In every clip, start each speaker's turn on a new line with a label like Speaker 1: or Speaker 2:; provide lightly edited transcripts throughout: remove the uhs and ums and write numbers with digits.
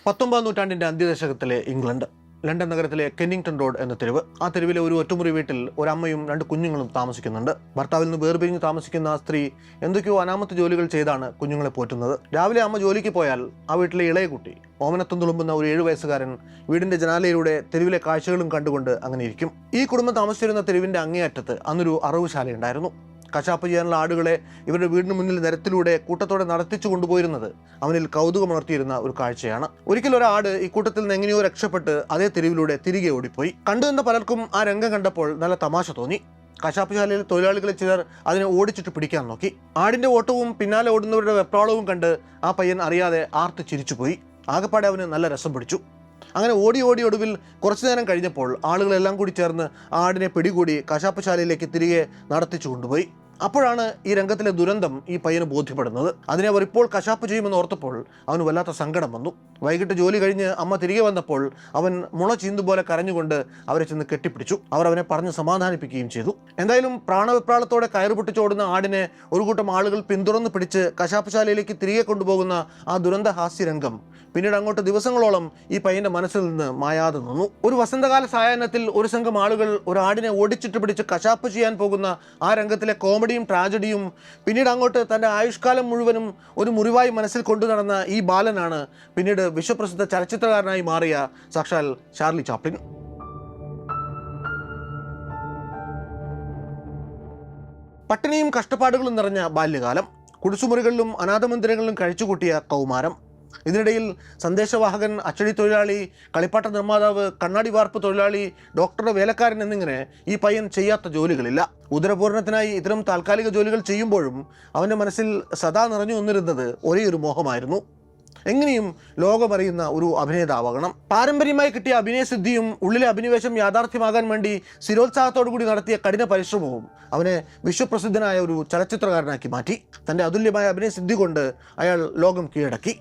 Speaker 1: 19ാം നൂറ്റാണ്ടിൻ്റെ അന്ത്യദശകത്തിലെ England. London നഗരത്തിലെ Kennington road എന്ന തെരുവ്. ആ തെരുവിലെ ഒരു ഒറ്റമുറി വീട്ടിൽ ഒരമ്മയും 2 കുഞ്ഞുങ്ങളും താമസിക്കുന്നുണ്ട്. ഭർത്താവിൽ നിന്ന് വേർപിരിഞ്ഞ് താമസിക്കുന്ന ആ സ്ത്രീ എന്തൊക്കെയോ അനാമത്ത് ജോലികൾ ചെയ്താണ് കുഞ്ഞുങ്ങളെ പോറ്റുന്നത്. രാവിലെ അമ്മ ജോലിക്ക് പോയാൽ ആ വീട്ടിലെ ഇളയ കുട്ടി ഓമനത്തും തുളുമ്പുന്ന ഒരു 7 വയസ്സുകാരൻ വീടിന്റെ ജനാലയിലൂടെ തെരുവിലെ കാഴ്ചകളും കണ്ടുകൊണ്ട് അങ്ങനെ ഇരിക്കും. ഈ കുടുംബം താമസിച്ചിരുന്ന തെരുവിന്റെ അങ്ങേയറ്റത്ത് അന്നൊരു അറവുശാലയുണ്ടായിരുന്നു. കശാപ്പ് ചെയ്യാനുള്ള ആടുകളെ ഇവരുടെ വീടിന് മുന്നിൽ നിരത്തിലൂടെ കൂട്ടത്തോടെ നടത്തിച്ചു കൊണ്ടുപോയിരുന്നത് അവനിൽ കൗതുകമുണർത്തിയിരുന്ന ഒരു കാഴ്ചയാണ്. ഒരിക്കൽ ഒരാട് ഈ കൂട്ടത്തിൽ നിന്ന് എങ്ങനെയോ രക്ഷപ്പെട്ട് അതേ തെരുവിലൂടെ തിരികെ ഓടിപ്പോയി. കണ്ടുനിന്ന പലർക്കും ആ രംഗം കണ്ടപ്പോൾ നല്ല തമാശ തോന്നി. കശാപ്പുശാലയിൽ തൊഴിലാളികളെ ചിലർ അതിനെ ഓടിച്ചിട്ട് പിടിക്കാൻ നോക്കി. ആടിന്റെ ഓട്ടവും പിന്നാലെ ഓടുന്നവരുടെ വെപ്രാളവും കണ്ട് ആ പയ്യൻ അറിയാതെ ആർത്ത് ചിരിച്ചുപോയി. ആകെപ്പാടെ അവന് നല്ല രസം പിടിച്ചു. അങ്ങനെ ഓടി ഒടുവിൽ കുറച്ചു നേരം കഴിഞ്ഞപ്പോൾ ആളുകളെല്ലാം കൂടി ചേർന്ന് ആടിനെ പിടികൂടി കശാപ്പുശാലയിലേക്ക് തിരികെ നടത്തിച്ചു കൊണ്ടുപോയി. അപ്പോഴാണ് ഈ രംഗത്തിലെ ദുരന്തം ഈ പയ്യന് ബോധ്യപ്പെടുന്നത്. അതിനെ അവർ ഇപ്പോൾ കശാപ്പ് ചെയ്യുമെന്ന് ഓർത്തപ്പോൾ അവന് വല്ലാത്ത സങ്കടം വന്നു. വൈകിട്ട് ജോലി കഴിഞ്ഞ് അമ്മ തിരികെ വന്നപ്പോൾ അവൻ മുള ചീന്തുപോലെ കരഞ്ഞുകൊണ്ട് അവരെ ചെന്ന് കെട്ടിപ്പിടിച്ചു. അവർ അവനെ പറഞ്ഞ് സമാധാനിപ്പിക്കുകയും ചെയ്തു. എന്തായാലും പ്രാണവിപ്രാളത്തോടെ കയറ് പൊട്ടിച്ചോടുന്ന ആടിനെ ഒരു കൂട്ടം ആളുകൾ പിന്തുടർന്ന് പിടിച്ച് കശാപ്പുശാലയിലേക്ക് തിരികെ കൊണ്ടുപോകുന്ന ആ ദുരന്ത ഹാസ്യരംഗം പിന്നീട് അങ്ങോട്ട് ദിവസങ്ങളോളം ഈ പയ്യന്റെ മനസ്സിൽ നിന്ന് മായാതെ നിന്നു. ഒരു വസന്തകാല സായാഹ്നത്തിൽ ഒരു സംഘം ആളുകൾ ഒരു ആടിനെ ഓടിച്ചിട്ട് പിടിച്ച് കശാപ്പ് ചെയ്യാൻ പോകുന്ന ആ രംഗത്തിലെ കോമഡിയും ട്രാജഡിയും പിന്നീട് അങ്ങോട്ട് തൻ്റെ ആയുഷ്കാലം മുഴുവനും ഒരു മുറിവായി മനസ്സിൽ കൊണ്ടു നടന്ന ഈ ബാലനാണ് പിന്നീട് വിശ്വപ്രസിദ്ധ ചലച്ചിത്രകാരനായി മാറിയ സാക്ഷാൽ ചാർലി ചാപ്ലിൻ. പട്ടിണിയും കഷ്ടപ്പാടുകളും നിറഞ്ഞ ബാല്യകാലം, കുടിസുമുറികളിലും അനാഥമന്ദിരങ്ങളിലും കഴിച്ചുകൂട്ടിയ കൗമാരം, ഇതിനിടയിൽ സന്ദേശവാഹകൻ, അച്ചടി തൊഴിലാളി, കളിപ്പാട്ട നിർമ്മാതാവ്, കണ്ണാടി വാർപ്പ് തൊഴിലാളി, ഡോക്ടറുടെ വേലക്കാരൻ എന്നിങ്ങനെ ഈ പയ്യൻ ചെയ്യാത്ത ജോലികളില്ല. ഉദരപൂരണത്തിനായി ഇത്തരം താൽക്കാലിക ജോലികൾ ചെയ്യുമ്പോഴും അവൻ്റെ മനസ്സിൽ സദാ നിറഞ്ഞു വന്നിരുന്നത് ഒരേ ഒരു മോഹമായിരുന്നു: എങ്ങനെയും ലോകമറിയുന്ന ഒരു അഭിനേതാവാകണം. പാരമ്പര്യമായി കിട്ടിയ അഭിനയസിദ്ധിയും ഉള്ളിലെ അഭിനിവേശം യാഥാർത്ഥ്യമാകാൻ വേണ്ടി സ്ഥിരോത്സാഹത്തോടുകൂടി നടത്തിയ കഠിന പരിശ്രമവും അവനെ വിശ്വപ്രസിദ്ധനായ ഒരു ചലച്ചിത്രകാരനാക്കി മാറ്റി. തൻ്റെ അതുല്യമായ അഭിനയസിദ്ധി കൊണ്ട് അയാൾ ലോകം കീഴടക്കി.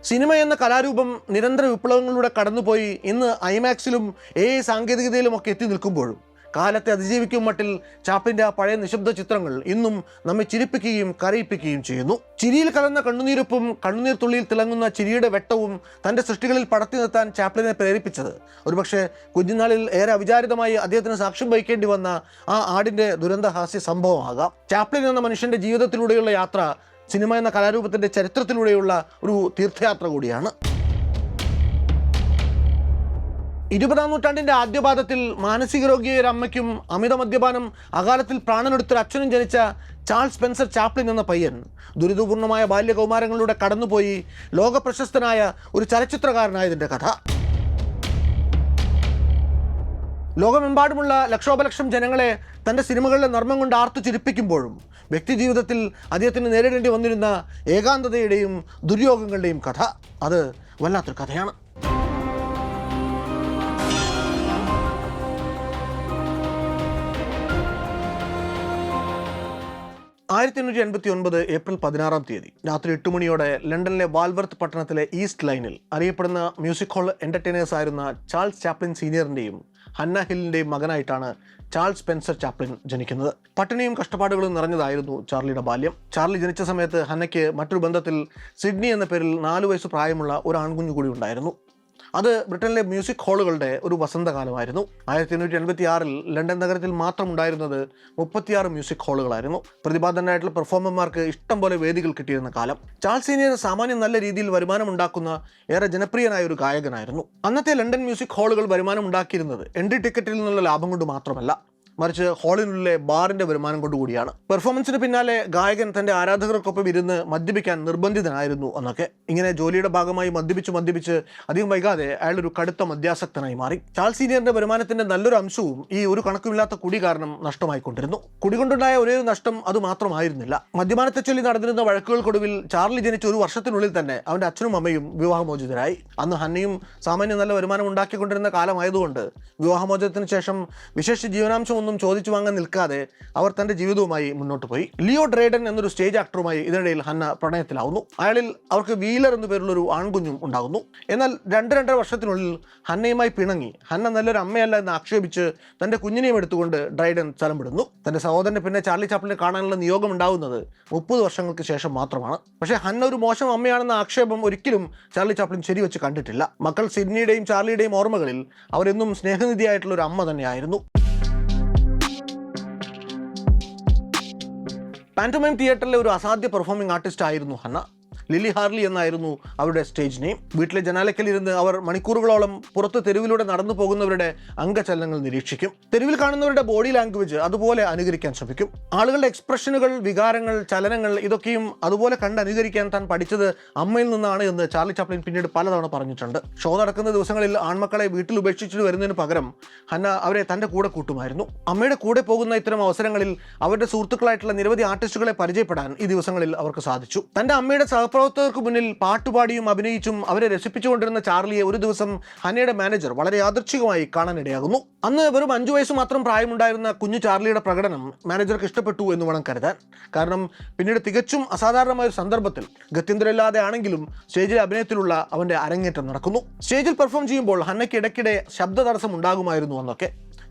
Speaker 1: സിനിമ എന്ന കലാരൂപം നിരന്തര വിപ്ലവങ്ങളിലൂടെ കടന്നുപോയി ഇന്ന് ഐമാക്സിലും AI സാങ്കേതികതയിലും ഒക്കെ എത്തി നിൽക്കുമ്പോഴും കാലത്തെ അതിജീവിക്കും മട്ടിൽ ചാപ്ലിൻ്റെ ആ പഴയ നിശബ്ദ ചിത്രങ്ങൾ ഇന്നും നമ്മെ ചിരിപ്പിക്കുകയും കരയിപ്പിക്കുകയും ചെയ്യുന്നു. ചിരിയിൽ കലർന്ന കണ്ണുനീരൊപ്പും കണ്ണുനീർ തുള്ളിയിൽ തിളങ്ങുന്ന ചിരിയുടെ വെട്ടവും തൻ്റെ സൃഷ്ടികളിൽ പടർത്തി നിർത്താൻ ചാപ്ലിനെ പ്രേരിപ്പിച്ചത് ഒരുപക്ഷെ കുഞ്ഞുനാളിൽ ഏറെ അവിചാരിതമായി അദ്ദേഹത്തിന് സാക്ഷ്യം വഹിക്കേണ്ടി വന്ന ആ ആടിൻ്റെ ദുരന്തഹാസ്യ സംഭവമാകാം. ചാപ്ലിൻ എന്ന മനുഷ്യൻ്റെ ജീവിതത്തിലൂടെയുള്ള യാത്ര സിനിമ എന്ന കലാരൂപത്തിൻ്റെ ചരിത്രത്തിലൂടെയുള്ള ഒരു തീർത്ഥയാത്ര കൂടിയാണ്. 20ാം നൂറ്റാണ്ടിൻ്റെ ആദ്യപാദത്തിൽ മാനസിക രോഗിയായ ഒരു അമ്മയ്ക്കും അമിത മദ്യപാനം അകാലത്തിൽ പ്രാണനെടുത്തൊരു അച്ഛനും ജനിച്ച ചാൾസ് സ്പെൻസർ ചാപ്ലിൻ എന്ന പയ്യൻ ദുരിതപൂർണമായ ബാല്യകൗമാരങ്ങളിലൂടെ കടന്നുപോയി ലോകപ്രശസ്തനായ ഒരു ചലച്ചിത്രകാരനായതിൻ്റെ കഥ. ലോകമെമ്പാടുമുള്ള ലക്ഷോപലക്ഷം ജനങ്ങളെ തൻ്റെ സിനിമകളിലെ നർമ്മം കൊണ്ട് ആർത്തു ചിരിപ്പിക്കുമ്പോഴും വ്യക്തിജീവിതത്തിൽ അദ്ദേഹത്തിന് നേരിടേണ്ടി വന്നിരുന്ന ഏകാന്തതയുടെയും ദുര്യോഗങ്ങളുടെയും കഥ, അത് വല്ലാത്തൊരു കഥയാണ്. 1889 ഏപ്രിൽ 16-ാം തീയതി രാത്രി 8 മണിയോടെ ലണ്ടനിലെ വാൽവർത്ത് പട്ടണത്തിലെ ഈസ്റ്റ് ലൈനിൽ അറിയപ്പെടുന്ന മ്യൂസിക് ഹാൾ എൻ്റർടൈനേഴ്സ് ആയിരുന്ന ചാൾസ് ചാപ്ലിൻ സീനിയറിൻ്റെയും ഹന്ന ഹില്ലിൻ്റെയും മകനായിട്ടാണ് ചാൾസ് സ്പെൻസർ ചാപ്ലിൻ ജനിക്കുന്നത്. പട്ടിണിയും കഷ്ടപ്പാടുകളും നിറഞ്ഞതായിരുന്നു ചാർലിയുടെ ബാല്യം. ചാർലി ജനിച്ച സമയത്ത് ഹന്നയ്ക്ക് മറ്റൊരു ബന്ധത്തിൽ സിഡ്നി എന്ന പേരിൽ 4 വയസ്സ് പ്രായമുള്ള ഒരു ആൺകുഞ്ഞു കൂടി ഉണ്ടായിരുന്നു. അത് ബ്രിട്ടനിലെ മ്യൂസിക് ഹാളുകളുടെ ഒരു വസന്തകാലമായിരുന്നു. 1886-ൽ ലണ്ടൻ നഗരത്തിൽ മാത്രം ഉണ്ടായിരുന്നത് 36 മ്യൂസിക് ഹാളുകളായിരുന്നു. പ്രതിഭാധനായിട്ടുള്ള പെർഫോമർമാർക്ക് ഇഷ്ടം പോലെ വേദികൾ കിട്ടിയിരുന്ന കാലം. ചാൾസ് സീനിയർ സാമാന്യം നല്ല രീതിയിൽ വരുമാനമുണ്ടാക്കുന്ന ഏറെ ജനപ്രിയനായ ഒരു ഗായകനായിരുന്നു. അന്നത്തെ ലണ്ടൻ മ്യൂസിക് ഹാളുകൾ വരുമാനം ഉണ്ടാക്കിയിരുന്നത് എൻട്രി ടിക്കറ്റിൽ നിന്നുള്ള ലാഭം കൊണ്ട് മാത്രമല്ല, മറിച്ച് ഹാളിനുള്ളിലെ ബാറിന്റെ വരുമാനം കൊണ്ടുകൂടിയാണ്. പെർഫോമൻസിന് പിന്നാലെ ഗായകൻ തന്റെ ആരാധകർക്കൊപ്പം ഇരുന്ന് മദ്യപിക്കാൻ നിർബന്ധിതനായിരുന്നു എന്നൊക്കെ. ഇങ്ങനെ ജോലിയുടെ ഭാഗമായി മദ്യപിച്ച് അധികം വൈകാതെ അയാൾ ഒരു കടുത്ത മദ്യാസക്തനായി മാറി. ചാൾസ് സീനിയറിന്റെ വരുമാനത്തിന്റെ നല്ലൊരു അംശവും ഈ ഒരു കണക്കുമില്ലാത്ത കുടി കാരണം നഷ്ടമായിക്കൊണ്ടിരുന്നു. കുടി കൊണ്ടുണ്ടായ ഒരേ ഒരു നഷ്ടം അത് മാത്രമായിരുന്നില്ല. മദ്യപാനത്തെ ചൊല്ലി നടന്നിരുന്ന വഴക്കുകൾക്കൊടുവിൽ ചാർലി ജനിച്ച ഒരു വർഷത്തിനുള്ളിൽ തന്നെ അവന്റെ അച്ഛനും അമ്മയും വിവാഹമോചിതരായി. അന്ന് ഹന്നയും സാമാന്യം നല്ല വരുമാനം ഉണ്ടാക്കിക്കൊണ്ടിരുന്ന കാലമായതുകൊണ്ട് വിവാഹമോചനത്തിന് ശേഷം വിശേഷ ജീവനാംശം എന്നൊന്നും ചോദിച്ചു വാങ്ങാൻ നിൽക്കാതെ അവർ തന്റെ ജീവിതവുമായി മുന്നോട്ട് പോയി. ലിയോ ഡ്രൈഡൻ എന്നൊരു സ്റ്റേജ് ആക്ടറുമായി ഇതിനിടയിൽ ഹന്ന പ്രണയത്തിലാവുന്നു. അയാളിൽ അവർക്ക് വീലർ എന്നു പേരുള്ള ഒരു ആൺകുഞ്ഞും ഉണ്ടാകുന്നു. എന്നാൽ 2-2.5 വർഷത്തിനുള്ളിൽ ഹന്നയുമായി പിണങ്ങി ഹന്ന നല്ലൊരു അമ്മയല്ല എന്ന് ആക്ഷേപിച്ച് തന്റെ കുഞ്ഞിനെയും എടുത്തുകൊണ്ട് ഡ്രൈഡൻ സ്ഥലം വിടുന്നു. തന്റെ സഹോദരനെ പിന്നെ ചാർലി ചാപ്ലിനെ കാണാനുള്ള നിയോഗം ഉണ്ടാവുന്നത് 30 വർഷങ്ങൾക്ക് ശേഷം മാത്രമാണ്. പക്ഷേ ഹന്ന ഒരു മോശം അമ്മയാണെന്ന ആക്ഷേപം ഒരിക്കലും ചാർലി ചാപ്ലിൻ ശരിവെച്ച് കണ്ടിട്ടില്ല. മക്കൾ സിഡ്നിയുടെയും ചാർലിയുടെയും ഓർമ്മകളിൽ അവരെന്നും സ്നേഹനിധിയായിട്ടുള്ള ഒരു അമ്മ തന്നെയായിരുന്നു. പാൻറ്റോമൈം തിയേറ്ററിലെ ഒരു അസാധ്യ പെർഫോമിംഗ് ആർട്ടിസ്റ്റ് ആയിരുന്നു ഹന്ന. ലിലി ഹാർലി എന്നായിരുന്നു അവരുടെ സ്റ്റേജ് നെയിം. വീട്ടിലെ ജനാലക്കലിരുന്ന് അവർ മണിക്കൂറുകളോളം പുറത്ത് തെരുവിലൂടെ നടന്നു പോകുന്നവരുടെ അംഗചലനങ്ങൾ നിരീക്ഷിക്കും. തെരുവിൽ കാണുന്നവരുടെ ബോഡി ലാംഗ്വേജ് അതുപോലെ അനുകരിക്കാൻ ശ്രമിക്കും. ആളുകളുടെ എക്സ്പ്രഷനുകൾ, വികാരങ്ങൾ, ചലനങ്ങൾ ഇതൊക്കെയും അതുപോലെ കണ്ട് അനുകരിക്കാൻ താൻ പഠിച്ചത് അമ്മയിൽ നിന്നാണ് എന്ന് ചാർലി ചാപ്ലിൻ പിന്നീട് പലതവണ പറഞ്ഞിട്ടുണ്ട്. ഷോ നടക്കുന്ന ദിവസങ്ങളിൽ ആൺമക്കളെ വീട്ടിൽ ഉപേക്ഷിച്ചിട്ട് വരുന്നതിന് പകരം ഹന്ന അവരെ തൻ്റെ കൂടെ കൂട്ടുമായിരുന്നു. അമ്മയുടെ കൂടെ പോകുന്ന ഇത്തരം അവസരങ്ങളിൽ അവരുടെ സുഹൃത്തുക്കളായിട്ടുള്ള നിരവധി ആർട്ടിസ്റ്റുകളെ പരിചയപ്പെടാൻ ഈ ദിവസങ്ങളിൽ അവർക്ക് സാധിച്ചു. തൻ്റെ അമ്മയുടെ പ്രവർത്തകർക്ക് മുന്നിൽ പാട്ടുപാടിയും അഭിനയിച്ചും അവരെ രസിപ്പിച്ചുകൊണ്ടിരുന്ന ചാർലിയെ ഒരു ദിവസം ഹന്നയുടെ മാനേജർ വളരെ യാദൃച്ഛികമായി കാണാനിടയാകുന്നു. അന്ന് വെറും 5 വയസ്സ് മാത്രം പ്രായമുണ്ടായിരുന്ന കുഞ്ഞു ചാർലിയുടെ പ്രകടനം മാനേജർക്ക് ഇഷ്ടപ്പെട്ടു എന്ന് വേണം കരുതാൻ. കാരണം പിന്നീട് തികച്ചും അസാധാരണമായ ഒരു സന്ദർഭത്തിൽ ഗത്യന്തരമില്ലാതെ ആണെങ്കിലും സ്റ്റേജിലെ അഭിനയത്തിലുള്ള അവന്റെ അരങ്ങേറ്റം നടക്കുന്നു. സ്റ്റേജിൽ പെർഫോം ചെയ്യുമ്പോൾ ഹന്നയ്ക്ക് ഇടയ്ക്കിടെ ശബ്ദ തടസ്സം ഉണ്ടാകുമായിരുന്നു എന്നൊക്കെ.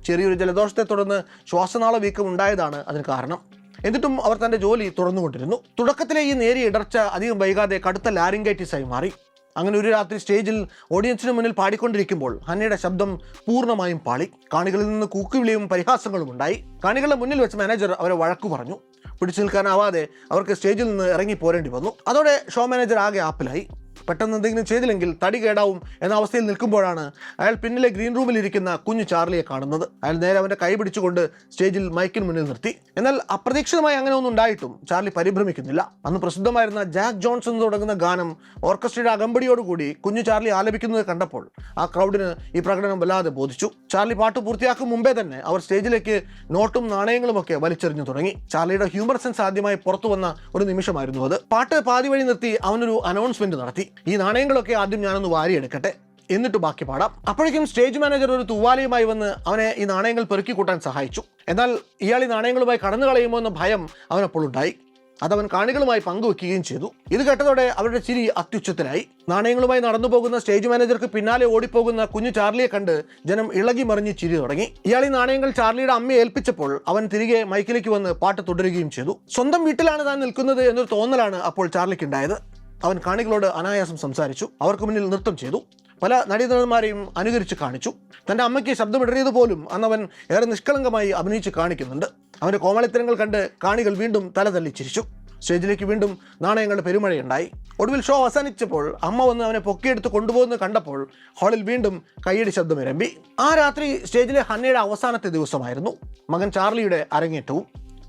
Speaker 1: ചെറിയൊരു ജലദോഷത്തെ തുടർന്ന് ശ്വാസനാള വീക്കം ഉണ്ടായതാണ് അതിന് കാരണം. എന്നിട്ടും അവർ തന്റെ ജോലി തുറന്നുകൊണ്ടിരുന്നു. തുടക്കത്തിലെ ഈ നേരിയ ഇടർച്ച അധികം വൈകാതെ കടുത്ത ലാരിങ്കൈറ്റിസായി മാറി. അങ്ങനെ ഒരു രാത്രി സ്റ്റേജിൽ ഓഡിയൻസിന് മുന്നിൽ പാടിക്കൊണ്ടിരിക്കുമ്പോൾ ഹന്നയുടെ ശബ്ദം പൂർണ്ണമായും പാളി. കാണികളിൽ നിന്ന് കൂക്കുവിളിയും പരിഹാസങ്ങളും ഉണ്ടായി. കാണികളുടെ മുന്നിൽ വെച്ച് മാനേജർ അവരെ വഴക്കു പറഞ്ഞു. പിടിച്ചു നിൽക്കാനാവാതെ അവർക്ക് സ്റ്റേജിൽ നിന്ന് ഇറങ്ങി പോരേണ്ടി വന്നു. അതോടെ ഷോ മാനേജർ ആകെ ആപ്പിലായി. പെട്ടെന്ന് എന്തെങ്കിലും ചെയ്തില്ലെങ്കിൽ തടി കേടാവും എന്ന അവസ്ഥയിൽ നിൽക്കുമ്പോഴാണ് അയാൾ പിന്നിലെ ഗ്രീൻ റൂമിൽ ഇരിക്കുന്ന കുഞ്ഞു ചാർലിയെ കാണുന്നത്. അയാൾ നേരെ അവൻ്റെ കൈ പിടിച്ചുകൊണ്ട് സ്റ്റേജിൽ മൈക്കിന് മുന്നിൽ നിർത്തി. എന്നാൽ അപ്രതീക്ഷിതമായി അങ്ങനെ ഒന്നും ഉണ്ടായിട്ടും ചാർലി പരിഭ്രമിക്കുന്നില്ല. അന്ന് പ്രസിദ്ധമായിരുന്ന ജാക്ക് ജോൺസ് എന്ന് തുടങ്ങുന്ന ഗാനം ഓർക്കസ്ട്രയുടെ അകമ്പടിയോടുകൂടി കുഞ്ഞു ചാർലി ആലപിക്കുന്നത് കണ്ടപ്പോൾ ആ ക്രൗഡിന് ഈ പ്രകടനം വല്ലാതെ ബോധിച്ചു. ചാർലി പാട്ട് പൂർത്തിയാക്കും മുമ്പേ തന്നെ അവർ സ്റ്റേജിലേക്ക് നോട്ടും നാണയങ്ങളും ഒക്കെ വലിച്ചെറിഞ്ഞു തുടങ്ങി. ചാർലിയുടെ ഹ്യൂമർ സെൻസ് ആദ്യമായി പുറത്തു വന്ന ഒരു നിമിഷമായിരുന്നു അത്. പാട്ട് പാതി വഴി നിർത്തി അവനൊരു അനൗൺസ്മെന്റ് നടത്തി. ഈ നാണയങ്ങളൊക്കെ ആദ്യം ഞാനൊന്ന് വാരിയെടുക്കട്ടെ, എന്നിട്ട് ബാക്കി പാടാം. അപ്പോഴേക്കും സ്റ്റേജ് മാനേജർ ഒരു തൂവാലയുമായി വന്ന് അവനെ ഈ നാണയങ്ങൾ പെറുക്കി കൂട്ടാൻ സഹായിച്ചു. എന്നാൽ ഇയാൾ ഈ നാണയങ്ങളുമായി കടന്നു കളയുമോ എന്ന ഭയം അവനപ്പോൾ ഉണ്ടായി. അതവൻ കാണികളുമായി പങ്കുവെക്കുകയും ചെയ്തു. ഇത് കേട്ടതോടെ അവരുടെ ചിരി അത്യുച്ചത്തിലായി. നാണയങ്ങളുമായി നടന്നു പോകുന്ന സ്റ്റേജ് മാനേജർക്ക് പിന്നാലെ ഓടിപ്പോകുന്ന കുഞ്ഞു ചാർലിയെ കണ്ട് ജനം ഇളകി മറിഞ്ഞ് ചിരി തുടങ്ങി. ഇയാൾ ഈ നാണയങ്ങൾ ചാർലിയുടെ അമ്മയെ ഏൽപ്പിച്ചപ്പോൾ അവൻ തിരികെ മൈക്കിലേക്ക് വന്ന് പാട്ട് തുടരുകയും ചെയ്തു. സ്വന്തം വീട്ടിലാണ് താൻ നിൽക്കുന്നത് എന്നൊരു തോന്നലാണ് അപ്പോൾ ചാർലിക്ക് ഉണ്ടായത്. അവൻ കാണികളോട് അനായാസം സംസാരിച്ചു. അവർക്ക് മുന്നിൽ നൃത്തം ചെയ്തു. പല നടീനടന്മാരെയും അനുകരിച്ച് കാണിച്ചു. തൻ്റെ അമ്മയ്ക്ക് ശബ്ദമിടറിയത് പോലും അന്നവൻ ഏറെ നിഷ്കളങ്കമായി അഭിനയിച്ച് കാണിക്കുന്നുണ്ട്. അവൻ്റെ കോമളിത്തരങ്ങൾ കണ്ട് കാണികൾ വീണ്ടും തലതല്ലി ചിരിച്ചു. സ്റ്റേജിലേക്ക് വീണ്ടും നാണയങ്ങളുടെ പെരുമഴയുണ്ടായി. ഒടുവിൽ ഷോ അവസാനിച്ചപ്പോൾ അമ്മ വന്ന് അവനെ പൊക്കിയെടുത്ത് കൊണ്ടുപോകുന്നത് കണ്ടപ്പോൾ ഹാളിൽ വീണ്ടും കയ്യടി ശബ്ദം ഇരമ്പി. ആ രാത്രി സ്റ്റേജിലെ ഹന്നയുടെ അവസാനത്തെ ദിവസമായിരുന്നു. മകൻ ചാർലിയുടെ അരങ്ങേറ്റവും.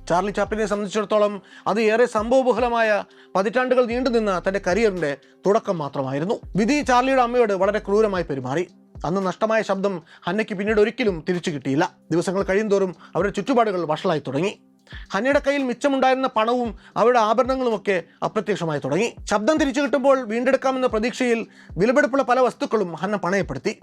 Speaker 1: ചാർലി ചാപ്ലിനെ സംബന്ധിച്ചിടത്തോളം അത് ഏറെ സംഭവബഹുലമായ പതിറ്റാണ്ടുകൾ നീണ്ടുനിന്ന തൻ്റെ കരിയറിൻ്റെ തുടക്കം മാത്രമായിരുന്നു. വിധി ചാർലിയുടെ അമ്മയോട് വളരെ ക്രൂരമായി പെരുമാറി. അന്ന് നഷ്ടമായ ശബ്ദം ഹന്നയ്ക്ക് പിന്നീട് ഒരിക്കലും തിരിച്ചു കിട്ടിയില്ല. ദിവസങ്ങൾ കഴിയുന്തോറും അവരുടെ ചുറ്റുപാടുകൾ വഷളായി തുടങ്ങി. ഹന്നയുടെ കയ്യിൽ മിച്ചമുണ്ടായിരുന്ന പണവും അവരുടെ ആഭരണങ്ങളുമൊക്കെ അപ്രത്യക്ഷമായി തുടങ്ങി. ശബ്ദം തിരിച്ചു കിട്ടുമ്പോൾ വീണ്ടെടുക്കാമെന്ന പ്രതീക്ഷയിൽ വിലപിടിപ്പുള്ള പല വസ്തുക്കളും ഹന്ന പണയപ്പെടുത്തി.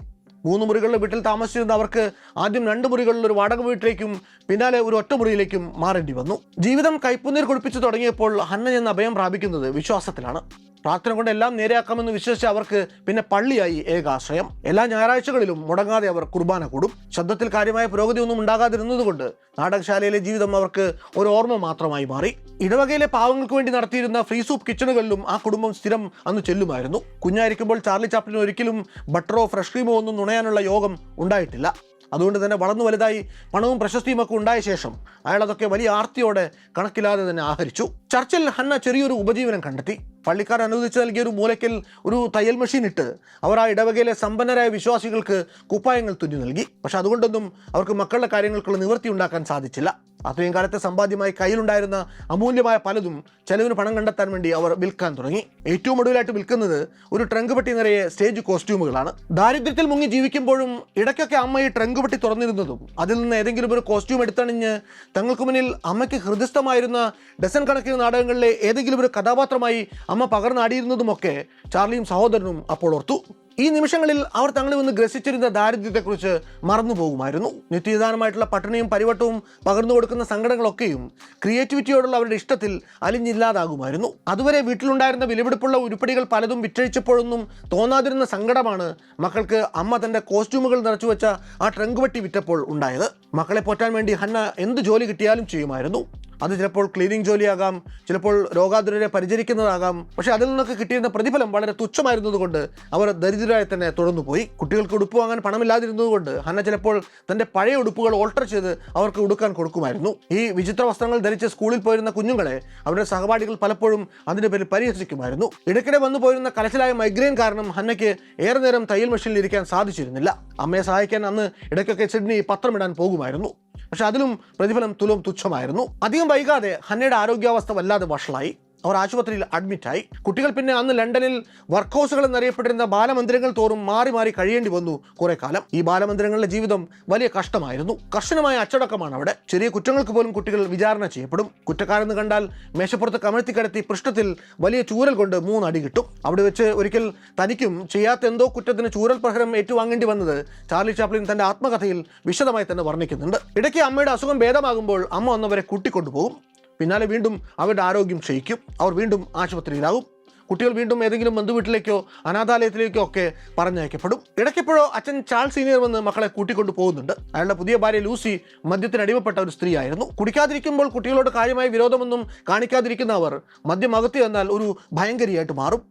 Speaker 1: 3 മുറികളുടെ വീട്ടിൽ താമസിച്ചിരുന്ന അവർക്ക് ആദ്യം 2 മുറികളിൽ ഒരു വാടക വീട്ടിലേക്കും പിന്നാലെ ഒരു ഒറ്റ മുറിയിലേക്കും മാറേണ്ടി വന്നു. ജീവിതം കൈപ്പുനീർ കുടിപ്പിച്ചു തുടങ്ങിയപ്പോൾ ഹന്ന എന്ന അഭയം പ്രാപിക്കുന്നത് വിശ്വാസത്തിലാണ്. പ്രാർത്ഥന കൊണ്ട് എല്ലാം നേരെയാക്കാമെന്ന് വിശ്വസിച്ച അവർക്ക് പിന്നെ പള്ളിയായി ഏകാശ്രയം. എല്ലാ ഞായറാഴ്ചകളിലും മുടങ്ങാതെ അവർ കുർബാന കൂടും. ശബ്ദത്തിൽ കാര്യമായ പുരോഗതിയൊന്നും ഉണ്ടാകാതിരുന്നതുകൊണ്ട് നാടകശാലയിലെ ജീവിതം അവർക്ക് ഒരു ഓർമ്മ മാത്രമായി മാറി. ഇടവകയിലെ പാവങ്ങൾക്ക് വേണ്ടി നടത്തിയിരുന്ന ഫ്രീ സൂപ്പ് കിച്ചണുകളിലും ആ കുടുംബം സ്ഥിരം അന്ന് ചെല്ലുമായിരുന്നു. കുഞ്ഞായിരിക്കുമ്പോൾ ചാർലി ചാപ്ലിന് ഒരിക്കലും ബട്ടറോ ഫ്രഷ് ക്രീമോ ഒന്നും നുണയാനുള്ള യോഗം ഉണ്ടായിട്ടില്ല. അതുകൊണ്ട് തന്നെ വളർന്നു വലുതായി പണവും പ്രശസ്തിയുമൊക്കെ ഉണ്ടായ ശേഷം അയാൾ അതൊക്കെ വലിയ ആർത്തിയോടെ കണക്കില്ലാതെ തന്നെ ആഹരിച്ചു. ചർച്ചിൽ ഹന്ന ചെറിയൊരു ഉപജീവനം കണ്ടെത്തി. പള്ളിക്കാർ അനുവദിച്ച് നൽകിയ ഒരു മൂലയ്ക്കൽ ഒരു തയ്യൽ മെഷീൻ ഇട്ട് അവർ ആ ഇടവകയിലെ സമ്പന്നരായ വിശ്വാസികൾക്ക് കുപ്പായങ്ങൾ തുന്നി നൽകി. പക്ഷെ അതുകൊണ്ടൊന്നും അവർക്ക് മക്കളുടെ കാര്യങ്ങൾക്കുള്ള നിവൃത്തി ഉണ്ടാക്കാൻ സാധിച്ചില്ല. അത്രയും കാലത്തെ സമ്പാദ്യമായി കയ്യിലുണ്ടായിരുന്ന അമൂല്യമായ പലതും ചെലവിന് പണം കണ്ടെത്താൻ വേണ്ടി അവർ വിൽക്കാൻ തുടങ്ങി. ഏറ്റവും ഒടുവിലായിട്ട് വിൽക്കുന്നത് ഒരു ട്രങ്ക് പെട്ടി നിറയെ സ്റ്റേജ് കോസ്റ്റ്യൂമുകളാണ്. ദാരിദ്ര്യത്തിൽ മുങ്ങി ജീവിക്കുമ്പോഴും ഇടയ്ക്കൊക്കെ അമ്മ ഈ ട്രങ്ക് പെട്ടി തുറന്നിരുന്നതും അതിൽ നിന്ന് ഏതെങ്കിലും ഒരു കോസ്റ്റ്യൂം എടുത്തണിഞ്ഞ് തങ്ങൾക്ക് മുന്നിൽ അമ്മയ്ക്ക് ഹൃദയസ്ഥമായിരുന്ന ഡസൻ കണക്കിന് നാടകങ്ങളിലെ ഏതെങ്കിലും ഒരു കഥാപാത്രമായി അമ്മ പകർന്നാടിയിരുന്നതുമൊക്കെ ചാർലിയും സഹോദരനും അപ്പോൾ ഓർത്തു. ഈ നിമിഷങ്ങളിൽ അവർ തങ്ങളിൽ നിന്ന് ഗ്രസിച്ചിരുന്ന ദാരിദ്ര്യത്തെക്കുറിച്ച് മറന്നു പോകുമായിരുന്നു. നിത്യനിദാനമായിട്ടുള്ള പട്ടിണിയും പരിവട്ടവും പകർന്നു കൊടുക്കുന്ന സങ്കടങ്ങളൊക്കെയും ക്രിയേറ്റിവിറ്റിയോടുള്ള അവരുടെ ഇഷ്ടത്തിൽ അലിഞ്ഞില്ലാതാകുമായിരുന്നു. അതുവരെ വീട്ടിലുണ്ടായിരുന്ന വിലപിടിപ്പുള്ള ഉരുപ്പടികൾ പലതും വിറ്റഴിച്ചപ്പോഴൊന്നും തോന്നാതിരുന്ന സങ്കടമാണ് മക്കൾക്ക് അമ്മ തൻ്റെ കോസ്റ്റ്യൂമുകൾ നിറച്ചു വെച്ച ആ ട്രങ്ക് വെട്ടി വിറ്റപ്പോൾ ഉണ്ടായത്. മക്കളെ പോറ്റാൻ വേണ്ടി ഹന്ന എന്ത് ജോലി കിട്ടിയാലും ചെയ്യുമായിരുന്നു. അത് ചിലപ്പോൾ ക്ലീനിങ് ജോലിയാകാം, ചിലപ്പോൾ രോഗാതുരരെ പരിചരിക്കുന്നതാകാം. പക്ഷേ അതിൽ നിന്നൊക്കെ കിട്ടിയിരുന്ന പ്രതിഫലം വളരെ തുച്ഛമായിരുന്നതുകൊണ്ട് അവർ ദരിദ്രരായി തന്നെ തുടർന്നുപോയി. കുട്ടികൾക്ക് ഉടുപ്പ് വാങ്ങാൻ പണമില്ലാതിരുന്നതുകൊണ്ട് ഹന്ന ചിലപ്പോൾ തൻ്റെ പഴയ ഉടുപ്പുകൾ ഓൾട്ടർ ചെയ്ത് അവർക്ക് ഉടുക്കാൻ കൊടുക്കുമായിരുന്നു. ഈ വിചിത്ര വസ്ത്രങ്ങൾ ധരിച്ച് സ്കൂളിൽ പോയിരുന്ന കുഞ്ഞുങ്ങളെ അവരുടെ സഹപാഠികൾ പലപ്പോഴും അതിൻ്റെ പേരിൽ പരിഹസിക്കുമായിരുന്നു. ഇടയ്ക്കിടെ വന്നു പോയിരുന്ന കലശലായ മൈഗ്രെയിൻ കാരണം ഹന്നയ്ക്ക് ഏറെ നേരം തയ്യൽ മെഷീനിൽ ഇരിക്കാൻ സാധിച്ചിരുന്നില്ല. അമ്മയെ സഹായിക്കാൻ അന്ന് ഇടയ്ക്കൊക്കെ സിഡ്നി പത്രമിടാൻ പോകുമായിരുന്നു. പക്ഷെ അതിലും പ്രതിഫലം തുച്ഛമായിരുന്നു. അധികം വൈകാതെ ഹന്നയുടെ ആരോഗ്യാവസ്ഥ വല്ലാതെ വഷളായി. അവർ ആശുപത്രിയിൽ അഡ്മിറ്റായി. കുട്ടികൾ പിന്നെ അന്ന് ലണ്ടനിൽ വർക്ക് ഹൗസുകൾ എന്നറിയപ്പെട്ടിരുന്ന ബാലമന്ദിരങ്ങൾ തോറും മാറി മാറി കഴിയേണ്ടി വന്നു കുറെ കാലം. ഈ ബാലമന്ദിരങ്ങളിലെ ജീവിതം വലിയ കഷ്ടമായിരുന്നു. കർശനമായ അച്ചടക്കമാണ് അവിടെ. ചെറിയ കുറ്റങ്ങൾക്ക് പോലും കുട്ടികൾ വിചാരണ ചെയ്യപ്പെടും. കുറ്റക്കാരെന്ന് കണ്ടാൽ മേശപ്പുറത്ത് കമഴ്ത്തി കിടത്തി പൃഷ്ഠത്തിൽ വലിയ ചൂരൽ കൊണ്ട് 3 അടി കിട്ടും. അവിടെ വെച്ച് ഒരിക്കൽ തനിക്കും ചെയ്യാത്ത എന്തോ കുറ്റത്തിന് ചൂരൽ പ്രഹരം ഏറ്റുവാങ്ങേണ്ടി വന്നത് ചാർലി ചാപ്ലിൻ തന്റെ ആത്മകഥയിൽ വിശദമായി തന്നെ വർണ്ണിക്കുന്നുണ്ട്. ഇടയ്ക്ക് അമ്മയുടെ അസുഖം ഭേദമാകുമ്പോൾ അമ്മ വന്നവരെ കൂട്ടിക്കൊണ്ടുപോകും. പിന്നാലെ വീണ്ടും അവരുടെ ആരോഗ്യം ക്ഷയിക്കും. അവർ വീണ്ടും ആശുപത്രിയിലാകും. കുട്ടികൾ വീണ്ടും ഏതെങ്കിലും ബന്ധുവീട്ടിലേക്കോ അനാഥാലയത്തിലേക്കോ ഒക്കെ പറഞ്ഞയക്കപ്പെടും. ഇടയ്ക്കെപ്പോഴോ അച്ഛൻ ചാൾസ് സീനിയർ വന്ന് മക്കളെ കൂട്ടിക്കൊണ്ടു പോകുന്നുണ്ട്. അയാളുടെ പുതിയ ഭാര്യ ലൂസി മദ്യത്തിന് അടിമപ്പെട്ട ഒരു സ്ത്രീയായിരുന്നു. കുടിക്കാതിരിക്കുമ്പോൾ കുട്ടികളോട് കാര്യമായ വിരോധമൊന്നും കാണിക്കാതിരിക്കുന്ന അവർ മദ്യം അകത്തി വന്നാൽ ഒരു ഭയങ്കരിയായിട്ട് മാറും.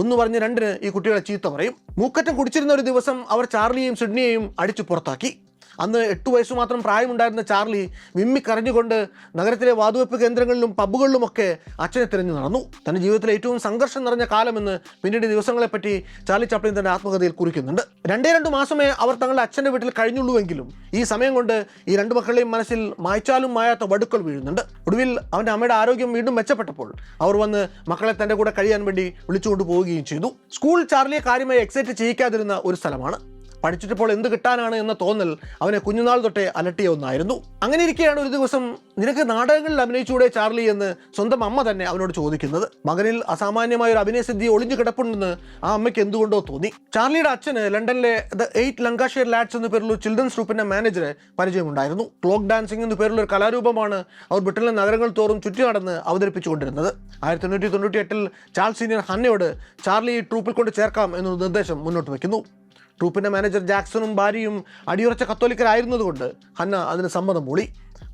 Speaker 1: ഒന്ന് പറഞ്ഞ് രണ്ടിന് ഈ കുട്ടികളെ ചീത്ത പറയും. മൂക്കറ്റം കുടിച്ചിരുന്ന ഒരു ദിവസം അവർ ചാർലിയെയും സിഡ്നിയെയും അടിച്ചു പുറത്താക്കി. അന്ന് 8 വയസ്സ് മാത്രം പ്രായമുണ്ടായിരുന്ന ചാർലി വിമ്മിക്കരഞ്ഞുകൊണ്ട് നഗരത്തിലെ വാതുവെപ്പ് കേന്ദ്രങ്ങളിലും പബ്ബുകളിലുമൊക്കെ അച്ഛനെ തിരഞ്ഞു നടന്നു. തൻ്റെ ജീവിതത്തിലെ ഏറ്റവും സംഘർഷം നിറഞ്ഞ കാലമെന്ന് പിന്നീട് ദിവസങ്ങളെപ്പറ്റി ചാർലി ചാപ്ലിൻ തൻ്റെ ആത്മകഥയിൽ കുറിക്കുന്നുണ്ട്. 2 മാസമേ അവർ തങ്ങളുടെ അച്ഛൻ്റെ വീട്ടിൽ കഴിഞ്ഞുള്ളൂവെങ്കിലും ഈ സമയം കൊണ്ട് ഈ 2 മക്കളുടെയും മനസ്സിൽ മായ്ച്ചാലും മായാത്ത വടുക്കൾ വീഴുന്നുണ്ട്. ഒടുവിൽ അവൻ്റെ അമ്മയുടെ ആരോഗ്യം വീണ്ടും മെച്ചപ്പെട്ടപ്പോൾ അവർ വന്ന് മക്കളെ തൻ്റെ കൂടെ കഴിയാൻ വേണ്ടി വിളിച്ചുകൊണ്ട് പോവുകയും ചെയ്തു. സ്കൂൾ ചാർലിയെ കാര്യമായി എക്സൈറ്റ് ചെയ്യിക്കാതിരുന്ന ഒരു സ്ഥലമാണ്. പഠിച്ചിട്ടിപ്പോൾ എന്ത് കിട്ടാനാണ് എന്ന തോന്നൽ അവനെ കുഞ്ഞുനാൾ തൊട്ടേ അലട്ടിയ ഒന്നായിരുന്നു. അങ്ങനെ ഇരിക്കെയാണ് ഒരു ദിവസം നിനക്ക് നാടകങ്ങളിൽ അഭിനയിച്ചൂടെ ചാർലി എന്ന് സ്വന്തം അമ്മ തന്നെ അവനോട് ചോദിക്കുന്നത്. മകനിൽ അസാമാന്യമായ ഒരു അഭിനയസിദ്ധി ഒളിഞ്ഞു കിടപ്പുണ്ടെന്ന് ആ അമ്മയ്ക്ക് എന്തുകൊണ്ടോ തോന്നി. ചാർലിയുടെ അച്ഛന് ലണ്ടനിലെ ദ 8 ലങ്കാഷെയർ ലാഡ്സ് എന്ന പേരുള്ള ചിൽഡ്രൻസ് ട്രൂപ്പിന്റെ മാനേജറെ പരിചയമുണ്ടായിരുന്നു. ക്ലോക്ക് ഡാൻസിംഗ് എന്ന പേരുള്ള ഒരു കലാരൂപമാണ് അവർ ബ്രിട്ടനിലെ നഗരങ്ങൾ തോറും ചുറ്റി നടന്ന് അവതരിപ്പിച്ചുകൊണ്ടിരുന്നത്. 1898 ചാൾസ് സീനിയർ ഹന്നയോട് ചാർലി ഈ ട്രൂപ്പിൽ കൊണ്ട് ചേർക്കാം എന്നൊരു നിർദ്ദേശം മുന്നോട്ട് വയ്ക്കുന്നു. ട്രൂപ്പിൻ്റെ മാനേജർ ജാക്സണും ഭാര്യയും അടിയുറച്ച കത്തോലിക്കരായിരുന്നതുകൊണ്ട് ഹന്ന അതിന് സമ്മതം മൂളി.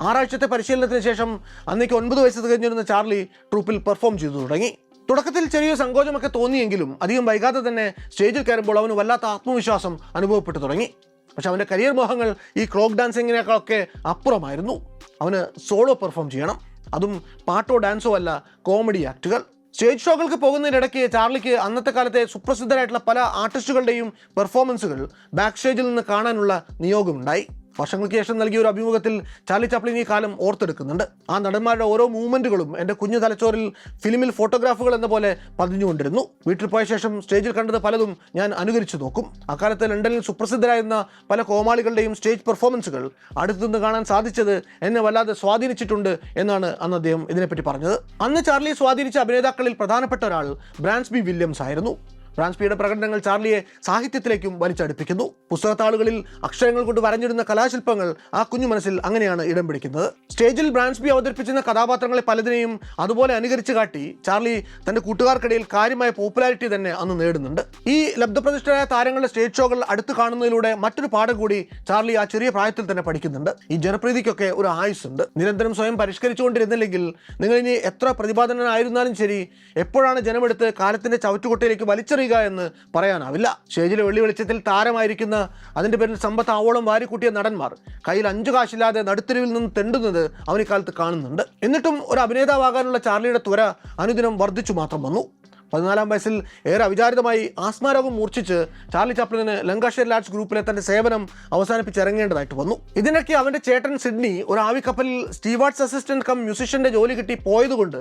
Speaker 1: 6 ആഴ്ചത്തെ പരിശീലനത്തിന് ശേഷം അന്നേക്ക് 9 വയസ്സ് തികഞ്ഞിരുന്ന ചാർലി ട്രൂപ്പിൽ പെർഫോം ചെയ്തു തുടങ്ങി. തുടക്കത്തിൽ ചെറിയൊരു സങ്കോചമൊക്കെ തോന്നിയെങ്കിലും അധികം വൈകാതെ തന്നെ സ്റ്റേജിൽ കയറുമ്പോൾ അവന് വല്ലാത്ത ആത്മവിശ്വാസം അനുഭവപ്പെട്ടു തുടങ്ങി. പക്ഷെ അവൻ്റെ കരിയർ മോഹങ്ങൾ ഈ ക്ലോക്ക് ഡാൻസിങ്ങിനേക്കാളൊക്കെ അപ്പുറമായിരുന്നു. അവന് സോളോ പെർഫോം ചെയ്യണം, അതും പാട്ടോ ഡാൻസോ അല്ല, കോമഡി ആക്ടുകൾ. സ്റ്റേജ് ഷോകൾക്ക് പോകുന്നതിനിടയ്ക്ക് ചാർലിക്ക് അന്നത്തെ കാലത്തെ സുപ്രസിദ്ധരായിട്ടുള്ള പല ആർട്ടിസ്റ്റുകളുടെയും പെർഫോമൻസുകൾ ബാക്ക് സ്റ്റേജിൽ നിന്ന് കാണാനുള്ള നിയോഗമുണ്ടായി. വർഷങ്ങൾക്ക് ശേഷം നൽകിയ ഒരു അഭിമുഖത്തിൽ ചാർലി ചാപ്ലിൻ ഈ കാലം ഓർത്തെടുക്കുന്നുണ്ട്. ആ നടന്മാരുടെ ഓരോ മൂവ്മെൻറ്റുകളും എൻ്റെ കുഞ്ഞു തലച്ചോറിൽ ഫിലിമിൽ ഫോട്ടോഗ്രാഫുകൾ എന്ന പോലെ പതിഞ്ഞുകൊണ്ടിരുന്നു. വീട്ടിൽ പോയ ശേഷം സ്റ്റേജിൽ കണ്ടത് പലതും ഞാൻ അനുകരിച്ചു നോക്കും. അക്കാലത്ത് ലണ്ടനിൽ സുപ്രസിദ്ധരായിരുന്ന പല കോമാളികളുടെയും സ്റ്റേജ് പെർഫോമൻസുകൾ അടുത്തുനിന്ന് കാണാൻ സാധിച്ചത് എന്നെ വല്ലാതെ സ്വാധീനിച്ചിട്ടുണ്ട് എന്നാണ് അന്ന് അദ്ദേഹം ഇതിനെപ്പറ്റി പറഞ്ഞത്. അന്ന് ചാർലിയെ സ്വാധീനിച്ച അഭിനേതാക്കളിൽ പ്രധാനപ്പെട്ട ഒരാൾ ബ്രാൻസ്ബി വില്യംസ് ആയിരുന്നു. ബ്രാൻസ്ബിയുടെ പ്രകടനങ്ങൾ ചാർലിയെ സാഹിത്യത്തിലേക്കും വലിച്ചടുപ്പിക്കുന്നു. പുസ്തകത്താളുകളിൽ അക്ഷരങ്ങൾ കൊണ്ട് വരഞ്ഞിടുന്ന കലാശില്പങ്ങൾ ആ കുഞ്ഞു മനസ്സിൽ അങ്ങനെയാണ് ഇടം പിടിക്കുന്നത്. സ്റ്റേജിൽ ബ്രാൻസ്ബി അവതരിപ്പിച്ചിരുന്ന കഥാപാത്രങ്ങളെ പലതിനെയും അതുപോലെ അനുകരിച്ച് കാട്ടി ചാർലി തൻ്റെ കൂട്ടുകാർക്കിടയിൽ കാര്യമായ പോപ്പുലാരിറ്റി തന്നെ അന്ന് നേടുന്നുണ്ട്. ഈ ലബ്ധപ്രതിഷ്ഠരായ താരങ്ങളുടെ സ്റ്റേജ് ഷോകൾ അടുത്ത് കാണുന്നതിലൂടെ മറ്റൊരു പാഠം കൂടി ചാർലി ആ ചെറിയ പ്രായത്തിൽ തന്നെ പഠിക്കുന്നുണ്ട്. ഈ ജനപ്രീതിക്കൊക്കെ ഒരു ആയുസ്സുണ്ട്. നിരന്തരം സ്വയം പരിഷ്കരിച്ചുകൊണ്ടിരുന്നില്ലെങ്കിൽ നിങ്ങൾ ഇനി എത്ര പ്രതിപാദനനായിരുന്നാലും ശരി, എപ്പോഴാണ് ജനമെടുത്ത് കാലത്തിന്റെ ചവറ്റുകൊട്ടയിലേക്ക് വലിച്ചെറിയുക എന്ന് പറയാനാവില്ല. സ്റ്റേജിലെ വെള്ളി വെളിച്ചത്തിൽ താരമായിരിക്കുന്ന, അതിന്റെ പേരിൽ സമ്പത്ത് ആവോളം വാരിക്കൂട്ടിയ നടന്മാർ കയ്യിൽ 5 കാശില്ലാതെ നടുത്തെരുവിൽ നിന്ന് തെണ്ടുന്നത് അവനിക്കാലത്ത് കാണുന്നുണ്ട്. എന്നിട്ടും ഒരു അഭിനേതാവാകാനുള്ള ചാർലിയുടെ ത്വര അനുദിനം വർദ്ധിച്ചു മാത്രം വന്നു. 14-ാം വയസ്സിൽ ഏറെ അവിചാരിതമായി ആസ്മാരോഗം മൂർച്ഛിച്ച് ചാർലി ചാപ്ലിന് ലങ്കാഷെയർ ലാഡ്സ് ഗ്രൂപ്പിലെ തന്റെ സേവനം അവസാനിപ്പിച്ചിറങ്ങേണ്ടതായിട്ട് വന്നു. ഇതിനൊക്കെ അവന്റെ ചേട്ടൻ സിഡ്നി ഒരു ആവിക്കപ്പലിൽ സ്റ്റീവാർഡ്സ് അസിസ്റ്റന്റ് കം മ്യൂസിഷ്യന്റെ ജോലി കിട്ടി പോയതുകൊണ്ട്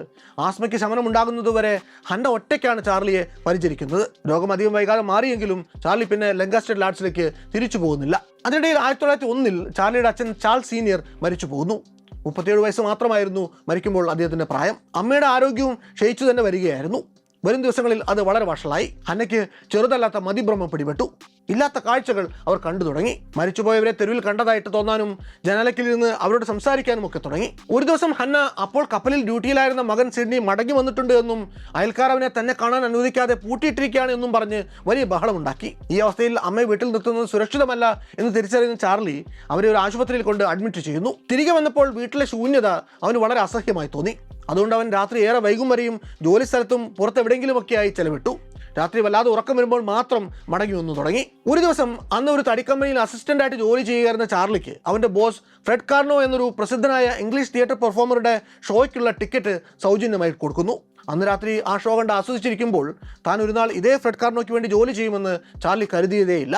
Speaker 1: ആസ്മയ്ക്ക് ശമനം ഉണ്ടാകുന്നതുവരെ ഹന്ന ഒറ്റയ്ക്കാണ് ചാർലിയെ പരിചരിക്കുന്നത്. രോഗം അധികം വൈകാതെ മാറിയെങ്കിലും ചാർലി പിന്നെ ലങ്കാഷെയർ ലാഡ്സിലേക്ക് തിരിച്ചു പോകുന്നില്ല. അതിനിടയിൽ 1901 ചാർലിയുടെ അച്ഛൻ ചാൾസ് സീനിയർ മരിച്ചു പോകുന്നു. 37 വയസ്സ് മാത്രമായിരുന്നു മരിക്കുമ്പോൾ അദ്ദേഹത്തിന്റെ പ്രായം. അമ്മയുടെ ആരോഗ്യവും ക്ഷയിച്ചു തന്നെ വരികയായിരുന്നു. വരും ദിവസങ്ങളിൽ അത് വളരെ വഷളായി. ഹന്നയ്ക്ക് ചെറുതല്ലാത്ത മതിഭ്രമം പിടിപെട്ടു. ഇല്ലാത്ത കാഴ്ചകൾ അവർ കണ്ടു തുടങ്ങി. മരിച്ചുപോയവരെ തെരുവിൽ കണ്ടതായിട്ട് തോന്നാനും ജനാലയ്ക്കിൽ നിന്ന് അവരോട് സംസാരിക്കാനും ഒക്കെ തുടങ്ങി. ഒരു ദിവസം ഹന്ന അപ്പോൾ കപ്പലിൽ ഡ്യൂട്ടിയിലായിരുന്ന മകൻ സിഡ്നി മടങ്ങി വന്നിട്ടുണ്ട് എന്നും അയൽക്കാർ അവനെ തന്നെ കാണാൻ അനുവദിക്കാതെ പൂട്ടിയിട്ടിരിക്കുകയാണ് എന്നും പറഞ്ഞ് വലിയ ബഹളമുണ്ടാക്കി. ഈ അവസ്ഥയിൽ അമ്മയെ വീട്ടിൽ നിർത്തുന്നത് സുരക്ഷിതമല്ല എന്ന് തിരിച്ചറിയുന്ന ചാർലി അവരെ ഒരു ആശുപത്രിയിൽ കൊണ്ട് അഡ്മിറ്റ് ചെയ്യുന്നു. തിരികെ വന്നപ്പോൾ വീട്ടിലെ ശൂന്യത അവന് വളരെ അസഹ്യമായി തോന്നി. അതുകൊണ്ട് അവൻ രാത്രി ഏറെ വൈകും വരെയും ജോലി സ്ഥലത്തും പുറത്തെവിടെയെങ്കിലുമൊക്കെയായി ചെലവിട്ടു. രാത്രി വല്ലാതെ ഉറക്കം വരുമ്പോൾ മാത്രം മടങ്ങി വന്നു തുടങ്ങി. ഒരു ദിവസം അന്ന് ഒരു തടിക്കമ്പനിയിൽ അസിസ്റ്റന്റായിട്ട് ജോലി ചെയ്യുകയായിരുന്ന ചാർലിക്ക് അവൻ്റെ ബോസ് ഫ്രെഡ് കാർണോ എന്നൊരു പ്രസിദ്ധനായ ഇംഗ്ലീഷ് തിയേറ്റർ പെർഫോമറുടെ ഷോയ്ക്കുള്ള ടിക്കറ്റ് സൗജന്യമായി കൊടുക്കുന്നു. അന്ന് രാത്രി ആ ഷോ കണ്ട് ആസ്വദിച്ചിരിക്കുമ്പോൾ താൻ ഒരു നാൾ ഇതേ ഫ്രെഡ് കാർണോയ്ക്ക് വേണ്ടി ജോലി ചെയ്യുമെന്ന് ചാർലി കരുതിയതേയില്ല.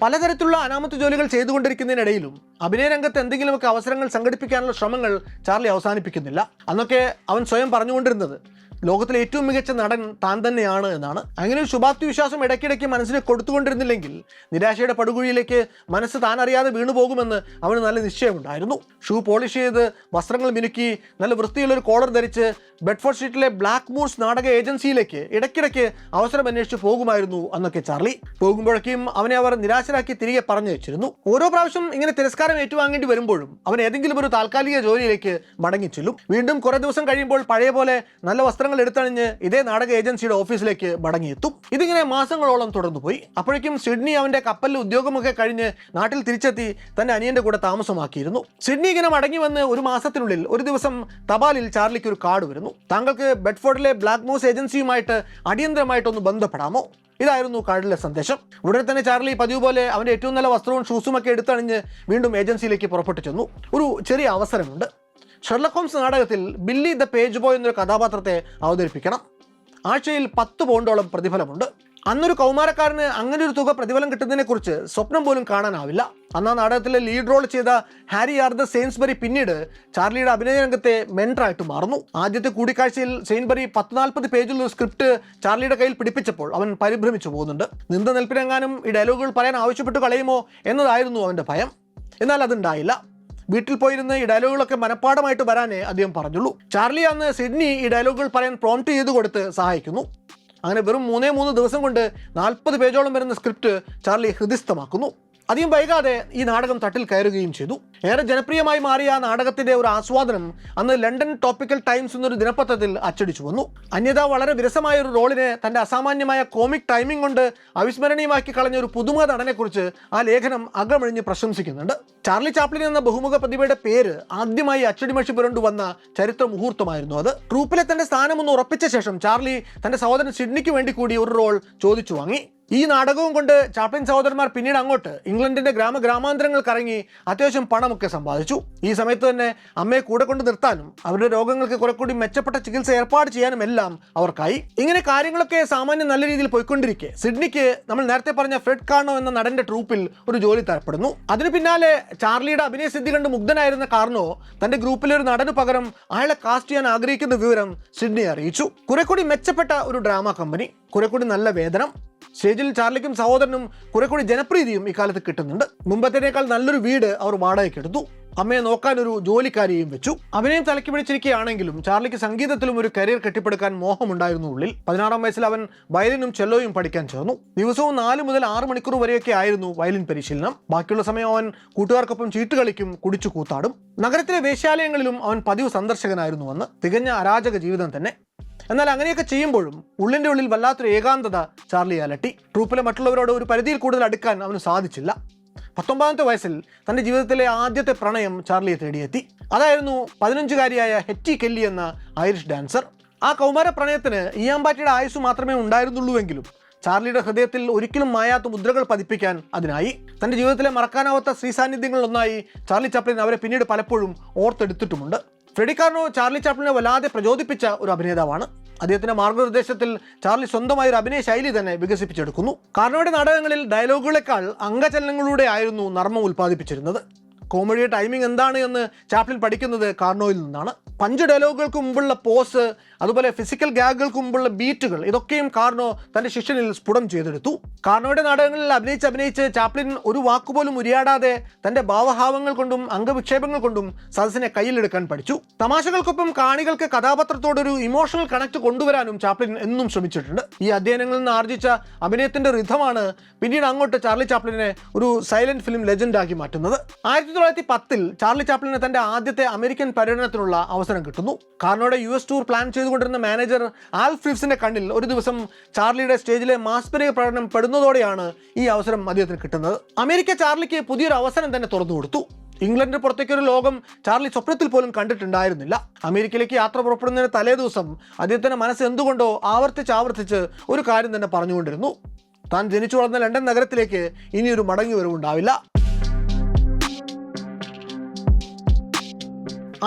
Speaker 1: പലതരത്തിലുള്ള അനാമത്ത് ജോലികൾ ചെയ്തുകൊണ്ടിരിക്കുന്നതിനിടയിലും അഭിനയ രംഗത്ത് എന്തെങ്കിലുമൊക്കെ അവസരങ്ങൾ സംഘടിപ്പിക്കാനുള്ള ശ്രമങ്ങൾ ചാർലി അവസാനിപ്പിക്കുന്നില്ല. അന്നൊക്കെ അവൻ സ്വയം പറഞ്ഞുകൊണ്ടിരുന്നത് ലോകത്തിലെ ഏറ്റവും മികച്ച നടൻ താൻ തന്നെയാണ് എന്നാണ്. അങ്ങനെ ഒരു ശുഭാപ്തി വിശ്വാസം ഇടയ്ക്കിടയ്ക്ക് മനസ്സിന് കൊടുത്തുകൊണ്ടിരുന്നില്ലെങ്കിൽ നിരാശയുടെ പടുകുഴിയിലേക്ക് മനസ്സ് താൻ അറിയാതെ വീണുപോകുമെന്ന് അവന് നല്ല നിശ്ചയമുണ്ടായിരുന്നു. ഷൂ പോളിഷ് ചെയ്ത് വസ്ത്രങ്ങൾ മിനുക്കി നല്ല വൃത്തിയുള്ളൊരു കോളർ ധരിച്ച് ബെഡ്ഫോർഡ് സ്ട്രീറ്റിലെ ബ്ലാക്ക് മൂർസ് നാടക ഏജൻസിയിലേക്ക് ഇടയ്ക്കിടയ്ക്ക് അവസരം അന്വേഷിച്ച് പോകുമായിരുന്നു അന്നൊക്കെ ചാർലി. പോകുമ്പോഴേക്കും അവനെ അവർ നിരാശരാക്കി തിരികെ പറഞ്ഞു വെച്ചിരുന്നു. ഓരോ പ്രാവശ്യം ഇങ്ങനെ തിരസ്കാരം ഏറ്റുവാങ്ങേണ്ടി വരുമ്പോഴും അവൻ ഏതെങ്കിലും ഒരു താൽക്കാലിക ജോലിയിലേക്ക് മടങ്ങിച്ചെല്ലും. വീണ്ടും കുറെ ദിവസം കഴിയുമ്പോൾ പഴയ പോലെ നല്ല വസ്ത്രങ്ങൾ എടുത്തണിഞ്ഞ് ഇതേ നാടക ഏജൻസിയുടെ ഓഫീസിലേക്ക് മടങ്ങിയെത്തും. ഇതിങ്ങനെ മാസങ്ങളോളം തുടർന്നുപോയി. അപ്പോഴേക്കും സിഡ്നി അവന്റെ കപ്പലിൽ ഉദ്യോഗമൊക്കെ കഴിഞ്ഞ് നാട്ടിൽ തിരിച്ചെത്തി തന്റെ അനിയന്റെ കൂടെ താമസമാക്കിയിരുന്നു. സിഡ്നി ഇങ്ങനെ മടങ്ങി വന്ന് ഒരു മാസത്തിനുള്ളിൽ ഒരു ദിവസം തപാലിൽ ചാർലിക്ക് ഒരു കാർഡ് വരുന്നു. താങ്കൾക്ക് ബെഡ്ഫോർഡിലെ ബ്ലാക്ക് മൂസ് ഏജൻസിയുമായിട്ട് അടിയന്തരമായിട്ടൊന്ന് ബന്ധപ്പെടാമോ? ഇതായിരുന്നു കാർഡിലെ സന്ദേശം. ഉടനെ തന്നെ ചാർലി പതിവ് പോലെ അവന്റെ ഏറ്റവും നല്ല വസ്ത്രവും ഷൂസും ഒക്കെ എടുത്തണിഞ്ഞ് വീണ്ടും ഏജൻസിയിലേക്ക് പുറപ്പെട്ടു ചെന്നു. ഒരു ചെറിയ അവസരമുണ്ട്. ഷെർലക് ഹോംസ് നാടകത്തിൽ ബില്ലി ദ പേജ് ബോയ് എന്നൊരു കഥാപാത്രത്തെ അവതരിപ്പിക്കണം. ആഴ്ചയിൽ 10 പൗണ്ടോളം പ്രതിഫലമുണ്ട്. അന്നൊരു കൗമാരക്കാരന് അങ്ങനെ ഒരു തുക പ്രതിഫലം കിട്ടുന്നതിനെക്കുറിച്ച് സ്വപ്നം പോലും കാണാനാവില്ല. അന്ന് ആ നാടകത്തിലെ ലീഡ് റോൾ ചെയ്ത ഹാരി ആർതർ സെയിൻസ്ബറി പിന്നീട് ചാർലിയുടെ അഭിനയ രംഗത്തെ മെൻറ്ററായിട്ട് മാറുന്നു. ആദ്യത്തെ കൂടിക്കാഴ്ചയിൽ സെയിൻസ്ബറി 10-40 പേജുള്ള സ്ക്രിപ്റ്റ് ചാർലിയുടെ കയ്യിൽ പിടിപ്പിച്ചപ്പോൾ അവൻ പരിഭ്രമിച്ചു പോകുന്നുണ്ട്. നിന്ന നിൽപ്പിനെങ്ങാനും ഈ ഡയലോഗുകൾ പറയാൻ ആവശ്യപ്പെട്ട് കളയുമോ എന്നതായിരുന്നു അവൻ്റെ ഭയം. എന്നാൽ അതുണ്ടായില്ല. വീട്ടിൽ പോയിരുന്ന് ഈ ഡയലോഗുകളൊക്കെ മനഃപ്പാടമായിട്ട് വരാനേ അദ്ദേഹം പറഞ്ഞുള്ളൂ. ചാർലി അന്ന് സിഡ്നി ഈ ഡയലോഗുകൾ പറയാൻ പ്രോംപ്റ്റ് ചെയ്ത് കൊടുത്ത് സഹായിക്കുന്നു. അങ്ങനെ വെറും 3 ദിവസം കൊണ്ട് 40 പേജോളം വരുന്ന സ്ക്രിപ്റ്റ് ചാർലി ഹൃദിസ്ഥമാക്കുന്നു. അധികം വൈകാതെ ഈ നാടകം തട്ടിൽ കയറുകയും ചെയ്തു. ഏറെ ജനപ്രിയമായി മാറിയ ആ നാടകത്തിന്റെ ഒരു ആസ്വാദനം അന്ന് ലണ്ടൻ ടോപ്പിക്കൽ ടൈംസ് എന്നൊരു ദിനപത്രത്തിൽ അച്ചടിച്ചു വന്നു. അന്യത വളരെ വിരസമായ ഒരു റോളിനെ തന്റെ അസാമാന്യമായ കോമിക് ടൈമിംഗ് കൊണ്ട് അവിസ്മരണീയമാക്കി കളഞ്ഞ ഒരു പുതുമുഖ നടനെക്കുറിച്ച് ആ ലേഖനം അകമഴിഞ്ഞ് പ്രശംസിക്കുന്നുണ്ട്. ചാർലി ചാപ്ലിൻ എന്ന ബഹുമുഖ പ്രതിഭയുടെ പേര് ആദ്യമായി അച്ചടിമഷി പുരണ്ടുവന്ന ചരിത്ര മുഹൂർത്തമായിരുന്നു അത്. ട്രൂപ്പിലെ തന്റെ സ്ഥാനം ഒന്ന് ഉറപ്പിച്ച ശേഷം ചാർലി തന്റെ സഹോദരൻ സിഡ്നിക്ക് വേണ്ടി കൂടി ഒരു റോൾ ചോദിച്ചു വാങ്ങി. ഈ നാടകവും കൊണ്ട് ചാപ്ലിൻ സഹോദരന്മാർ പിന്നീട് അങ്ങോട്ട് ഇംഗ്ലണ്ടിന്റെ ഗ്രാമാന്തരങ്ങൾ കറങ്ങി അത്യാവശ്യം പണമൊക്കെ സമ്പാദിച്ചു. ഈ സമയത്ത് തന്നെ അമ്മയെ കൂടെ കൊണ്ട് നിർത്താനും അവരുടെ രോഗങ്ങൾക്ക് കുറെ കൂടി മെച്ചപ്പെട്ട ചികിത്സ ഏർപ്പാട് ചെയ്യാനും എല്ലാം അവർക്കായി. ഇങ്ങനെ കാര്യങ്ങളൊക്കെ സാമാന്യം നല്ല രീതിയിൽ പോയിക്കൊണ്ടിരിക്കെ സിഡ്നിക്ക് നമ്മൾ നേരത്തെ പറഞ്ഞ ഫ്രെഡ് കാർണോ എന്ന നടന്റെ ട്രൂപ്പിൽ ഒരു ജോലി തരപ്പെടുന്നു. അതിനു പിന്നാലെ ചാർലിയുടെ അഭിനയസിദ്ധി കണ്ട് മുഗ്ധനായിരുന്ന കാർണോ തന്റെ ഗ്രൂപ്പിലെ ഒരു നടനു പകരം അയാളെ കാസ്റ്റ് ചെയ്യാൻ ആഗ്രഹിക്കുന്ന വിവരം സിഡ്നിയെ അറിയിച്ചു. കുറെ കൂടി മെച്ചപ്പെട്ട ഒരു ഡ്രാമ കമ്പനി, കുറെ കൂടി നല്ല വേതനം, സ്റ്റേജിൽ ചാർലിക്കും സഹോദരനും കുറെ കൂടി ജനപ്രീതിയും ഇക്കാലത്ത് കിട്ടുന്നുണ്ട്. മുമ്പത്തേക്കാൾ നല്ലൊരു വീട് അവർ വാടകയ്ക്ക് എടുത്തു. അമ്മയെ നോക്കാൻ ഒരു ജോലിക്കാരിയെയും വെച്ചു. അഭിനയം തലയ്ക്ക് പിടിച്ചിരിക്കുകയാണെങ്കിലും ചാർലിക്ക് സംഗീതത്തിലും ഒരു കരിയർ കെട്ടിപ്പടുക്കാൻ മോഹമുണ്ടായിരുന്നു ഉള്ളിൽ. 16-ാം വയസ്സിൽ അവൻ വയലിനും ചെല്ലോയും പഠിക്കാൻ ചേർന്നു. ദിവസവും 4 മുതൽ 6 മണിക്കൂർ വരെയൊക്കെ ആയിരുന്നു വയലിൻ പരിശീലനം. ബാക്കിയുള്ള സമയം അവൻ കൂട്ടുകാർക്കൊപ്പം ചീട്ട് കളിക്കും, കുടിച്ചു കൂത്താടും. നഗരത്തിലെ വേശ്യാലയങ്ങളിലും അവൻ പതിവ് സന്ദർശകനായിരുന്നു. അന്ന് തികഞ്ഞ അരാജക ജീവിതം തന്നെ. എന്നാൽ അങ്ങനെയൊക്കെ ചെയ്യുമ്പോഴും ഉള്ളിൻ്റെ ഉള്ളിൽ വല്ലാത്തൊരു ഏകാന്തത ചാർലിയെ അലട്ടി. ട്രൂപ്പിലെ മറ്റുള്ളവരോട് ഒരു പരിധിയിൽ കൂടുതൽ അടുക്കാൻ അവന് സാധിച്ചില്ല. 19-ാമത്തെ വയസ്സിൽ തൻ്റെ ജീവിതത്തിലെ ആദ്യത്തെ പ്രണയം ചാർലിയെ തേടിയെത്തി. അതായിരുന്നു 15-കാരിയായ ഹെറ്റി കെല്ലി എന്ന ഐറിഷ് ഡാൻസർ. ആ കൗമാര പ്രണയത്തിന് ഈയാമ്പാറ്റിയുടെ ആയുസ് മാത്രമേ ഉണ്ടായിരുന്നുള്ളൂവെങ്കിലും ചാർലിയുടെ ഹൃദയത്തിൽ ഒരിക്കലും മായാത്ത മുദ്രകൾ പതിപ്പിക്കാൻ അതിനായി. തൻ്റെ ജീവിതത്തിലെ മറക്കാനാവാത്ത സ്ത്രീ സാന്നിധ്യങ്ങളിലൊന്നായി ചാർലി ചാപ്ലിൻ അവരെ പിന്നീട് പലപ്പോഴും ഓർത്തെടുത്തിട്ടുമുണ്ട്. ഫ്രെഡി കാർണോ ചാർലി ചാപ്ലിനെ വല്ലാതെ പ്രചോദിപ്പിച്ച ഒരു അഭിനേതാവാണ്. അദ്ദേഹത്തിന്റെ മാർഗനിർദ്ദേശത്തിൽ ചാർലി സ്വന്തമായ ഒരു അഭിനയ ശൈലി തന്നെ വികസിപ്പിച്ചെടുക്കുന്നു. കാർണോയുടെ നാടകങ്ങളിൽ ഡയലോഗുകളെക്കാൾ അംഗചലനങ്ങളിലൂടെ ആയിരുന്നു നർമ്മം ഉൽപ്പാദിപ്പിച്ചിരുന്നത്. കോമഡിയുടെ ടൈമിംഗ് എന്താണ് എന്ന് ചാപ്ലിൻ പഠിക്കുന്നത് കാർണോയിൽ നിന്നാണ്. പഞ്ച് ഡയലോഗുകൾക്ക് മുമ്പുള്ള പോസ്, അതുപോലെ ഫിസിക്കൽ ഗാഗുകൾക്ക് മുമ്പുള്ള ബീറ്റുകൾ, ഇതൊക്കെയും കാർണോ തൻ്റെ ശിഷ്യനിൽ സ്ഫുടം ചെയ്തെടുത്തു. കാർണോയുടെ നാടകങ്ങളിൽ അഭിനയിച്ച് ചാപ്ലിൻ ഒരു വാക്കുപോലും ഉരിയാടാതെ തൻ്റെ ഭാവഭാവങ്ങൾ കൊണ്ടും അംഗവിക്ഷേപങ്ങൾ കൊണ്ടും സദസ്സിനെ കയ്യിലെടുക്കാൻ പഠിച്ചു. തമാശകൾക്കൊപ്പം കാണികൾക്ക് കഥാപാത്രത്തോടൊരു ഇമോഷണൽ കണക്ട് കൊണ്ടുവരാനും ചാപ്ലിൻ എന്നും ശ്രമിച്ചിട്ടുണ്ട്. ഈ അധ്യയനങ്ങളിൽ നിന്ന് ആർജിച്ച അഭിനയത്തിൻ്റെ റിഥമാണ് പിന്നീട് അങ്ങോട്ട് ചാർലി ചാപ്ലിനെ ഒരു സൈലന്റ് ഫിലിം ലെജൻഡാക്കി മാറ്റുന്നത്. 1910 ചാർലി ചാപ്ലിന് തൻ്റെ ആദ്യത്തെ അമേരിക്കൻ പര്യടനത്തിനുള്ള അവസരം കിട്ടുന്നു. കാർണോയുടെ US ടൂർ പ്ലാൻ ചെയ്തുകൊണ്ടിരുന്ന മാനേജർ ആൽഫ് റിവ്സിന്റെ കണ്ണിൽ ഒരു ദിവസം ചാർലിയുടെ സ്റ്റേജിലെ മാസ്മരിക പ്രകടനം പെടുന്നതോടെയാണ് ഈ അവസരം അദ്ദേഹത്തിന് കിട്ടുന്നത്. അമേരിക്ക ചാർലിക്ക് പുതിയൊരു അവസരം തന്നെ തുറന്നു കൊടുത്തു. ഇംഗ്ലണ്ടിന് പുറത്തേക്കൊരു ലോകം ചാർലി സ്വപ്നത്തിൽ പോലും കണ്ടിട്ടുണ്ടായിരുന്നില്ല. അമേരിക്കയിലേക്ക് യാത്ര പുറപ്പെടുന്നതിന് തലേ ദിവസം അദ്ദേഹത്തിൻ്റെ മനസ്സ് എന്തുകൊണ്ടോ ആവർത്തിച്ച് ഒരു കാര്യം തന്നെ പറഞ്ഞുകൊണ്ടിരുന്നു: താൻ ജനിച്ചു വളർന്ന ലണ്ടൻ നഗരത്തിലേക്ക് ഇനിയൊരു മടങ്ങി വരവുണ്ടാവില്ല.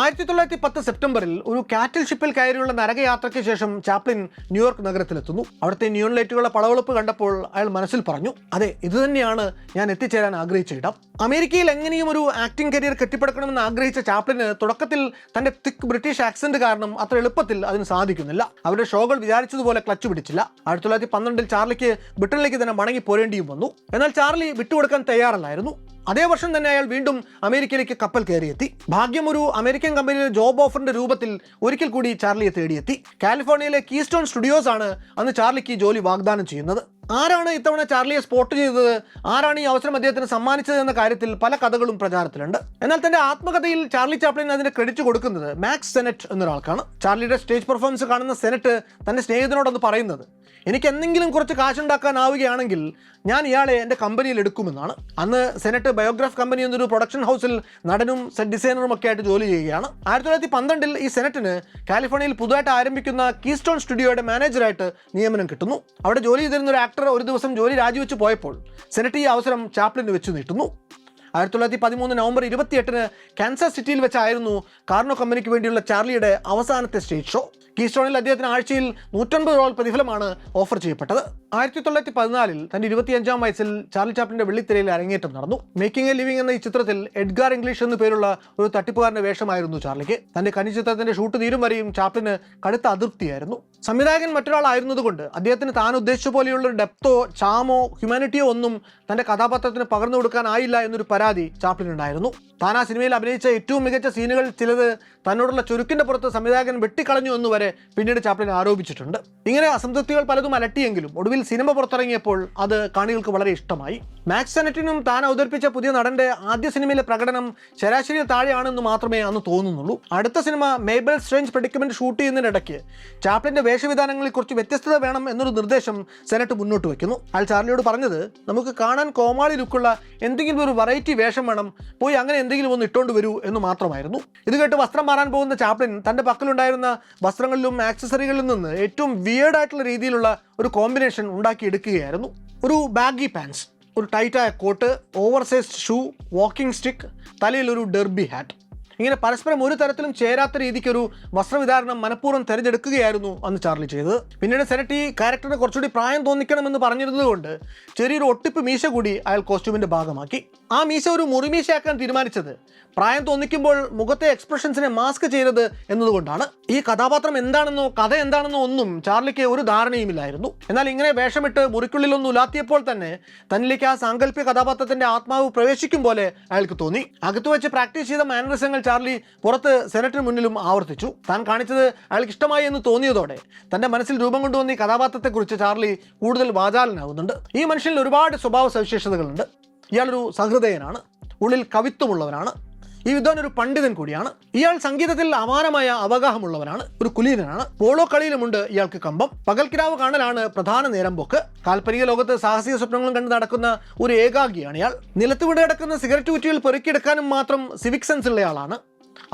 Speaker 1: 1910 സെപ്റ്റംബറിൽ ഒരു കാറ്റിൽ ഷിപ്പിൽ കയറിയുള്ള നരകയാത്രയ്ക്ക് ശേഷം ചാപ്ലിൻ ന്യൂയോർക്ക് നഗരത്തിലെത്തുന്നു. അവിടുത്തെ നിയോൺ ലൈറ്റുകളുടെ പളവെളുപ്പ് കണ്ടപ്പോൾ അയാൾ മനസ്സിൽ പറഞ്ഞു, അതെ, ഇത് തന്നെയാണ് ഞാൻ എത്തിച്ചേരാൻ ആഗ്രഹിച്ച ഇടം. അമേരിക്കയിൽ എങ്ങനെയും ഒരു ആക്ടിംഗ് കരിയർ കെട്ടിപ്പടുക്കണമെന്ന് ആഗ്രഹിച്ച ചാപ്ലിന് തുടക്കത്തിൽ തൻ്റെ തിക്ക് ബ്രിട്ടീഷ് ആക്സന്റ് കാരണം അത്ര എളുപ്പത്തിൽ അതിന് സാധിക്കുന്നില്ല. അവരുടെ ഷോകൾ വിചാരിച്ചതുപോലെ ക്ലച്ച് പിടിച്ചില്ല. 1912 ചാർലിക്ക് ബ്രിട്ടനിലേക്ക് തന്നെ മടങ്ങി പോരേണ്ടിയും വന്നു. എന്നാൽ ചാർലി വിട്ടുകൊടുക്കാൻ തയ്യാറല്ലായിരുന്നു. അതേ വർഷം തന്നെ അയാൾ വീണ്ടും അമേരിക്കയിലേക്ക് കപ്പൽ കയറിയെത്തി. ഭാഗ്യം ഒരു അമേരിക്കൻ കമ്പനിയിലെ ജോബ് ഓഫറിന്റെ രൂപത്തിൽ ഒരിക്കൽ കൂടി ചാർലിയെ തേടിയെത്തി. കാലിഫോർണിയയിലെ കീസ്റ്റോൺ സ്റ്റുഡിയോസ് ആണ് അന്ന് ചാർലിക്ക് ജോലി വാഗ്ദാനം ചെയ്യുന്നത്. ആരാണ് ഇത്തവണ ചാർലിയെ സ്പോട്ട് ചെയ്തത്, ആരാണ് ഈ അവസരം അദ്ദേഹത്തിന് സമ്മാനിച്ചത് എന്ന കാര്യത്തിൽ പല കഥകളും പ്രചാരത്തിലുണ്ട്. എന്നാൽ തന്റെ ആത്മകഥയിൽ ചാർലി ചാപ്ലിൻ അതിന്റെ ക്രെഡിറ്റ് കൊടുക്കുന്നത് മാക്സ് സെനറ്റ് എന്നൊരാൾക്കാണ്. ചാർലിയുടെ സ്റ്റേജ് പെർഫോമൻസ് കാണുന്ന സെനറ്റ് തന്റെ സ്നേഹിതനോടൊന്ന് പറയുന്നത്, എനിക്ക് എന്തെങ്കിലും കുറച്ച് കാശുണ്ടാക്കാനാവുകയാണെങ്കിൽ ഞാൻ ഇയാളെ എൻ്റെ കമ്പനിയിൽ എടുക്കുമെന്നാണ്. അന്ന് സെനറ്റ് ബയോഗ്രാഫ് കമ്പനി എന്നൊരു പ്രൊഡക്ഷൻ ഹൗസിൽ നടനും സെറ്റ് ഡിസൈനറും ഒക്കെ ആയിട്ട് ജോലി ചെയ്യുകയാണ്. 1912 ഈ സെനറ്റിന് കാലിഫോർണിയയിൽ പുതുതായിട്ട് ആരംഭിക്കുന്ന കീസ്റ്റോൺ സ്റ്റുഡിയോയുടെ മാനേജറായിട്ട് നിയമനം കിട്ടുന്നു. അവിടെ ജോലി ചെയ്തിരുന്ന ഒരു ആക്ടർ ഒരു ദിവസം ജോലി രാജിവെച്ച് പോയപ്പോൾ സെനറ്റ് ഈ അവസരം ചാപ്ലിന് വെച്ച് നീട്ടുന്നു. 1913 നവംബർ 28 കാൻസാസ് സിറ്റിയിൽ വെച്ചായിരുന്നു കാർണോ കമ്പനിക്ക് വേണ്ടിയുള്ള ചാർലിയുടെ അവസാനത്തെ സ്റ്റേജ് ഷോ. കീസ്റ്റോണിൽ അദ്ദേഹത്തിന് ആഴ്ചയിൽ $150 പ്രതിഫലമാണ് ഓഫർ ചെയ്യപ്പെട്ടത്. 1914 തൻ്റെ 25-ാം വയസ്സിൽ ചാർലി ചാപ്ലിൻ്റെ വെള്ളിത്തിരയിൽ അരങ്ങേറ്റം നടന്നു. മേക്കിംഗ് എ ലിവിംഗ് എന്ന ഈ ചിത്രത്തിൽ എഡ്ഗാർ ഇംഗ്ലീഷ് എന്നു പേരുള്ള ഒരു തട്ടിപ്പുകാരൻ്റെ വേഷമായിരുന്നു ചാർലിക്ക്. തൻ്റെ കന്നി ചിത്രത്തിൻ്റെ ഷൂട്ട് തീരും വരെയും ചാപ്ലിന് കടുത്ത അതൃപ്തിയായിരുന്നു. സംവിധായകൻ മറ്റൊരാളായിരുന്നതുകൊണ്ട് അദ്ദേഹത്തിന് താൻ ഉദ്ദേശിച്ച പോലെയുള്ള ഒരു ഡെപ്തോ ചാമോ ഹ്യൂമാനിറ്റിയോ ഒന്നും തൻ്റെ കഥാപാത്രത്തിന് പകർന്നു കൊടുക്കാനായില്ല എന്നൊരു പരാതി ചാപ്ലിനുണ്ടായിരുന്നു. താൻ ആ സിനിമയിൽ അഭിനയിച്ച ഏറ്റവും മികച്ച സീനുകൾ ചിലത് തന്നോടുള്ള ചുരുക്കിൻ്റെ പുറത്ത് സംവിധായകൻ വെട്ടിക്കളഞ്ഞു എന്നുവരെ പിന്നീട് ചാപ്ലിൻ ആരോപിച്ചിട്ടുണ്ട്. ഇങ്ങനെ അസംതൃപ്തികൾ പലതും അലട്ടിയെങ്കിലും ഒടുവിൽ സിനിമ പുറത്തിറങ്ങിയപ്പോൾ അത് കാണികൾക്ക് വളരെ ഇഷ്ടമായി. മാക്സ് സെനറ്റിനും താൻ അവതരിപ്പിച്ച പുതിയ നടന്റെ ആദ്യ സിനിമയിലെ പ്രകടനം ശരാശരി താഴെയാണെന്ന് മാത്രമേ അന്ന് തോന്നുന്നുള്ളൂ. അടുത്ത സിനിമ മേബൽ സ്ട്രേഞ്ച് പ്രെഡിക്കമെന്റ് ഷൂട്ട് ചെയ്യുന്നതിനിടയ്ക്ക് ചാപ്ലിന്റെ വേഷവിധാനങ്ങളിൽ കുറച്ച് വ്യത്യസ്തത വേണം എന്നൊരു നിർദ്ദേശം സെനറ്റ് മുന്നോട്ട് വയ്ക്കുന്നു. അയാൾ ചാർലിയോട് പറഞ്ഞത്, നമുക്ക് കാണാൻ കോമാളി ലുക്കുള്ള എന്തെങ്കിലും ഒരു വെറൈറ്റി വേഷം വേണം, പോയി അങ്ങനെ എന്തെങ്കിലും ഒന്ന് ഇട്ടുകൊണ്ട് വരൂ എന്ന് മാത്രമായിരുന്നു. ഇത് കേട്ട് വസ്ത്രം മാറാൻ പോകുന്ന ചാപ്ലിൻ തൻ്റെ പക്കലുണ്ടായിരുന്ന വസ്ത്രങ്ങളിലും ആക്സസറികളിൽ നിന്ന് ഏറ്റവും വിയേർഡായിട്ടുള്ള രീതിയിലുള്ള ഒരു കോമ്പിനേഷൻ ഉണ്ടാക്കിയെടുക്കുകയായിരുന്നു. ഒരു ബാഗി പാൻസ്, ഒരു ടൈറ്റായ കോട്ട്, ഓവർസൈസ്ഡ് ഷൂ, വാക്കിംഗ് സ്റ്റിക്ക്, തലയിൽ ഒരു ഡെർബി ഹാറ്റ്, ഇങ്ങനെ പരസ്പരം ഒരു തരത്തിലും ചേരാത്ത രീതിക്കൊരു വസ്ത്രവിധാരണം മനഃപൂർവ്വം തിരഞ്ഞെടുക്കുകയായിരുന്നു അന്ന് ചാർലി ചെയ്തത്. പിന്നീട് സെനറ്റ് ഈ ക്യാരക്ടറിന് കുറച്ചുകൂടി പ്രായം തോന്നിക്കണമെന്ന് പറഞ്ഞിരുന്നതുകൊണ്ട് ചെറിയൊരു ഒട്ടിപ്പ് മീശ കൂടി അയാൾ കോസ്റ്റ്യൂമിൻ്റെ ഭാഗമാക്കി. ആ മീശ ഒരു മുറിമീശയാക്കാൻ തീരുമാനിച്ചത് പ്രായം തോന്നിക്കുമ്പോൾ മുഖത്തെ എക്സ്പ്രഷൻസിനെ മാസ്ക് ചെയ്തത് എന്നതുകൊണ്ടാണ്. ഈ കഥാപാത്രം എന്താണെന്നോ കഥ എന്താണെന്നോ ഒന്നും ചാർലിക്ക് ഒരു ധാരണയുമില്ലായിരുന്നു. എന്നാൽ ഇങ്ങനെ വേഷമിട്ട് മുറിക്കുള്ളിലൊന്നും ഉലാത്തിയപ്പോൾ തന്നെ തന്നിലേക്ക് ആ സാങ്കല്പിക കഥാപാത്രത്തിന്റെ ആത്മാവ് പ്രവേശിക്കും പോലെ അയാൾക്ക് തോന്നി. അകത്തു വെച്ച് പ്രാക്ടീസ് ചെയ്ത മാനറിസങ്ങൾ ചാർലി പുറത്ത് സെനറ്റിന് മുന്നിലും ആവർത്തിച്ചു. താൻ കാണിച്ചത് അയാൾക്ക് ഇഷ്ടമായി എന്ന് തോന്നിയതോടെ തന്റെ മനസ്സിൽ രൂപം കൊണ്ടുവന്ന ഈ കഥാപാത്രത്തെക്കുറിച്ച് ചാർലി കൂടുതൽ വാചാലനാകുന്നുണ്ട്. ഈ മനുഷ്യനിൽ ഒരുപാട് സ്വഭാവ സവിശേഷതകളുണ്ട്. ഇയാളൊരു സഹൃദയനാണ്, ഉള്ളിൽ കവിത്വമുള്ളവനാണ്, ഈ വിദ്വാൻ ഒരു പണ്ഡിതൻ കൂടിയാണ്. ഇയാൾ സംഗീതത്തിൽ അപാരമായ അവഗാഹമുള്ളവനാണ്, ഒരു കുലീനനാണ്. പോളോ കളിയിലുമുണ്ട് ഇയാൾക്ക് കമ്പം. പകൽക്കിരാവ് കാണലാണ് പ്രധാന നേരം പോക്ക്. കാൽപ്പനിക ലോകത്ത് സാഹസിക സ്വപ്നങ്ങളും കണ്ട് നടക്കുന്ന ഒരു ഏകാഗിയാണ് ഇയാൾ. നിലത്ത് വീട് കിടക്കുന്ന സിഗരറ്റ് കുറ്റികൾ പെറുക്കിയെടുക്കാനും മാത്രം സിവിക് സെൻസ് ഉള്ളയാളാണ്.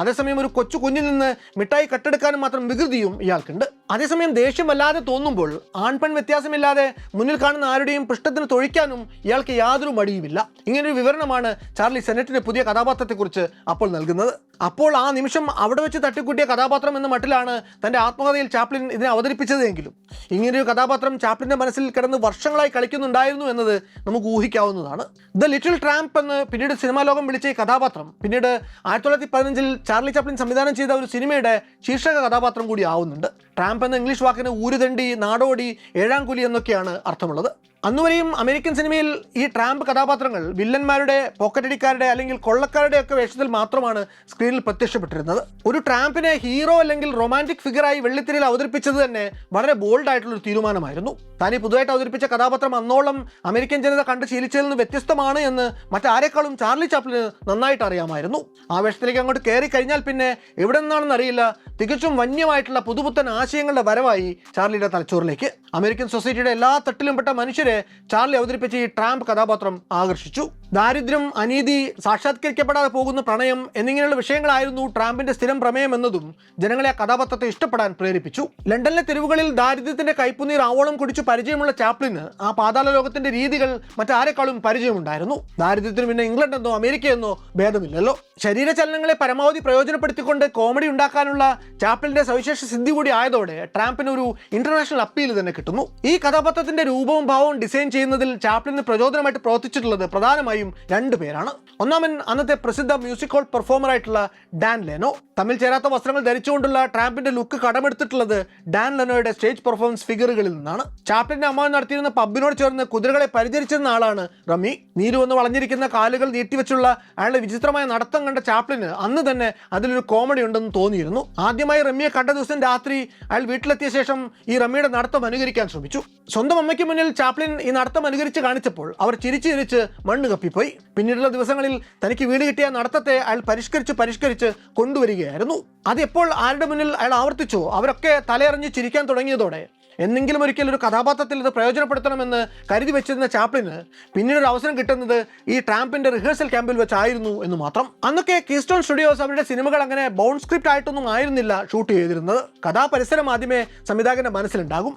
Speaker 1: അതേസമയം ഒരു കൊച്ചു കുഞ്ഞിൽ നിന്ന് മിഠായി കട്ടെടുക്കാനും മാത്രം വികൃതിയും ഇയാൾക്കുണ്ട്. അതേസമയം ദേഷ്യം വല്ലാതെ തോന്നുമ്പോൾ ആൺപെൺ വ്യത്യാസമില്ലാതെ മുന്നിൽ കാണുന്ന ആരുടെയും പൃഷ്ഠത്തിന് തൊഴിക്കാനും ഇയാൾക്ക് യാതൊരു മടിയുമില്ല. ഇങ്ങനൊരു വിവരണമാണ് ചാർലി സെനറ്റിന്റെ പുതിയ കഥാപാത്രത്തെക്കുറിച്ച് അപ്പോൾ നൽകുന്നത്. അപ്പോൾ ആ നിമിഷം അവിടെ വെച്ച് തട്ടിക്കൂട്ടിയ കഥാപാത്രം എന്ന മട്ടിലാണ് തൻ്റെ ആത്മകഥയിൽ ചാപ്ലിൻ ഇതിനെ അവതരിപ്പിച്ചതെങ്കിലും ഇങ്ങനെയൊരു കഥാപാത്രം ചാപ്ലിൻ്റെ മനസ്സിൽ കിടന്ന് വർഷങ്ങളായി കളിക്കുന്നുണ്ടായിരുന്നു എന്നത് നമുക്ക് ഊഹിക്കാവുന്നതാണ്. ദ ലിറ്റിൽ ട്രാംപ് എന്ന് പിന്നീട് സിനിമാ ലോകം വിളിച്ച ഈ കഥാപാത്രം പിന്നീട് 1915 ചാർലി ചാപ്ലിൻ സംവിധാനം ചെയ്ത ഒരു സിനിമയുടെ ശീർഷക കഥാപാത്രം കൂടി ആവുന്നുണ്ട്. ട്രാംപ് എന്ന ഇംഗ്ലീഷ് വാക്കിന് ഊരുതണ്ടി, നാടോടി, ഏഴാംകൂലി എന്നൊക്കെയാണ് അർത്ഥമുള്ളത്. അന്നുവരെയും അമേരിക്കൻ സിനിമയിൽ ഈ ട്രാംപ് കഥാപാത്രങ്ങൾ വില്ലന്മാരുടെ, പോക്കറ്റടിക്കാരുടെ അല്ലെങ്കിൽ കൊള്ളക്കാരുടെ ഒക്കെ വേഷത്തിൽ മാത്രമാണ് സ്ക്രീനിൽ പ്രത്യക്ഷപ്പെട്ടിരുന്നത്. ഒരു ട്രാംപിനെ ഹീറോ അല്ലെങ്കിൽ റൊമാൻറ്റിക് ഫിഗറായി വെള്ളിത്തിരയിൽ അവതരിപ്പിച്ചത് തന്നെ വളരെ ബോൾഡ് ആയിട്ടുള്ളൊരു തീരുമാനമായിരുന്നു. താൻ ഈ പുതുതായിട്ട് അവതരിപ്പിച്ച കഥാപാത്രം അന്നോളം അമേരിക്കൻ ജനത കണ്ട് ശീലിച്ചതിൽ നിന്ന് വ്യത്യസ്തമാണ് എന്ന് മറ്റാരെക്കാളും ചാർലി ചാപ്ലിന് നന്നായിട്ട് അറിയാമായിരുന്നു. ആ വേഷത്തിലേക്ക് അങ്ങോട്ട് കയറി കഴിഞ്ഞാൽ പിന്നെ എവിടെ നിന്നാണെന്ന് അറിയില്ല, തികച്ചും വന്യമായിട്ടുള്ള പുതുപുത്തൻ ആശയങ്ങളുടെ വരവായി ചാർലിയുടെ തലച്ചോറിലേക്ക്. അമേരിക്കൻ സൊസൈറ്റിയുടെ എല്ലാ തട്ടിലും പെട്ട മനുഷ്യരെ ചാർലി അവതരിപ്പിച്ച ഈ ട്രാംപ് കഥാപാത്രം ആകർഷിച്ചു. ദാരിദ്ര്യം, അനീതി, സാക്ഷാത്കരിക്കപ്പെടാതെ പോകുന്ന പ്രണയം എന്നിങ്ങനെയുള്ള വിഷയങ്ങളായിരുന്നു ട്രാംപിന്റെ സ്ഥിരം പ്രമേയം എന്നതും ജനങ്ങളെ ആ കഥാപാത്രത്തെ ഇഷ്ടപ്പെടാൻ പ്രേരിപ്പിച്ചു. ലണ്ടനിലെ തെരുവുകളിൽ ദാരിദ്ര്യത്തിന്റെ കൈപ്പുനീർ ആവോളം കുടിച്ചു പരിചയമുള്ള ചാപ്ലിന് ആ പാതാള ലോകത്തിന്റെ രീതികൾ മറ്റാരെക്കാളും പരിചയമുണ്ടായിരുന്നു. ദാരിദ്ര്യത്തിന് പിന്നെ ഇംഗ്ലണ്ട് എന്നോ അമേരിക്ക എന്നോ ഭേദമില്ലല്ലോ. ശരീരചലനങ്ങളെ പരമാവധി പ്രയോജനപ്പെടുത്തിക്കൊണ്ട് കോമഡി ഉണ്ടാക്കാനുള്ള ചാപ്ലിന്റെ സവിശേഷ സിദ്ധി കൂടി ആയതോടെ ട്രാംപിന് ഒരു ഇന്റർനാഷണൽ അപ്പീൽ തന്നെ കിട്ടുന്നു. ഈ കഥാപാത്രത്തിന്റെ രൂപവും ഭാവവും ഡിസൈൻ ചെയ്യുന്നതിൽ ചാപ്ലിന് പ്രചോദനമായിട്ട് പ്രവർത്തിച്ചിട്ടുള്ളത് പ്രധാനമായും 2 പേരാണ്. ഒന്നാമൻ അന്നത്തെ പ്രസിദ്ധ മ്യൂസിക് ഹോൾ പെർഫോമർ ആയിട്ടുള്ള ഡാൻ ലെനോ. തമ്മിൽ ചേരാത്ത വസ്ത്രങ്ങൾ ധരിച്ചുകൊണ്ടുള്ള ട്രാംപിന്റെ ലുക്ക് കടമെടുത്തിട്ടുള്ളത് ഡാൻ ലെനോയുടെ സ്റ്റേജ് പെർഫോമൻസ് ഫിഗറുകളിൽ നിന്നാണ്. ചാപ്ലിന്റെ അമ്മാവൻ നടത്തിയിരുന്ന പബ്ബിനോട് ചേർന്ന് കുതിരകളെ പരിചരിച്ചിരുന്ന ആളാണ് റമി. നീരുവന്ന് വളഞ്ഞിരിക്കുന്ന കാലുകൾ നീട്ടിവെച്ചുള്ള അയാളുടെ വിചിത്രമായ നടത്തം കണ്ട ചാപ്ലിന് അന്ന് തന്നെ അതിലൊരു കോമഡി ഉണ്ടെന്ന് തോന്നിയിരുന്നു. ആദ്യമായി റമ്മിയെ കണ്ട ദിവസം രാത്രി അയാൾ വീട്ടിലെത്തിയ ശേഷം ഈ റമ്മിയുടെ നടത്തം അനുകരിക്കാൻ ശ്രമിച്ചു. സ്വന്തം അമ്മയ്ക്ക് മുന്നിൽ ചാപ്ലിൻ ഈ നടത്തം അനുകരിച്ച് കാണിച്ചപ്പോൾ അവർ ചിരിച്ച് മണ്ണ് കപ്പിപ്പോയി. പിന്നീടുള്ള ദിവസങ്ങളിൽ തനിക്ക് വീട് കിട്ടിയ നടത്തത്തെ അയാൾ പരിഷ്കരിച്ച് കൊണ്ടുവരികയായിരുന്നു. അതെപ്പോൾ ആരുടെ മുന്നിൽ അയാൾ ആവർത്തിച്ചോ അവരൊക്കെ തലയറിഞ്ഞ് ചിരിക്കാൻ തുടങ്ങിയതോടെ എന്നെങ്കിലും ഒരിക്കൽ ഒരു കഥാപാത്രത്തിൽ ഇത് പ്രയോജനപ്പെടുത്തണമെന്ന് കരുതി വെച്ചിരുന്ന ചാപ്ലിന് പിന്നീട് ഒരു അവസരം കിട്ടുന്നത് ഈ ട്രാംപിന്റെ റിഹേഴ്സൽ ക്യാമ്പിൽ വെച്ചായിരുന്നു എന്ന് മാത്രം. അന്നൊക്കെ കീസ്റ്റോൺ സ്റ്റുഡിയോസ് അവരുടെ സിനിമകൾ അങ്ങനെ ബൗണ്ട് സ്ക്രിപ്റ്റ് ആയിട്ടൊന്നും ആയിരുന്നില്ല ഷൂട്ട് ചെയ്തിരുന്നത്. കഥാപരിസരം ആദ്യമേ സംവിധായകന്റെ മനസ്സിലുണ്ടാകും.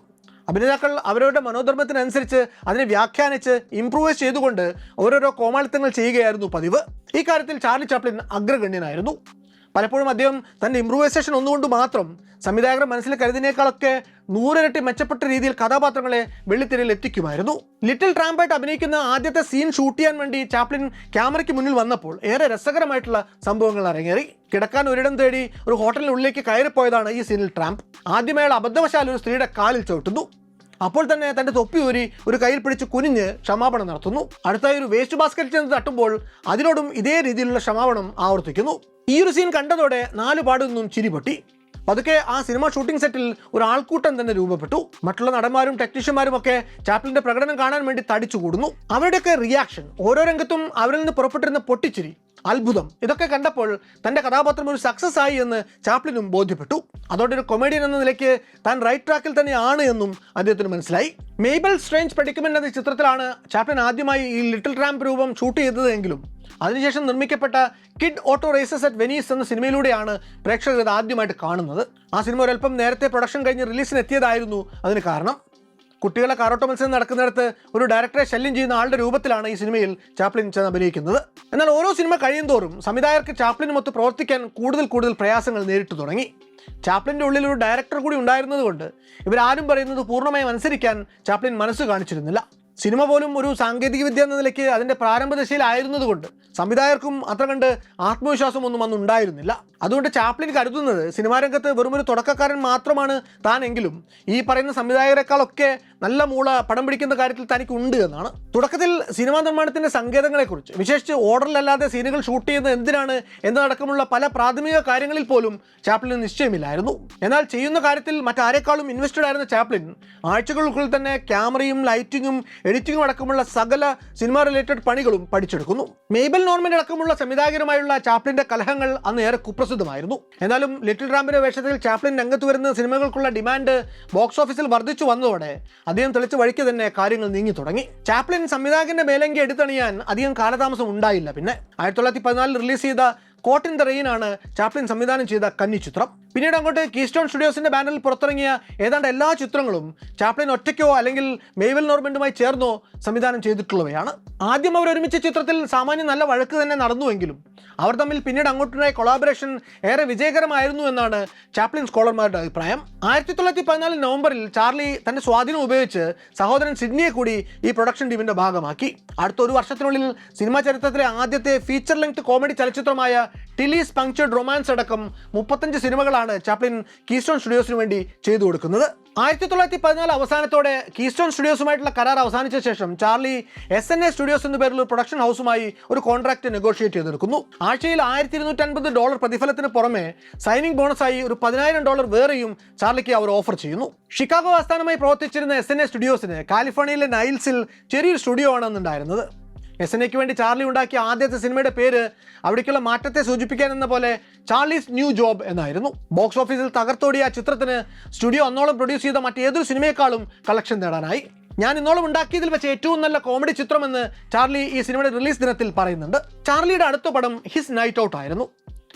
Speaker 1: അഭിനേതാക്കൾ അവരവരുടെ മനോധർമ്മത്തിനനുസരിച്ച് അതിനെ വ്യാഖ്യാനിച്ച് ഇംപ്രൂവൈസ് ചെയ്തുകൊണ്ട് ഓരോരോ കോമാളിത്തങ്ങൾ ചെയ്യുകയായിരുന്നു പതിവ്. ഈ കാര്യത്തിൽ ചാർലി ചാപ്ലിൻ അഗ്രഗണ്യനായിരുന്നു. പലപ്പോഴും അദ്ദേഹം തൻ്റെ ഇംപ്രൂവൈസേഷൻ ഒന്നുകൊണ്ട് മാത്രം സംവിധായകരുടെ മനസ്സിൽ കരുതിനേക്കാളൊക്കെ 100 ഇരട്ടി മെച്ചപ്പെട്ട രീതിയിൽ കഥാപാത്രങ്ങളെ വെള്ളിത്തിരയിൽ എത്തിക്കുമായിരുന്നു. ലിറ്റിൽ ട്രാമ്പായിട്ട് അഭിനയിക്കുന്ന ആദ്യത്തെ സീൻ ഷൂട്ട് ചെയ്യാൻ വേണ്ടി ചാപ്ലിൻ ക്യാമറയ്ക്ക് മുന്നിൽ വന്നപ്പോൾ ഏറെ രസകരമായിട്ടുള്ള സംഭവങ്ങൾ അരങ്ങേറി. കിടക്കാൻ ഒരിടം തേടി ഒരു ഹോട്ടലിനുള്ളിലേക്ക് കയറിപ്പോയതാണ് ഈ സീനിൽ ട്രാംപ്. ആദ്യമേ അബദ്ധവശാൽ ഒരു സ്ത്രീയുടെ കാലിൽ ചവിട്ടുന്നു. അപ്പോൾ തന്നെ തൻ്റെ തൊപ്പി ഊരി ഒരു കയ്യിൽ പിടിച്ച് കുനിഞ്ഞ് ക്ഷമാപണം നടത്തുന്നു. അടുത്തായി ഒരു വേസ്റ്റ് ബാസ്ക്കറ്റിൽ ചെന്ന് തട്ടുമ്പോൾ അതിനോടും ഇതേ രീതിയിലുള്ള ക്ഷമാപണം ആവർത്തിക്കുന്നു. ഈ ഒരു സീൻ കണ്ടതോടെ 4 പാടിൽ നിന്നും ചിരി പൊട്ടി. പതുക്കെ ആ സിനിമ ഷൂട്ടിംഗ് സെറ്റിൽ ഒരു ആൾക്കൂട്ടം തന്നെ രൂപപ്പെട്ടു. മറ്റുള്ള നടന്മാരും ടെക്നീഷ്യന്മാരും ഒക്കെ ചാപ്ലിന്റെ പ്രകടനം കാണാൻ വേണ്ടി തടിച്ചു കൂടുന്നു. അവരുടെയൊക്കെ റിയാക്ഷൻ, ഓരോ രംഗത്തും അവരിൽ നിന്ന് പുറപ്പെട്ടിരുന്ന പൊട്ടിച്ചിരി, അത്ഭുതം, ഇതൊക്കെ കണ്ടപ്പോൾ തൻ്റെ കഥാപാത്രം ഒരു സക്സസ് ആയി എന്ന് ചാപ്ലിനും ബോധ്യപ്പെട്ടു. അതോടെ ഒരു കൊമേഡിയൻ എന്ന നിലയ്ക്ക് താൻ റൈറ്റ് ട്രാക്കിൽ തന്നെയാണ് എന്നും അദ്ദേഹത്തിന് മനസ്സിലായി. മേബൽ സ്ട്രേഞ്ച് പ്രെഡിക്കമെന്റ് എന്ന ചിത്രത്തിലാണ് ചാപ്ലിൻ ആദ്യമായി ഈ ലിറ്റിൽ ട്രാംപ് രൂപം ഷൂട്ട് ചെയ്തതെങ്കിലും അതിനുശേഷം നിർമ്മിക്കപ്പെട്ട kid auto races at Venice എന്ന സിനിമയിലൂടെയാണ് പ്രേക്ഷകർ ഇത് ആദ്യമായിട്ട് കാണുന്നത്. ആ സിനിമ ഒരൽപ്പം നേരത്തെ പ്രൊഡക്ഷൻ കഴിഞ്ഞ് റിലീസിന് എത്തിയതായിരുന്നു അതിന് കാരണം. കുട്ടികളെ കാറോട്ടോ മത്സരം നടക്കുന്നിടത്ത് ഒരു ഡയറക്ടറെ ശല്യം ചെയ്യുന്ന ആളുടെ രൂപത്തിലാണ് ഈ സിനിമയിൽ ചാപ്ലിൻ ചെന്ന് അഭിനയിക്കുന്നത്. എന്നാൽ ഓരോ സിനിമ കഴിയുന്തോറും സംവിധായകർക്ക് ചാപ്ലിനുമൊത്ത് പ്രവർത്തിക്കാൻ കൂടുതൽ പ്രയാസങ്ങൾ നേരിട്ടു തുടങ്ങി. ചാപ്ലിൻ്റെ ഉള്ളിൽ ഒരു ഡയറക്ടർ കൂടി ഉണ്ടായിരുന്നത് കൊണ്ട് ഇവരാരും പറയുന്നത് പൂർണ്ണമായും അനുസരിക്കാൻ ചാപ്ലിൻ മനസ്സ് കാണിച്ചിരുന്നില്ല. സിനിമ പോലും ഒരു സാങ്കേതികവിദ്യ എന്ന നിലയ്ക്ക് അതിൻ്റെ പ്രാരംഭ ദശയിലായിരുന്നത് കൊണ്ട് സംവിധായകർക്കും അത്ര കണ്ട് ആത്മവിശ്വാസമൊന്നും അന്ന് ഉണ്ടായിരുന്നില്ല. അതുകൊണ്ട് ചാപ്ലിൻ കരുതുന്നത് സിനിമാ രംഗത്ത് വെറുമൊരു തുടക്കക്കാരൻ മാത്രമാണ് താനെങ്കിലും ഈ പറയുന്ന സംവിധായകരെക്കാളൊക്കെ നല്ല മൂള പടം പിടിക്കുന്ന കാര്യത്തിൽ തനിക്ക് ഉണ്ട് എന്നാണ്. തുടക്കത്തിൽ സിനിമാ നിർമ്മാണത്തിൻ്റെ സങ്കേതങ്ങളെക്കുറിച്ച്, വിശേഷിച്ച് ഓർഡറിലല്ലാതെ സീനുകൾ ഷൂട്ട് ചെയ്യുന്നത് എന്തിനാണ് എന്നതടക്കമുള്ള പല പ്രാഥമിക കാര്യങ്ങളിൽ പോലും ചാപ്ലിന് നിശ്ചയമില്ലായിരുന്നു. എന്നാൽ ചെയ്യുന്ന കാര്യത്തിൽ മറ്റാരെക്കാളും ഇൻവെസ്റ്റഡ് ആയിരുന്ന ചാപ്ലിൻ ആഴ്ചകൾക്കുള്ളിൽ തന്നെ ക്യാമറയും ലൈറ്റിങ്ങും എഡിറ്റിംഗും അടക്കമുള്ള സകല സിനിമ റിലേറ്റഡ് പണികളും പഠിച്ചെടുക്കുന്നു. മേബൽ നോർമൻ അടക്കമുള്ള സംവിധായകരുമായുള്ള ചാപ്ലിന്റെ കലഹങ്ങൾ അന്ന് ഏറെ കുപ്രസിദ്ധമായിരുന്നു. എന്നാലും ലിറ്റിൽ ട്രാമ്പിന്റെ വേഷത്തിൽ ചാപ്ലിൻ രംഗത്ത് വരുന്ന സിനിമകൾക്കുള്ള ഡിമാൻഡ് ബോക്സ് ഓഫീസിൽ വർദ്ധിച്ചു വന്നതോടെ അദ്ദേഹം തെളിച്ച വഴിക്ക് തന്നെ കാര്യങ്ങൾ നീങ്ങി തുടങ്ങി. ചാപ്ലിൻ സംവിധായകന്റെ മേലങ്കി എടുത്തണിയാൻ അധികം കാലതാമസം ഉണ്ടായില്ല. പിന്നെ 1914 റിലീസ് ചെയ്ത കോട്ട് ഇൻ ദ റെയിൻ ആണ് ചാപ്ലിൻ സംവിധാനം ചെയ്ത കന്നി ചിത്രം. പിന്നീട് അങ്ങോട്ട് കീസ്റ്റോൺ സ്റ്റുഡിയോസിന്റെ ബാനറിൽ പുറത്തിറങ്ങിയ ഏതാണ്ട് എല്ലാ ചിത്രങ്ങളും ചാപ്ലിൻ ഒറ്റയ്ക്കോ അല്ലെങ്കിൽ മെയ്വൽ നോർമൻഡുമായി ചേർന്നോ സംവിധാനം ചെയ്തിട്ടുള്ളവയാണ്. ആദ്യം അവർ ഒരുമിച്ച ചിത്രത്തിൽ സാമാന്യം നല്ല വഴക്ക് തന്നെ നടന്നുവെങ്കിലും അവർ തമ്മിൽ പിന്നീട് അങ്ങോട്ടുണ്ടായ കൊളാബറേഷൻ ഏറെ വിജയകരമായിരുന്നു എന്നാണ് ചാപ്ലിൻ സ്കോളർമാരുടെ അഭിപ്രായം. 1914 നവംബറിൽ ചാർലി തന്റെ സ്വാധീനം ഉപയോഗിച്ച് സഹോദരൻ സിഡ്നിയെ കൂടി ഈ പ്രൊഡക്ഷൻ ടീമിന്റെ ഭാഗമാക്കി. അടുത്ത ഒരു വർഷത്തിനുള്ളിൽ സിനിമാ ചരിത്രത്തിലെ ആദ്യത്തെ ഫീച്ചർ ലെങ്ത് കോമഡി ചലച്ചിത്രമായ ടിലീസ് പങ്ക്ചർഡ് റൊമാൻസ് അടക്കം 35 സിനിമകളാണ് ചാപ്ലിൻ കീസ്റ്റോൺ സ്റ്റുഡിയോസിന് വേണ്ടി ചെയ്തു കൊടുക്കുന്നത്. 1914 അവസാനത്തോടെ കീസ്റ്റോൺ സ്റ്റുഡിയോസുമായിട്ടുള്ള കരാർ അവസാനിച്ച ശേഷം ചാർലി SNA സ്റ്റുഡിയോസ് എന്ന പേരിൽ ഒരു പ്രൊഡക്ഷൻ ഹൗസുമായി ഒരു കോൺട്രാക്ട് നെഗോഷിയേറ്റ് ചെയ്തെടുക്കുന്നു. ആഴ്ചയിൽ $1250 പ്രതിഫലത്തിന് പുറമെ സൈനിങ് ബോണസായി ഒരു $10,000 വേറെയും ചാർലിക്ക് അവർ ഓഫർ ചെയ്യുന്നു. ഷിക്കാഗോ ആസ്ഥാനമായി പ്രവർത്തിച്ചിരുന്ന SNA സ്റ്റുഡിയോസിന് കാലിഫോർണിയയിലെ നൈൽസിൽ ചെറിയൊരു സ്റ്റുഡിയോ ആണ് അന്നുണ്ടായിരുന്നത്. SNAക്ക് വേണ്ടി ചാർലി ഉണ്ടാക്കിയ ആദ്യത്തെ സിനിമയുടെ പേര് അവിടേക്കുള്ള മാറ്റത്തെ സൂചിപ്പിക്കാൻ എന്ന പോലെ ചാർലീസ് ന്യൂ ജോബ് എന്നായിരുന്നു. ബോക്സ് ഓഫീസിൽ തകർത്തോടിയ ആ ചിത്രത്തിന് സ്റ്റുഡിയോ അന്നോളം പ്രൊഡ്യൂസ് ചെയ്ത മറ്റേതൊരു സിനിമയെക്കാളും കളക്ഷൻ നേടാനായി. ഞാൻ ഇന്നോളം ഉണ്ടാക്കിയതിൽ വെച്ച് ഏറ്റവും നല്ല കോമഡി ചിത്രമെന്ന് ചാർലി ഈ സിനിമയുടെ റിലീസ് ദിനത്തിൽ പറയുന്നുണ്ട്. ചാർലിയുടെ അടുത്ത പടം ഹിസ് നൈറ്റ് ഔട്ട് ആയിരുന്നു.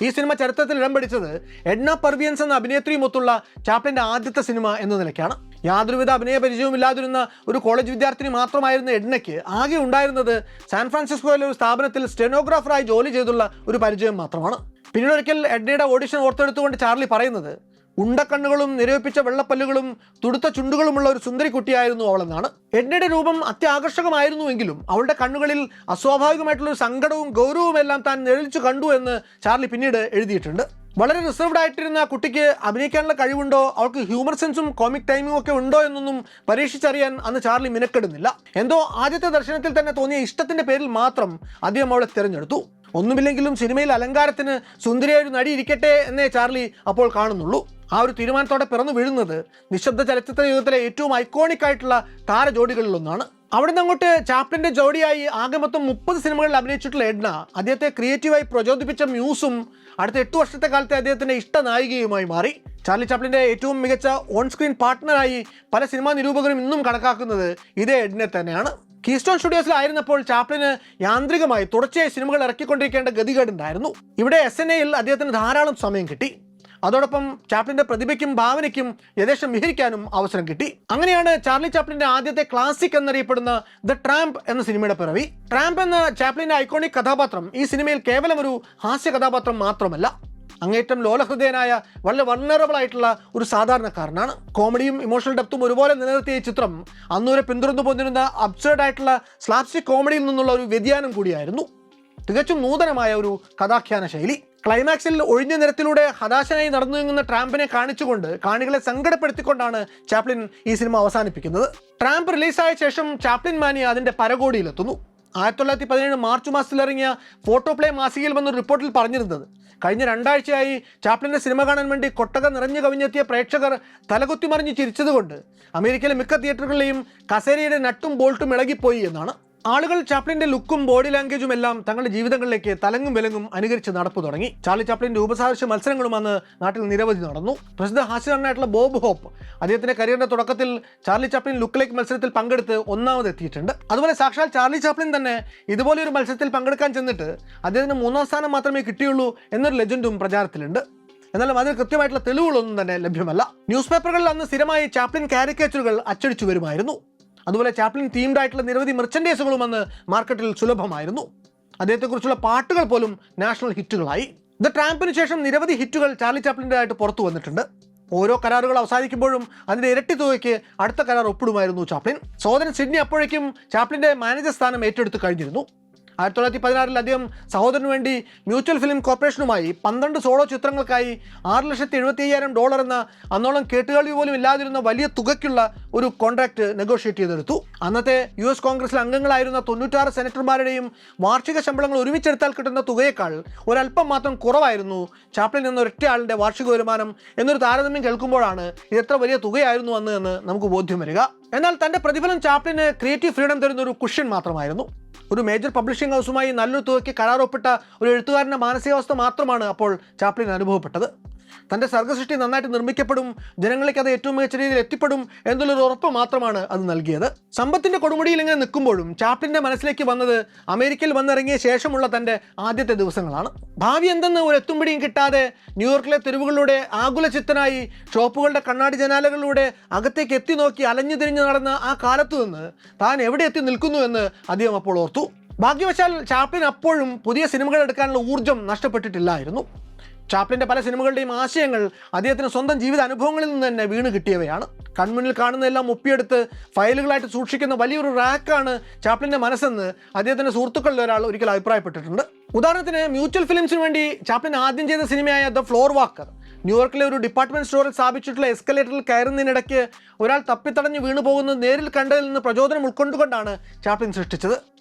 Speaker 1: ഈ സിനിമ ചരിത്രത്തിൽ ഇടം പിടിച്ചത് എഡ്ന പർവിയൻസ് എന്ന അഭിനേത്രിയുമൊത്തുള്ള ചാപ്ലിന്റെ ആദ്യത്തെ സിനിമ എന്ന നിലയ്ക്കാണ്. യാതൊരുവിധ അഭിനയ പരിചയവും ഇല്ലാതിരുന്ന ഒരു കോളേജ് വിദ്യാർത്ഥിനി മാത്രമായിരുന്ന എഡ്നയ്ക്ക് ആകെ ഉണ്ടായിരുന്നത് സാൻ ഫ്രാൻസിസ്കോയിലെ ഒരു സ്ഥാപനത്തിൽ സ്റ്റെനോഗ്രാഫറായി ജോലി ചെയ്തുള്ള ഒരു പരിചയം മാത്രമാണ്. പിന്നീട് ഒരിക്കൽ എഡ്നയുടെ ഓഡിഷൻ ഓർത്തെടുത്തുകൊണ്ട് ചാർലി പറയുന്നത് ഉണ്ടക്കണ്ണുകളും നിരൂപിച്ച വെള്ളപ്പല്ലുകളും തുടുത്ത ചുണ്ടുകളുമുള്ള ഒരു സുന്ദരി കുട്ടിയായിരുന്നു അവളെന്നാണ്. എഡ്നയുടെ രൂപം അത്യാകർഷകമായിരുന്നുവെങ്കിലും അവളുടെ കണ്ണുകളിൽ അസ്വാഭാവികമായിട്ടുള്ള ഒരു സങ്കടവും ഗൗരവവും എല്ലാം താൻ നിഴലിച്ചു കണ്ടു എന്ന് ചാർലി പിന്നീട് എഴുതിയിട്ടുണ്ട്. വളരെ റിസർവ്ഡ് ആയിട്ടിരുന്ന ആ കുട്ടിക്ക് അഭിനയിക്കാനുള്ള കഴിവുണ്ടോ, അവൾക്ക് ഹ്യൂമർ സെൻസും കോമിക് ടൈമിംഗും ഒക്കെ ഉണ്ടോ എന്നൊന്നും പരീക്ഷിച്ചറിയാൻ അന്ന് ചാർലി മിനക്കെടുന്നില്ല. എന്തോ ആദ്യത്തെ ദർശനത്തിൽ തന്നെ തോന്നിയ ഇഷ്ടത്തിന്റെ പേരിൽ മാത്രം അദ്ദേഹം അവളെ തിരഞ്ഞെടുത്തു. ഒന്നുമില്ലെങ്കിലും സിനിമയിൽ അലങ്കാരത്തിന് സുന്ദരിയായ ഒരു നടി ഇരിക്കട്ടെ എന്നേ ചാർലി അപ്പോൾ കാണുന്നുള്ളൂ. ആ ഒരു തീരുമാനത്തോടെ പിറന്നു വീഴുന്നത് നിശബ്ദ ചലച്ചിത്ര യുഗത്തിലെ ഏറ്റവും ഐക്കോണിക് ആയിട്ടുള്ള താരജോഡികളിലൊന്നാണ്. അവിടെ നിന്ന് അങ്ങോട്ട് ചാപ്ലിന്റെ ജോഡിയായി ആകെ മൊത്തം 30 സിനിമകളിൽ അഭിനയിച്ചിട്ടുള്ള എഡ്ന അദ്ദേഹത്തെ ക്രിയേറ്റീവായി പ്രചോദിപ്പിച്ച മ്യൂസും അടുത്ത 8 വർഷത്തെ കാലത്തെ അദ്ദേഹത്തിന്റെ ഇഷ്ട നായികയുമായി മാറി. ചാർലി ചാപ്ലിന്റെ ഏറ്റവും മികച്ച ഓൺ സ്ക്രീൻ പാർട്ട്ണറായി പല സിനിമാ നിരൂപകരും ഇന്നും കണക്കാക്കുന്നത് ഇതേ എഡ്നെ തന്നെയാണ്. കീസ്റ്റോൺ സ്റ്റുഡിയോസിലായിരുന്നപ്പോൾ ചാപ്ലിന് യാന്ത്രികമായി തുടർച്ചയായി സിനിമകൾ ഇറക്കിക്കൊണ്ടിരിക്കേണ്ട ഗതികേടുണ്ടായിരുന്നു. ഇവിടെ SNAയിൽ അദ്ദേഹത്തിന് ധാരാളം സമയം കിട്ടി. അതോടൊപ്പം ചാപ്ലിന്റെ പ്രതിഭയ്ക്കും ഭാവനയ്ക്കും യഥേഷ്ടം വിഹരിക്കാനും അവസരം കിട്ടി. അങ്ങനെയാണ് ചാർലി ചാപ്ലിന്റെ ആദ്യത്തെ ക്ലാസിക് എന്നറിയപ്പെടുന്ന ദ ട്രാംപ് എന്ന സിനിമയുടെ പിറവി. ട്രാംപ് എന്ന ചാപ്ലിന്റെ ഐക്കോണിക് കഥാപാത്രം ഈ സിനിമയിൽ കേവലം ഒരു ഹാസ്യ കഥാപാത്രം മാത്രമല്ല, അങ്ങേറ്റം ലോലഹൃദയനായ വളരെ വൾണറബിൾ ആയിട്ടുള്ള ഒരു സാധാരണക്കാരനാണ്. കോമഡിയും ഇമോഷണൽ ഡെപ്തും ഒരുപോലെ നിലനിർത്തിയ ഈ ചിത്രം അന്നുവരെ പിന്തുടർന്നു പോന്നിരുന്ന അബ്സേർഡ് ആയിട്ടുള്ള സ്ലാപ്സ്റ്റിക് കോമഡിയിൽ നിന്നുള്ള ഒരു വ്യതിയാനം കൂടിയായിരുന്നു. തികച്ചും നൂതനമായ ഒരു കഥാഖ്യാന ശൈലി. ക്ലൈമാക്സിൽ ഒഴിഞ്ഞ നിരത്തിലൂടെ ഹതാശനായി നടന്നു നീങ്ങുന്ന ട്രാമ്പിനെ കാണിച്ചുകൊണ്ട് കാണികളെ സങ്കടപ്പെടുത്തിക്കൊണ്ടാണ് ചാപ്ലിൻ ഈ സിനിമ അവസാനിപ്പിക്കുന്നത്. ട്രാമ്പ് റിലീസായ ശേഷം ചാപ്ലിൻ മാനിയ അതിന്റെ പരകോടിയിലെത്തുന്നു. 1917 മാർച്ച് മാസത്തിലിറങ്ങിയ ഫോട്ടോ പ്ലേ മാസികയിൽ വന്നൊരു റിപ്പോർട്ടിൽ പറഞ്ഞിരുന്നത് കഴിഞ്ഞ 2 ആഴ്ചയായി ചാപ്ലിന്റെ സിനിമ കാണാൻ വേണ്ടി കൊട്ടക നിറഞ്ഞു കവിഞ്ഞെത്തിയ പ്രേക്ഷകർ തലകുത്തി മറിഞ്ഞ് ചിരിച്ചതുകൊണ്ട് അമേരിക്കയിലെ മിക്ക തിയേറ്ററുകളിലെയും കസേരയുടെ നട്ടും ബോൾട്ടും ഇളകിപ്പോയി എന്നാണ്. ആളുകൾ ചാപ്ലിന്റെ ലുക്കും ബോഡി ലാംഗ്വേജും എല്ലാം തങ്ങളുടെ ജീവിതങ്ങളിലേക്ക് തലങ്ങും വിലങ്ങും അനുകരിച്ച് നടപ്പു തുടങ്ങി. ചാർലി ചാപ്ലിന്റെ ഉപസാദൃശ്യ മത്സരങ്ങളും അന്ന് നാട്ടിൽ നിരവധി നടന്നു. പ്രസിദ്ധ ഹാസ്യനടനായിട്ടുള്ള ബോബ് ഹോപ്പ് അദ്ദേഹത്തിന്റെ കരിയറിന്റെ തുടക്കത്തിൽ ചാർലി ചാപ്ലിൻ ലുക്ക് ലൈക്ക് മത്സരത്തിൽ പങ്കെടുത്ത് ഒന്നാമത് എത്തിയിട്ടുണ്ട്. അതുപോലെ സാക്ഷാൽ ചാർലി ചാപ്ലിൻ തന്നെ ഇതുപോലെ ഒരു മത്സരത്തിൽ പങ്കെടുക്കാൻ ചെന്നിട്ട് അദ്ദേഹത്തിന് 3ാം സ്ഥാനം മാത്രമേ കിട്ടിയുള്ളൂ എന്നൊരു ലെജൻഡും പ്രചാരത്തിലുണ്ട്. എന്നാലും അതിന് കൃത്യമായിട്ടുള്ള തെളിവുകളൊന്നും തന്നെ ലഭ്യമല്ല. ന്യൂസ് പേപ്പറുകളിൽ അന്ന് സ്ഥിരമായി ചാപ്ലിൻ കാരിക്കേച്ചറുകൾ അച്ചടിച്ചു വരുമായിരുന്നു. അതുപോലെ ചാപ്ലിൻ തീംഡ് ആയിട്ടുള്ള നിരവധി മെർച്ചൻഡൈസുകളും അന്ന് മാർക്കറ്റിൽ സുലഭമായിരുന്നു. അദ്ദേഹത്തെക്കുറിച്ചുള്ള പാട്ടുകൾ പോലും നാഷണൽ ഹിറ്റുകളായി. ദ ട്രാമ്പിന് ശേഷം നിരവധി ഹിറ്റുകൾ ചാർലി ചാപ്ലിൻ്റെതായിട്ട് പുറത്തു വന്നിട്ടുണ്ട്. ഓരോ കരാറുകൾ അവസാനിക്കുമ്പോഴും അതിൻ്റെ ഇരട്ടി തുകയ്ക്ക് അടുത്ത കരാർ ഒപ്പിടുമായിരുന്നു ചാപ്ലിൻ. സഹോദരൻ സിഡ്നി അപ്പോഴേക്കും ചാപ്ലിൻ്റെ മാനേജർ സ്ഥാനം ഏറ്റെടുത്ത് കഴിഞ്ഞിരുന്നു. 1916 അദ്ദേഹം സഹോദരന് വേണ്ടി മ്യൂച്വൽ ഫിലിം കോർപ്പറേഷനുമായി 12 സോളോ ചിത്രങ്ങൾക്കായി $6,75,000 എന്ന അന്നോളം കേട്ടുകേൾവി പോലും ഇല്ലാതിരുന്ന വലിയ തുകയ്ക്കുള്ള ഒരു കോൺട്രാക്ട് നെഗോഷിയേറ്റ് ചെയ്തെടുത്തു. അന്നത്തെ US കോൺഗ്രസിൽ അംഗങ്ങളായിരുന്ന 96 സെനറ്റർമാരുടെയും വാർഷിക ശമ്പളങ്ങൾ ഒരുമിച്ചെടുത്താൽ കിട്ടുന്ന തുകയേക്കാൾ ഒരല്പം മാത്രം കുറവായിരുന്നു ചാപ്ലിൻ എന്ന ഒരൊറ്റ ആളിൻ്റെ വാർഷിക വരുമാനം എന്നൊരു താരതമ്യം കേൾക്കുമ്പോഴാണ് ഇതെത്ര വലിയ തുകയായിരുന്നു അന്ന് എന്ന് നമുക്ക് ബോധ്യം വരിക. എന്നാൽ തൻ്റെ പ്രതിഫലം ചാപ്ലിന് ക്രിയേറ്റീവ് ഫ്രീഡം തരുന്ന ഒരു കുഷ്യൻ മാത്രമായിരുന്നു. ഒരു മേജർ പബ്ലിഷിംഗ് ഹൗസുമായി നല്ലൊരു തുകയ്ക്ക് കരാറൊപ്പിട്ട ഒരു എഴുത്തുകാരൻ്റെ മാനസികാവസ്ഥ മാത്രമാണ് അപ്പോൾ ചാപ്ലിൻ അനുഭവപ്പെട്ടത്. തൻ്റെ സർഗസൃഷ്ടി നന്നായിട്ട് നിർമ്മിക്കപ്പെടും, ജനങ്ങളിലേക്ക് അത് ഏറ്റവും മികച്ച രീതിയിൽ എത്തിപ്പെടും എന്നുള്ളൊരു ഉറപ്പ് മാത്രമാണ് അത് നൽകിയത്. സമ്പത്തിൻ്റെ കൊടുമുടിയിൽ ഇങ്ങനെ നിൽക്കുമ്പോഴും ചാപ്ലിൻ്റെ മനസ്സിലേക്ക് വന്നത് അമേരിക്കയിൽ വന്നിറങ്ങിയ ശേഷമുള്ള തൻ്റെ ആദ്യത്തെ ദിവസങ്ങളാണ്. ഭാവി എന്തെന്ന് ഒരു എത്തുംപിടിയും കിട്ടാതെ ന്യൂയോർക്കിലെ തെരുവുകളിലൂടെ ആകുലചിത്തനായി ഷോപ്പുകളുടെ കണ്ണാടി ജനാലകളിലൂടെ അകത്തേക്ക് എത്തി നോക്കി അലഞ്ഞു തിരിഞ്ഞു നടന്ന ആ കാലത്തു നിന്ന് താൻ എവിടെ എത്തി നിൽക്കുന്നു എന്ന് അദ്ദേഹം അപ്പോൾ ഓർത്തു. ഭാഗ്യവശാൽ ചാപ്ലിൻ അപ്പോഴും പുതിയ സിനിമകൾ എടുക്കാനുള്ള ഊർജ്ജം നഷ്ടപ്പെട്ടിട്ടില്ലായിരുന്നു. ചാപ്ലിൻ്റെ പല സിനിമകളുടെയും ആശയങ്ങൾ അദ്ദേഹത്തിന് സ്വന്തം ജീവിത അനുഭവങ്ങളിൽ നിന്ന് തന്നെ വീണ് കിട്ടിയവയാണ്. കൺമുന്നിൽ കാണുന്നതെല്ലാം ഒപ്പിയെടുത്ത് ഫയലുകളായിട്ട് സൂക്ഷിക്കുന്ന വലിയൊരു റാക്കാണ് ചാപ്ലിൻ്റെ മനസ്സെന്ന് അദ്ദേഹത്തിൻ്റെ സുഹൃത്തുക്കളിൽ ഒരാൾ ഒരിക്കൽ അഭിപ്രായപ്പെട്ടിട്ടുണ്ട്. ഉദാഹരണത്തിന് മ്യൂച്വൽ ഫിലിംസിന് വേണ്ടി ചാപ്ലിൻ ആദ്യം ചെയ്ത സിനിമയായ ദ ഫ്ലോർ വാക്കർ ന്യൂയോർക്കിലെ ഒരു ഡിപ്പാർട്ട്മെന്റ് സ്റ്റോറിൽ സ്ഥാപിച്ചിട്ടുള്ള എസ്കലേറ്ററിൽ കയറുന്നതിനിടയ്ക്ക് ഒരാൾ തപ്പിത്തടഞ്ഞ് വീണു പോകുന്നത് നേരിൽ കണ്ടതിൽ നിന്ന് പ്രചോദനം ഉൾക്കൊണ്ടുകൊണ്ടാണ് ചാപ്ലിൻ സൃഷ്ടിച്ചത്.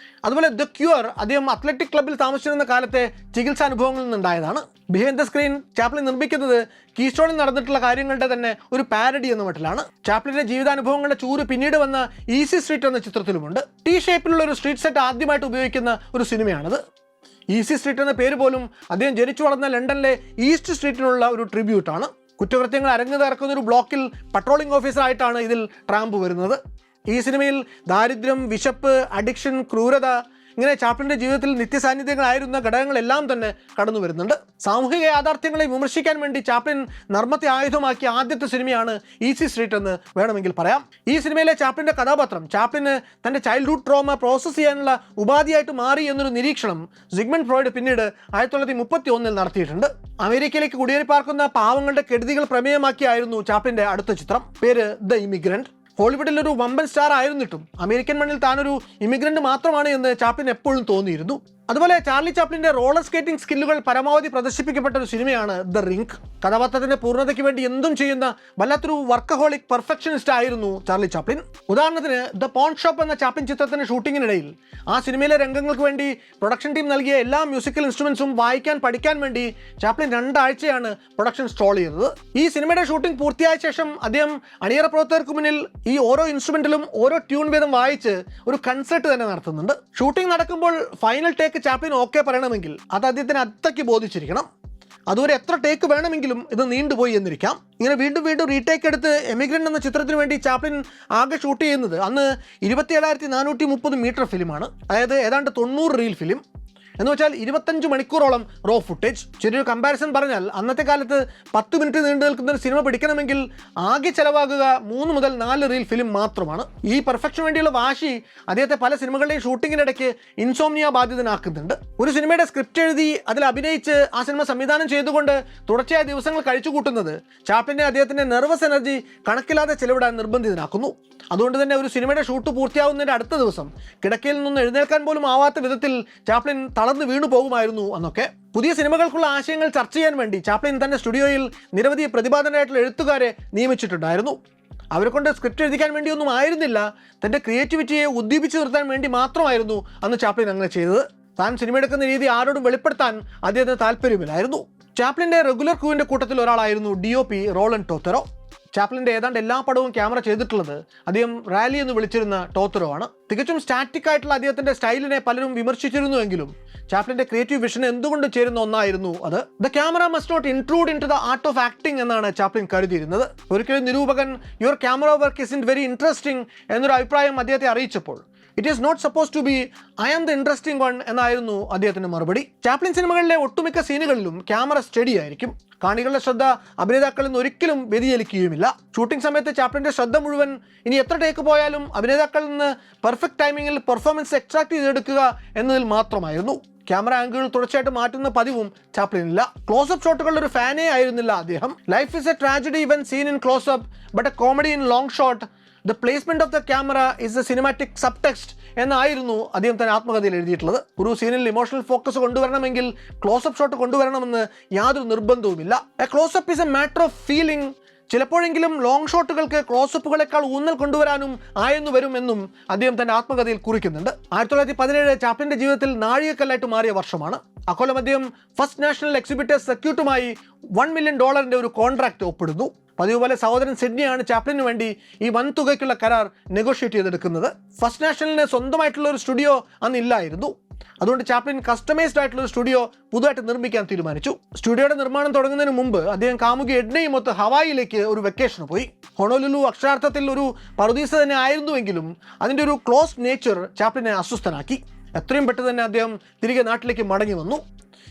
Speaker 1: അതുപോലെ ദ ക്യൂർ അദ്ദേഹം അത്ലറ്റിക് ക്ലബ്ബിൽ താമസിച്ചിരുന്ന കാലത്തെ ചികിത്സാനുഭവങ്ങളിൽ നിന്നുണ്ടായതാണ്. ബിഹൈൻഡ് ദ സ്ക്രീൻ ചാപ്ലിൻ നിർമ്മിക്കുന്നത് കീസ്റ്റോണിൽ നടന്നിട്ടുള്ള കാര്യങ്ങളുടെ തന്നെ ഒരു പാരഡി എന്ന മട്ടിലാണ്. ചാപ്ലിൻ്റെ ജീവിതാനുഭവങ്ങളുടെ ചൂര് പിന്നീട് വന്ന ഈസി സ്ട്രീറ്റ് എന്ന ചിത്രത്തിലുമുണ്ട്. ടി ഷേപ്പിലുള്ള ഒരു സ്ട്രീറ്റ് സെറ്റ് ആദ്യമായിട്ട് ഉപയോഗിക്കുന്ന ഒരു സിനിമയാണത്. ഈസി സ്ട്രീറ്റ് എന്ന പേര് പോലും അദ്ദേഹം ജനിച്ചു വളർന്ന ലണ്ടനിലെ ഈസ്റ്റ് സ്ട്രീറ്റിനുള്ള ഒരു ട്രിബ്യൂട്ടാണ്. കുറ്റകൃത്യങ്ങൾ അരങ്ങുതീർക്കുന്ന ഒരു ബ്ലോക്കിൽ പട്രോളിംഗ് ഓഫീസറായിട്ടാണ് ഇതിൽ ട്രാമ്പ് വരുന്നത്. ഈ സിനിമയിൽ ദാരിദ്ര്യം, വിശപ്പ്, അഡിക്ഷൻ, ക്രൂരത ഇങ്ങനെ ചാപ്ലിൻ്റെ ജീവിതത്തിൽ നിത്യസാന്നിധ്യങ്ങളായിരുന്ന ഘടകങ്ങളെല്ലാം തന്നെ കടന്നു വരുന്നുണ്ട്. സാമൂഹിക യാഥാർത്ഥ്യങ്ങളെ വിമർശിക്കാൻ വേണ്ടി ചാപ്ലിൻ നർമ്മത്തെ ആയുധമാക്കിയ ആദ്യത്തെ സിനിമയാണ് ഈസി സ്ട്രീറ്റ് എന്ന് വേണമെങ്കിൽ പറയാം. ഈ സിനിമയിലെ ചാപ്ലിൻ്റെ കഥാപാത്രം ചാപ്ലിന് തൻ്റെ ചൈൽഡ്ഹുഡ് ട്രോമ പ്രോസസ്സ് ചെയ്യാനുള്ള ഉപാധിയായിട്ട് മാറി എന്നൊരു നിരീക്ഷണം സിഗ്മണ്ട് ഫ്രോയിഡ് പിന്നീട് 1931 നടത്തിയിട്ടുണ്ട്. അമേരിക്കയിലേക്ക് കുടിയേറി പാർക്കുന്ന പാവങ്ങളുടെ കെടുതികൾ പ്രമേയമാക്കിയായിരുന്നു ചാപ്ലിൻ്റെ അടുത്ത ചിത്രം. പേര് ദ ഇമിഗ്രന്റ്. ഹോളിവുഡിൽ ഒരു വമ്പൻ സ്റ്റാർ ആയിരുന്നിട്ടും അമേരിക്കൻ മണ്ണിൽ താനൊരു ഇമിഗ്രന്റ് മാത്രമാണ് എന്ന് ചാപ്ലിൻ എപ്പോഴും തോന്നിയിരുന്നു. അതുപോലെ ചാർലി ചാപ്ലിൻ്റെ റോളർ സ്കേറ്റിംഗ് സ്കില്ലുകൾ പരമാവധി പ്രദർശിപ്പിക്കപ്പെട്ട ഒരു സിനിമയാണ് ദ റിംഗ്. കഥാപാത്രത്തിൻ്റെ പൂർണ്ണതയ്ക്ക് വേണ്ടി എന്തും ചെയ്യുന്ന വല്ലാത്തൊരു വർക്കഹോളിക് പെർഫെക്ഷനിസ്റ്റ് ആയിരുന്നു ചാർലി ചാപ്ലിൻ. ഉദാഹരണത്തിന് ദ പോൺ ഷോപ്പ് എന്ന ചാപ്ലിൻ ചിത്രത്തിൻ്റെ ഷൂട്ടിങ്ങിനിടയിൽ ആ സിനിമയിലെ രംഗങ്ങൾക്ക് വേണ്ടി പ്രൊഡക്ഷൻ ടീം നൽകിയ എല്ലാ മ്യൂസിക്കൽ ഇൻസ്ട്രുമെന്റ്സും വായിക്കാൻ പഠിക്കാൻ വേണ്ടി ചാപ്ലിൻ 2 ആഴ്ചയാണ് പ്രൊഡക്ഷൻ സ്റ്റോൾ ചെയ്തത്. ഈ സിനിമയുടെ ഷൂട്ടിംഗ് പൂർത്തിയായ ശേഷം അദ്ദേഹം അണിയറ പ്രവർത്തകർക്ക് മുന്നിൽ ഈ ഓരോ ഇൻസ്ട്രുമെന്റിലും ഓരോ ട്യൂൺ വീതം വായിച്ച് ഒരു കൺസേർട്ട് തന്നെ നടത്തുന്നുണ്ട്. ഷൂട്ടിംഗ് നടക്കുമ്പോൾ ഫൈനൽ ടേക്ക് ചാപ്ലിൻ ഓക്കെ പറയണമെങ്കിൽ അത് അദ്ദേഹത്തിന് അത്രയ്ക്ക് ബോധിച്ചിരിക്കണം. അതുവരെ എത്ര ടേക്ക് വേണമെങ്കിലും ഇത് നീണ്ടുപോയി എന്നിരിക്കാം. ഇങ്ങനെ വീണ്ടും വീണ്ടും റീടേക്ക് എടുത്ത് എമിഗ്രന്റ് എന്ന ചിത്രത്തിന് വേണ്ടി ചാപ്ലിൻ ആകെ ഷൂട്ട് ചെയ്യുന്നത് അന്ന് 27,430 മീറ്റർ ഫിലിമാണ്. അതായത് ഏതാണ്ട് 90 റീൽ ഫിലിം എന്ന് വെച്ചാൽ 25 മണിക്കൂറോളം റോ ഫുട്ടേജ്. ചെറിയൊരു കമ്പാരിസൺ പറഞ്ഞാൽ അന്നത്തെ കാലത്ത് 10 മിനിറ്റ് നീണ്ടു നിൽക്കുന്ന ഒരു സിനിമ പിടിക്കണമെങ്കിൽ ആകെ ചിലവാകുക 3 മുതൽ 4 റീൽ ഫിലിം മാത്രമാണ്. ഈ പെർഫെക്ഷന് വേണ്ടിയുള്ള വാശി അദ്ദേഹത്തെ പല സിനിമകളുടെയും ഷൂട്ടിങ്ങിനിടയ്ക്ക് ഇൻസോംനിയ ബാധിതനാക്കുന്നുണ്ട്. ഒരു സിനിമയുടെ സ്ക്രിപ്റ്റ് എഴുതി അതിൽ അഭിനയിച്ച് ആ സിനിമ സംവിധാനം ചെയ്തുകൊണ്ട് തുടർച്ചയായ ദിവസങ്ങൾ കഴിച്ചു കൂട്ടുന്നത് ചാപ്ലിനെ അദ്ദേഹത്തിൻ്റെ നെർവസ് എനർജി കണക്കില്ലാതെ ചെലവിടാൻ നിർബന്ധിതനാക്കുന്നു. അതുകൊണ്ട് തന്നെ ഒരു സിനിമയുടെ ഷൂട്ട് പൂർത്തിയാവുന്നതിൻ്റെ അടുത്ത ദിവസം കിടക്കയിൽ നിന്ന് എഴുന്നേൽക്കാൻ പോലും ആവാത്ത വിധത്തിൽ ചാപ്ലിൻ തളർന്ന് വീണു പോകുമായിരുന്നു അന്നൊക്കെ. പുതിയ സിനിമകൾക്കുള്ള ആശയങ്ങൾ ചർച്ച ചെയ്യാൻ വേണ്ടി ചാപ്ലിൻ തൻ്റെ സ്റ്റുഡിയോയിൽ നിരവധി പ്രതിഭാധനരായിട്ടുള്ള എഴുത്തുകാരെ നിയമിച്ചിട്ടുണ്ടായിരുന്നു. അവരെ കൊണ്ട് സ്ക്രിപ്റ്റ് എഴുതിക്കാൻ വേണ്ടിയൊന്നും ആയിരുന്നില്ല, തൻ്റെ ക്രിയേറ്റിവിറ്റിയെ ഉദ്ദീപിച്ചു നിർത്താൻ വേണ്ടി മാത്രമായിരുന്നു അന്ന് ചാപ്ലിൻ അങ്ങനെ ചെയ്തത്. താൻ സിനിമ എടുക്കുന്ന രീതി ആരോടും വെളിപ്പെടുത്താൻ അദ്ദേഹത്തിന് താല്പര്യമില്ലായിരുന്നു. ചാപ്ലിൻ്റെ റെഗുലർ ക്രൂവിൻ്റെ കൂട്ടത്തിൽ ഒരാളായിരുന്നു DOP റോളൻ ടോത്തറോ. ചാപ്ലിൻ്റെ ഏതാണ്ട് എല്ലാ പടവും ക്യാമറ ചെയ്തിട്ടുള്ളത് അദ്ദേഹം റാലി എന്ന് വിളിച്ചിരുന്ന ടോത്തറോ ആണ്. തികച്ചും സ്റ്റാറ്റിക് ആയിട്ടുള്ള അദ്ദേഹത്തിൻ്റെ സ്റ്റൈലിനെ പലരും വിമർശിച്ചിരുന്നുവെങ്കിലും ചാപ്ലിൻ്റെ ക്രിയേറ്റീവ് വിഷൻ എന്തുകൊണ്ട് ചേരുന്ന ഒന്നായിരുന്നു അത്. The camera must not intrude into the art of acting എന്നാണ് ചാപ്ലിൻ കരുതിയിരുന്നത്. ഒരിക്കലും നിരൂപകൻ your camera work is very interesting എന്നൊരു അഭിപ്രായം അദ്ദേഹത്തെ അറിയിച്ചപ്പോൾ it is not suppose to be I am the interesting one എന്നായിരുന്നു അദ്ദേഹത്തിൻ്റെ മറുപടി. ചാപ്ലിൻ സിനിമകളിലെ ഒട്ടുമിക്ക സീനുകളിലും ക്യാമറ സ്റ്റഡി ആയിരിക്കും. കാണികളുടെ ശ്രദ്ധ അഭിനേതാക്കളിൽ നിന്ന് ഒരിക്കലും വ്യതിചലിക്കുകയുമില്ല. ഷൂട്ടിംഗ് സമയത്ത് ചാപ്ലിൻ്റെ ശ്രദ്ധ മുഴുവൻ ഇനി എത്ര ടേക്ക് പോയാലും അഭിനേതാക്കളിൽ നിന്ന് പെർഫെക്റ്റ് ടൈമിങ്ങിൽ പെർഫോമൻസ് എക്സ്ട്രാക്ട് ചെയ്തെടുക്കുക എന്നതിൽ മാത്രമായിരുന്നു. ക്യാമറ ആംഗിളുകൾ തുടർച്ചയായിട്ട് മാറ്റുന്ന പതിവും ചാപ്ലിനില്ല. ക്ലോസപ്പ് ഷോട്ടുകളുടെ ഒരു ഫാനേ ആയിരുന്നില്ല അദ്ദേഹം. Life is a tragedy when seen in closeup but a comedy in long shot. The placement of the camera is a cinematic subtext എന്നായിരുന്നു അദ്ദേഹം തന്നെ ആത്മകഥയിൽ എഴുതിയിട്ടുള്ളത്. ഒരു സീനിൽ ഇമോഷണൽ ഫോക്കസ് കൊണ്ടുവരണമെങ്കിൽ ക്ലോസപ്പ് ഷോട്ട് കൊണ്ടുവരണമെന്ന് യാതൊരു നിർബന്ധവുമില്ല. A closeup is a matter of feeling. ചിലപ്പോഴെങ്കിലും ലോങ് ഷോട്ടുകൾക്ക് ക്ലോസപ്പുകളെക്കാൾ ഊന്നൽ കൊണ്ടുവരാനും ആയെന്നു വരുമെന്നും അദ്ദേഹം തൻ്റെ ആത്മകഥയിൽ കുറിക്കുന്നുണ്ട്. 1917 ചാപ്ലിൻ്റെ ജീവിതത്തിൽ നാഴികക്കല്ലായിട്ട് മാറിയ വർഷമാണ്. അക്കൊല്ലം അദ്ദേഹം ഫസ്റ്റ് നാഷണൽ എക്സിബിറ്റേഴ്സ് സർക്യൂട്ടുമായി $1 മില്യൺ ഒരു കോൺട്രാക്ട് ഒപ്പിടുന്നു. പതിവ് പോലെ സഹോദരൻ സിഡ്നിയാണ് ചാപ്ലിന് വേണ്ടി ഈ വൻ തുകയ്ക്കുള്ള കരാർ നെഗോഷിയേറ്റ് ചെയ്തെടുക്കുന്നത്. ഫസ്റ്റ് നാഷണലിന് സ്വന്തമായിട്ടുള്ള ഒരു സ്റ്റുഡിയോ അന്ന് ഇല്ലായിരുന്നു. അതുകൊണ്ട് ചാപ്ലിൻ കസ്റ്റമൈസ്ഡ് ആയിട്ടുള്ള ഒരു സ്റ്റുഡിയോ പുതുതായിട്ട് നിർമ്മിക്കാൻ തീരുമാനിച്ചു. സ്റ്റുഡിയോയുടെ നിർമ്മാണം തുടങ്ങുന്നതിന് മുമ്പ് അദ്ദേഹം കാമുകി എഡ്നയും ഒത്ത് ഹവായിലേക്ക് ഒരു വെക്കേഷന് പോയി. ഹൊണോലുലു അക്ഷരാർത്ഥത്തിൽ ഒരു പറുദീസ തന്നെ ആയിരുന്നുവെങ്കിലും അതിൻ്റെ ഒരു ക്ലോസ് നേച്ചർ ചാപ്ലിനെ അസ്വസ്ഥനാക്കി. എത്രയും പെട്ടെന്ന് തന്നെ അദ്ദേഹം തിരികെ നാട്ടിലേക്ക് മടങ്ങി വന്നു.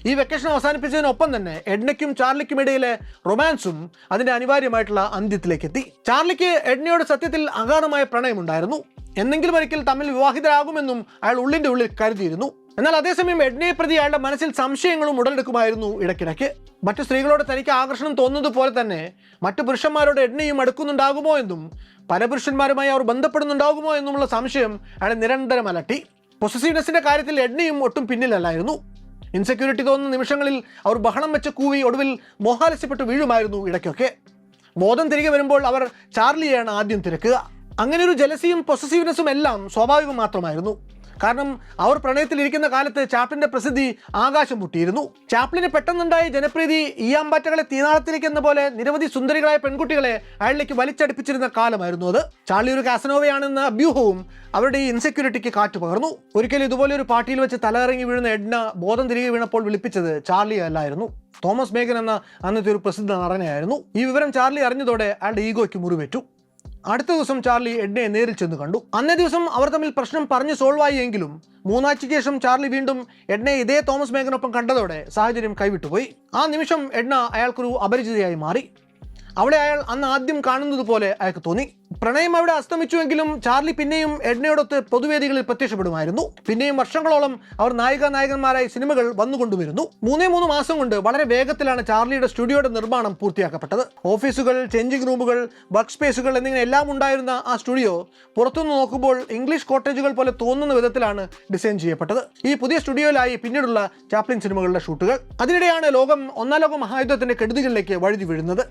Speaker 1: ഈ വെക്കേഷൻ അവസാനിപ്പിച്ചതിനൊപ്പം തന്നെ എഡ്നയ്ക്കും ചാർലിക്കും ഇടയിലെ റൊമാൻസും അതിൻ്റെ അനിവാര്യമായിട്ടുള്ള അന്ത്യത്തിലേക്ക് എത്തി. ചാർലിക്ക് എഡ്നയോട് സത്യത്തിൽ അഗാധമായ പ്രണയമുണ്ടായിരുന്നു. എന്നെങ്കിലും ഒരിക്കൽ തമ്മിൽ വിവാഹിതരാകുമെന്നും അയാൾ ഉള്ളിൻ്റെ ഉള്ളിൽ കരുതിയിരുന്നു. എന്നാൽ അതേസമയം എഡ്നയെ പ്രതി അയാളുടെ മനസ്സിൽ സംശയങ്ങളും ഉടലെടുക്കുമായിരുന്നു ഇടയ്ക്കിടയ്ക്ക്. മറ്റു സ്ത്രീകളോട് തനിക്ക് ആകർഷണം തോന്നുന്നത് പോലെ തന്നെ മറ്റു പുരുഷന്മാരോട് എഡ്നയും അടുക്കുന്നുണ്ടാകുമോ എന്നും പല പുരുഷന്മാരുമായി അവർ ബന്ധപ്പെടുന്നുണ്ടാകുമോ എന്നുമുള്ള സംശയം അയാളെ നിരന്തരം അലട്ടി. പൊസസീവ്നെസ്സിന്റെ കാര്യത്തിൽ എഡ്നയും ഒട്ടും പിന്നിലല്ലായിരുന്നു. ഇൻസെക്യൂരിറ്റി തോന്നുന്ന നിമിഷങ്ങളിൽ അവർ ബഹളം വെച്ച് കൂവി ഒടുവിൽ മോഹാലസ്യപ്പെട്ട് വീഴുമായിരുന്നു ഇടയ്ക്കൊക്കെ. ബോധം തിരികെ വരുമ്പോൾ അവർ ചാർലിയെയാണ് ആദ്യം തിരക്കുക. അങ്ങനെ ഒരു ജലസിയും പൊസസീവ്നെസ്സും എല്ലാം സ്വാഭാവികം മാത്രമായിരുന്നു. കാരണം അവർ പ്രണയത്തിലിരിക്കുന്ന കാലത്ത് ചാപ്ലിന്റെ പ്രസിദ്ധി ആകാശം മുട്ടിയിരുന്നു. ചാപ്ലിന് പെട്ടെന്നുണ്ടായ ജനപ്രീതി ഈയാമ്പാറ്റകളെ തീനാളത്തിലേക്ക് എന്ന പോലെ നിരവധി സുന്ദരികളായ പെൺകുട്ടികളെ അയാളിലേക്ക് വലിച്ചടിപ്പിച്ചിരുന്ന കാലമായിരുന്നു അത്. ചാർലി ഒരു കാസനോവയാണെന്ന അഭ്യൂഹവും അവരുടെ ഈ ഇൻസെക്യൂരിറ്റിക്ക് കാറ്റു പകർന്നു. ഒരിക്കലും ഇതുപോലെ ഒരു പാർട്ടിയിൽ വെച്ച് തലയിറങ്ങി വീഴുന്ന എഡ്ന ബോധം തിരികെ വീണപ്പോൾ വിളിപ്പിച്ചത് ചാർലി അല്ലായിരുന്നു, തോമസ് മേഗൻ എന്ന അന്നത്തെ ഒരു പ്രസിദ്ധ നടനെയായിരുന്നു. ഈ വിവരം ചാർലി അറിഞ്ഞതോടെ അയാളുടെ ഈഗോയ്ക്ക് മുറിവേറ്റു. അടുത്ത ദിവസം ചാർലി എഡ്നയെ നേരിൽ ചെന്ന് കണ്ടു. അന്നേ ദിവസം അവർ തമ്മിൽ പ്രശ്നം പറഞ്ഞ് സോൾവ് ആയി എങ്കിലും 3 ആഴ്ചയ്ക്ക് ശേഷം ചാർലി വീണ്ടും എഡ്നയെ ഇതേ തോമസ് മേഗനൊപ്പം കണ്ടതോടെ സാഹചര്യം കൈവിട്ടുപോയി. ആ നിമിഷം എഡ്ന അയാൾക്കൊരു അപരിചിതയായി മാറി. അവളെ അയാൾ അന്ന് ആദ്യം കാണുന്നത് പോലെ അയാൾക്ക് തോന്നി. പ്രണയം അവിടെ അസ്തമിച്ചുവെങ്കിലും ചാർലി പിന്നെയും എഡ്നയോടൊത്ത് പൊതുവേദികളിൽ പ്രത്യക്ഷപ്പെടുമായിരുന്നു. പിന്നെയും വർഷങ്ങളോളം അവർ നായികനായകന്മാരായി സിനിമകൾ വന്നുകൊണ്ടുവരുന്നു. 3 മാസം കൊണ്ട് വളരെ വേഗത്തിലാണ് ചാർലിയുടെ സ്റ്റുഡിയോയുടെ നിർമ്മാണം പൂർത്തിയാക്കപ്പെട്ടത്. ഓഫീസുകൾ, ചേഞ്ചിങ് റൂമുകൾ, വർക്ക് സ്പേസുകൾ എന്നിങ്ങനെ എല്ലാം ഉണ്ടായിരുന്ന ആ സ്റ്റുഡിയോ പുറത്തുനിന്ന് നോക്കുമ്പോൾ ഇംഗ്ലീഷ് കോട്ടേജുകൾ പോലെ തോന്നുന്ന വിധത്തിലാണ് ഡിസൈൻ ചെയ്യപ്പെട്ടത്. ഈ പുതിയ സ്റ്റുഡിയോയിലായി പിന്നീടുള്ള ചാപ്ലിൻ സിനിമകളുടെ ഷൂട്ടുകൾ. അതിനിടെയാണ് ലോകം ഒന്നാം ലോക മഹായുദ്ധത്തിന്റെ കെടുതികളിലേക്ക് വഴുതി വീഴുന്നത്.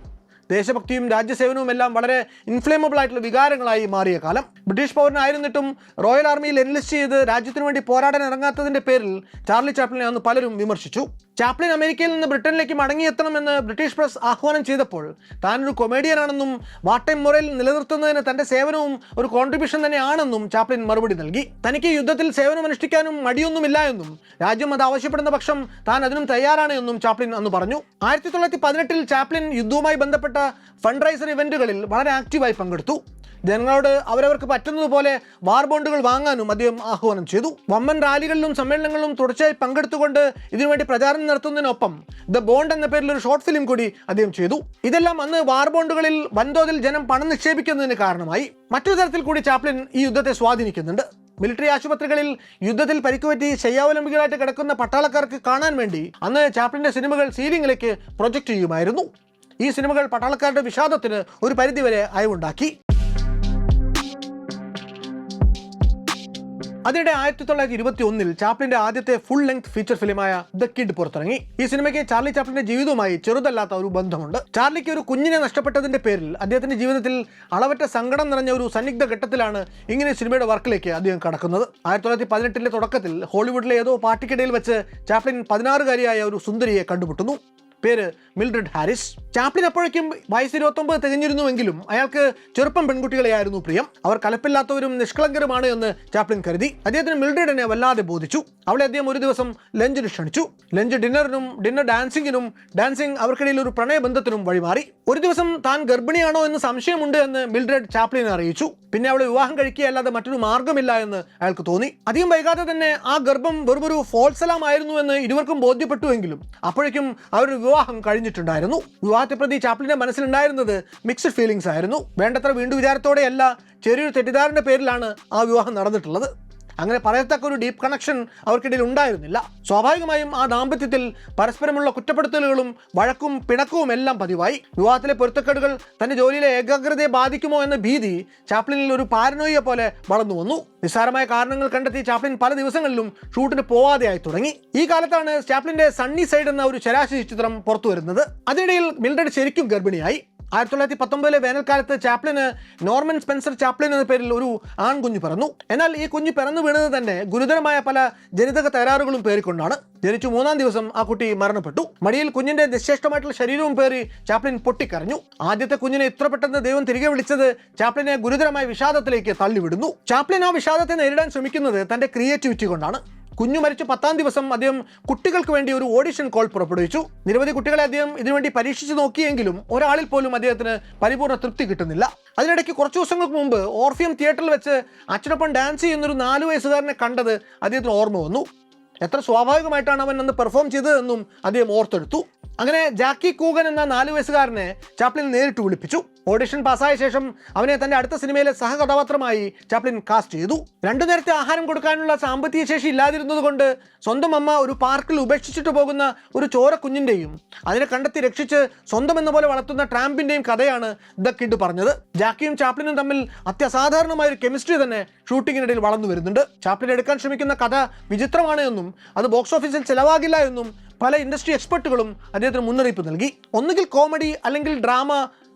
Speaker 1: ദേശഭക്തിയും രാജ്യസേവനവും എല്ലാം വളരെ ഇൻഫ്ലേമബിൾ ആയിട്ടുള്ള വികാരങ്ങളായി മാറിയ കാലം. ബ്രിട്ടീഷ് പൗരനായിരുന്നിട്ടും റോയൽ ആർമിയിൽ എൻലിസ്റ്റ് ചെയ്ത് രാജ്യത്തിനു വേണ്ടി പോരാടാൻ ഇറങ്ങാത്തതിന്റെ പേരിൽ ചാർലി ചാപ്ലിനെ അന്ന് പലരും വിമർശിച്ചു. ചാപ്ലിൻ അമേരിക്കയിൽ നിന്ന് ബ്രിട്ടനിലേക്ക് മടങ്ങിയെത്തണമെന്ന് ബ്രിട്ടീഷ് പ്രസ് ആഹ്വാനം ചെയ്തപ്പോൾ താനൊരു കൊമേഡിയനാണെന്നും വാട്ടൈം മൊറയിൽ നിലനിർത്തുന്നതിന് തന്റെ സേവനവും ഒരു കോൺട്രിബ്യൂഷൻ തന്നെയാണെന്നും ചാപ്ലിൻ മറുപടി നൽകി. തനിക്ക് യുദ്ധത്തിൽ സേവനമനുഷ്ഠിക്കാനും മടിയൊന്നുമില്ല എന്നും രാജ്യം അത് ആവശ്യപ്പെടുന്ന പക്ഷം താൻ അതിനും തയ്യാറാണ് എന്നും ചാപ്ലിൻ അന്ന് പറഞ്ഞു. 1918 ചാപ്ലിൻ യുദ്ധവുമായി ബന്ധപ്പെട്ട ഫണ്ട് റൈസർ ഇവന്റുകളിൽ വളരെ ആക്റ്റീവായി പങ്കെടുത്തു. ജനങ്ങളോട് അവരവർക്ക് പറ്റുന്നതുപോലെ വാർ ബോണ്ടുകൾ വാങ്ങാനും അദ്ദേഹം ആഹ്വാനം ചെയ്തു. വമ്പൻ റാലികളിലും സമ്മേളനങ്ങളിലും തുടർച്ചയായി പങ്കെടുത്തുകൊണ്ട് ഇതിനുവേണ്ടി പ്രചാരണം നടത്തുന്നതിനൊപ്പം ദ ബോണ്ട് എന്ന പേരിൽ ഒരു ഷോർട്ട് ഫിലിം കൂടി അദ്ദേഹം ചെയ്തു. ഇതെല്ലാം അന്ന് വാർ ബോണ്ടുകളിൽ വൻതോതിൽ ജനം പണം നിക്ഷേപിക്കുന്നതിന് കാരണമായി. മറ്റൊരു തരത്തിൽ കൂടി ചാപ്ലിൻ ഈ യുദ്ധത്തെ സ്വാധീനിക്കുന്നുണ്ട്. മിലിറ്ററി ആശുപത്രികളിൽ യുദ്ധത്തിൽ പരിക്കുപറ്റി ശയ്യാവലംബികളായിട്ട് കിടക്കുന്ന പട്ടാളക്കാർക്ക് കാണാൻ വേണ്ടി അന്ന് ചാപ്ലിന്റെ സിനിമകൾ സീലിംഗിലേക്ക് പ്രൊജക്റ്റ് ചെയ്യുമായിരുന്നു. ഈ സിനിമകൾ പട്ടാളക്കാരുടെ വിഷാദത്തിന് ഒരു പരിധിവരെ അയവുണ്ടാക്കി. അതിനിടെ 1921 ചാപ്ലിന്റെ ആദ്യത്തെ ഫുൾ ലെങ്ത് ഫീച്ചർ ഫിലിമായ ദ കിഡ് പുറത്തിറങ്ങി. ഈ സിനിമയ്ക്ക് ചാർലി ചാപ്ലിന്റെ ജീവിതവുമായി ചെറുതല്ലാത്ത ഒരു ബന്ധമുണ്ട്. ചാർലിക്ക് ഒരു കുഞ്ഞിനെ നഷ്ടപ്പെട്ടതിന്റെ പേരിൽ അദ്ദേഹത്തിന്റെ ജീവിതത്തിൽ അളവറ്റ സങ്കടം നിറഞ്ഞ ഒരു സന്നിഗ്ധ ഘട്ടത്തിലാണ് ഇങ്ങനെ സിനിമയുടെ വർക്കിലേക്ക് അദ്ദേഹം കടക്കുന്നത്. 1918 തുടക്കത്തിൽ ഹോളിവുഡിലെ ഏതോ പാർട്ടിക്കിടയിൽ വെച്ച് ചാപ്ലിൻ 16-കാരിയായ ഒരു സുന്ദരിയെ കണ്ടുമുട്ടുന്നു. പേര് മിൽഡ്രഡ് ഹാരിസ്. ചാപ്ലിൻ അപ്പോഴേക്കും വയസ്സ് 29 തികഞ്ഞിരുന്നുവെങ്കിലും അയാൾക്ക് ചെറുപ്പം പെൺകുട്ടികളെയായിരുന്നു പ്രിയം. അവർ കലപ്പില്ലാത്തവരും നിഷ്കളങ്കരുമാണ് എന്ന് ചാപ്ലിൻ കരുതി. അദ്ദേഹത്തിന് മിൽഡ്രഡിനെ വല്ലാതെ ബോധിച്ചു. അവളെ അദ്ദേഹം ഒരു ദിവസം ലഞ്ചിന് ക്ഷണിച്ചു. ലഞ്ച് ഡിന്നറിനും, ഡിന്നർ ഡാൻസിങ്ങിനും, ഡാൻസിങ് അവർക്കിടയിൽ ഒരു പ്രണയബന്ധത്തിനും വഴിമാറി. ഒരു ദിവസം താൻ ഗർഭിണിയാണോ എന്ന് സംശയമുണ്ട് എന്ന് മിൽഡ്രഡ് ചാപ്ലിനെ അറിയിച്ചു. പിന്നെ അവളെ വിവാഹം കഴിക്കുകയല്ലാതെ മറ്റൊരു മാർഗമില്ല എന്ന് അയാൾക്ക് തോന്നി. അധികം വൈകാതെ തന്നെ ആ ഗർഭം വെറുമൊരു ഫോൾസലാമായിരുന്നു എന്ന് ഇരുവർക്കും ബോധ്യപ്പെട്ടുവെങ്കിലും അപ്പോഴേക്കും അവരുടെ വിവാഹം കഴിഞ്ഞിട്ടുണ്ടായിരുന്നു. വിവാഹത്തെ പ്രതി ചാപ്ലിന്റെ മനസ്സിലുണ്ടായിരുന്നത് മിക്സ്ഡ് ഫീലിംഗ്സ് ആയിരുന്നു. വേണ്ടത്ര വീണ്ടും വിചാരത്തോടെയല്ല, ചെറിയൊരു തെറ്റിദ്ധാരണ പേരിലാണ് ആ വിവാഹം നടന്നിട്ടുള്ളത്. അങ്ങനെ പറയത്തക്ക ഒരു ഡീപ്പ് കണക്ഷൻ അവർക്കിടയിൽ ഉണ്ടായിരുന്നില്ല. സ്വാഭാവികമായും ആ ദാമ്പത്യത്തിൽ പരസ്പരമുള്ള കുറ്റപ്പെടുത്തലുകളും വഴക്കും പിണക്കവും എല്ലാം പതിവായി. വിവാഹത്തിലെ പൊരുത്തക്കേടുകൾ തന്റെ ജോലിയിലെ ഏകാഗ്രതയെ ബാധിക്കുമോ എന്ന ഭീതി ചാപ്ലിനിൽ ഒരു പാരനോയിയെ പോലെ വളർന്നു വന്നു. നിസ്സാരമായ കാരണങ്ങൾ കണ്ടെത്തി ചാപ്ലിൻ പല ദിവസങ്ങളിലും ഷൂട്ടിന് പോവാതെയായി തുടങ്ങി. ഈ കാലത്താണ് ചാപ്ലിന്റെ സണ്ണി സൈഡ് എന്ന ഒരു ശരാശരി ചിത്രം പുറത്തു വരുന്നത്. അതിനിടയിൽ മിൽഡ്രഡ് ശരിക്കും ഗർഭിണിയായി. 1919 വേനൽക്കാലത്ത് ചാപ്ലിന് നോർമൻ സ്പെൻസർ ചാപ്ലിൻ എന്ന പേരിൽ ഒരു ആൺകുഞ്ഞ് പിറന്നു. എന്നാൽ ഈ കുഞ്ഞ് പിറന്നു വീണത് തന്നെ ഗുരുതരമായ പല ജനിതക തകരാറുകളും പേറിക്കൊണ്ടാണ്. ജനിച്ചു 3-ാം ദിവസം ആ കുട്ടി മരണപ്പെട്ടു. മടിയിൽ കുഞ്ഞിന്റെ നിശ്ചേഷ്ടമായിട്ടുള്ള ശരീരവും പേറി ചാപ്ലിൻ പൊട്ടിക്കരഞ്ഞു. ആദ്യത്തെ കുഞ്ഞിനെ ഇത്ര പെട്ടെന്ന് ദൈവം തിരികെ വിളിച്ചത് ചാപ്ലിനെ ഗുരുതരമായ വിഷാദത്തിലേക്ക് തള്ളിവിടുന്നു. ചാപ്ലിൻ ആ വിഷാദത്തെ നേരിടാൻ ശ്രമിക്കുന്നത് തന്റെ ക്രിയേറ്റിവിറ്റി കൊണ്ടാണ്. കുഞ്ഞു മരിച്ച് 10-ാം ദിവസം അദ്ദേഹം കുട്ടികൾക്ക് വേണ്ടി ഒരു ഓഡിഷൻ കോൾ പുറപ്പെടുവിച്ചു. നിരവധി കുട്ടികളെ അദ്ദേഹം ഇതിനുവേണ്ടി പരീക്ഷിച്ച് നോക്കിയെങ്കിലും ഒരാളിൽ പോലും അദ്ദേഹത്തിന് പരിപൂർണ്ണ തൃപ്തി കിട്ടുന്നില്ല. അതിനിടയ്ക്ക് കുറച്ച് ദിവസങ്ങൾക്ക് മുമ്പ് ഓർഫിയം തിയേറ്ററിൽ വെച്ച് അച്ഛനൊപ്പം ഡാൻസ് ചെയ്യുന്നൊരു 4 വയസ്സുകാരനെ കണ്ടത് അദ്ദേഹത്തിന് ഓർമ്മ വന്നു. എത്ര സ്വാഭാവികമായിട്ടാണ് അവൻ അന്ന് പെർഫോം ചെയ്തതെന്നും അദ്ദേഹം ഓർത്തെടുത്തു. അങ്ങനെ ജാക്കി കൂഗൻ എന്ന 4 വയസ്സുകാരനെ ചാപ്ലിൻ നേരിട്ട് വിളിപ്പിച്ചു. ഓഡിഷൻ പാസ്സായ ശേഷം അവനെ തന്റെ അടുത്ത സിനിമയിലെ സഹകഥാപാത്രമായി ചാപ്ലിൻ കാസ്റ്റ് ചെയ്തു. 2 നേരത്തെ ആഹാരം കൊടുക്കാനുള്ള സാമ്പത്തിക ശേഷി ഇല്ലാതിരുന്നതുകൊണ്ട് സ്വന്തം അമ്മ ഒരു പാർക്കിൽ ഉപേക്ഷിച്ചിട്ട് പോകുന്ന ഒരു ചോര കുഞ്ഞിന്റെയും അതിനെ കണ്ടെത്തി രക്ഷിച്ച് സ്വന്തം എന്ന പോലെ വളർത്തുന്ന ട്രാമ്പിന്റെയും കഥയാണ് ദ കിഡ് പറഞ്ഞത്. ജാക്കിയും ചാപ്ലിനും തമ്മിൽ അത്യസാധാരണമായ ഒരു കെമിസ്ട്രി തന്നെ ഷൂട്ടിങ്ങിനിടയിൽ വളർന്നു വരുന്നുണ്ട്. ചാപ്ലിൻ എടുക്കാൻ ശ്രമിക്കുന്ന കഥ വിചിത്രമാണ് എന്നും അത് ബോക്സ് ഓഫീസിൽ ചെലവാകില്ല എന്നും പല ഇൻഡസ്ട്രി എക്സ്പെർട്ടുകളും അദ്ദേഹത്തിന് മുന്നറിയിപ്പ് നൽകി. ഒന്നുകിൽ കോമഡി അല്ലെങ്കിൽ ഡ്രാമ,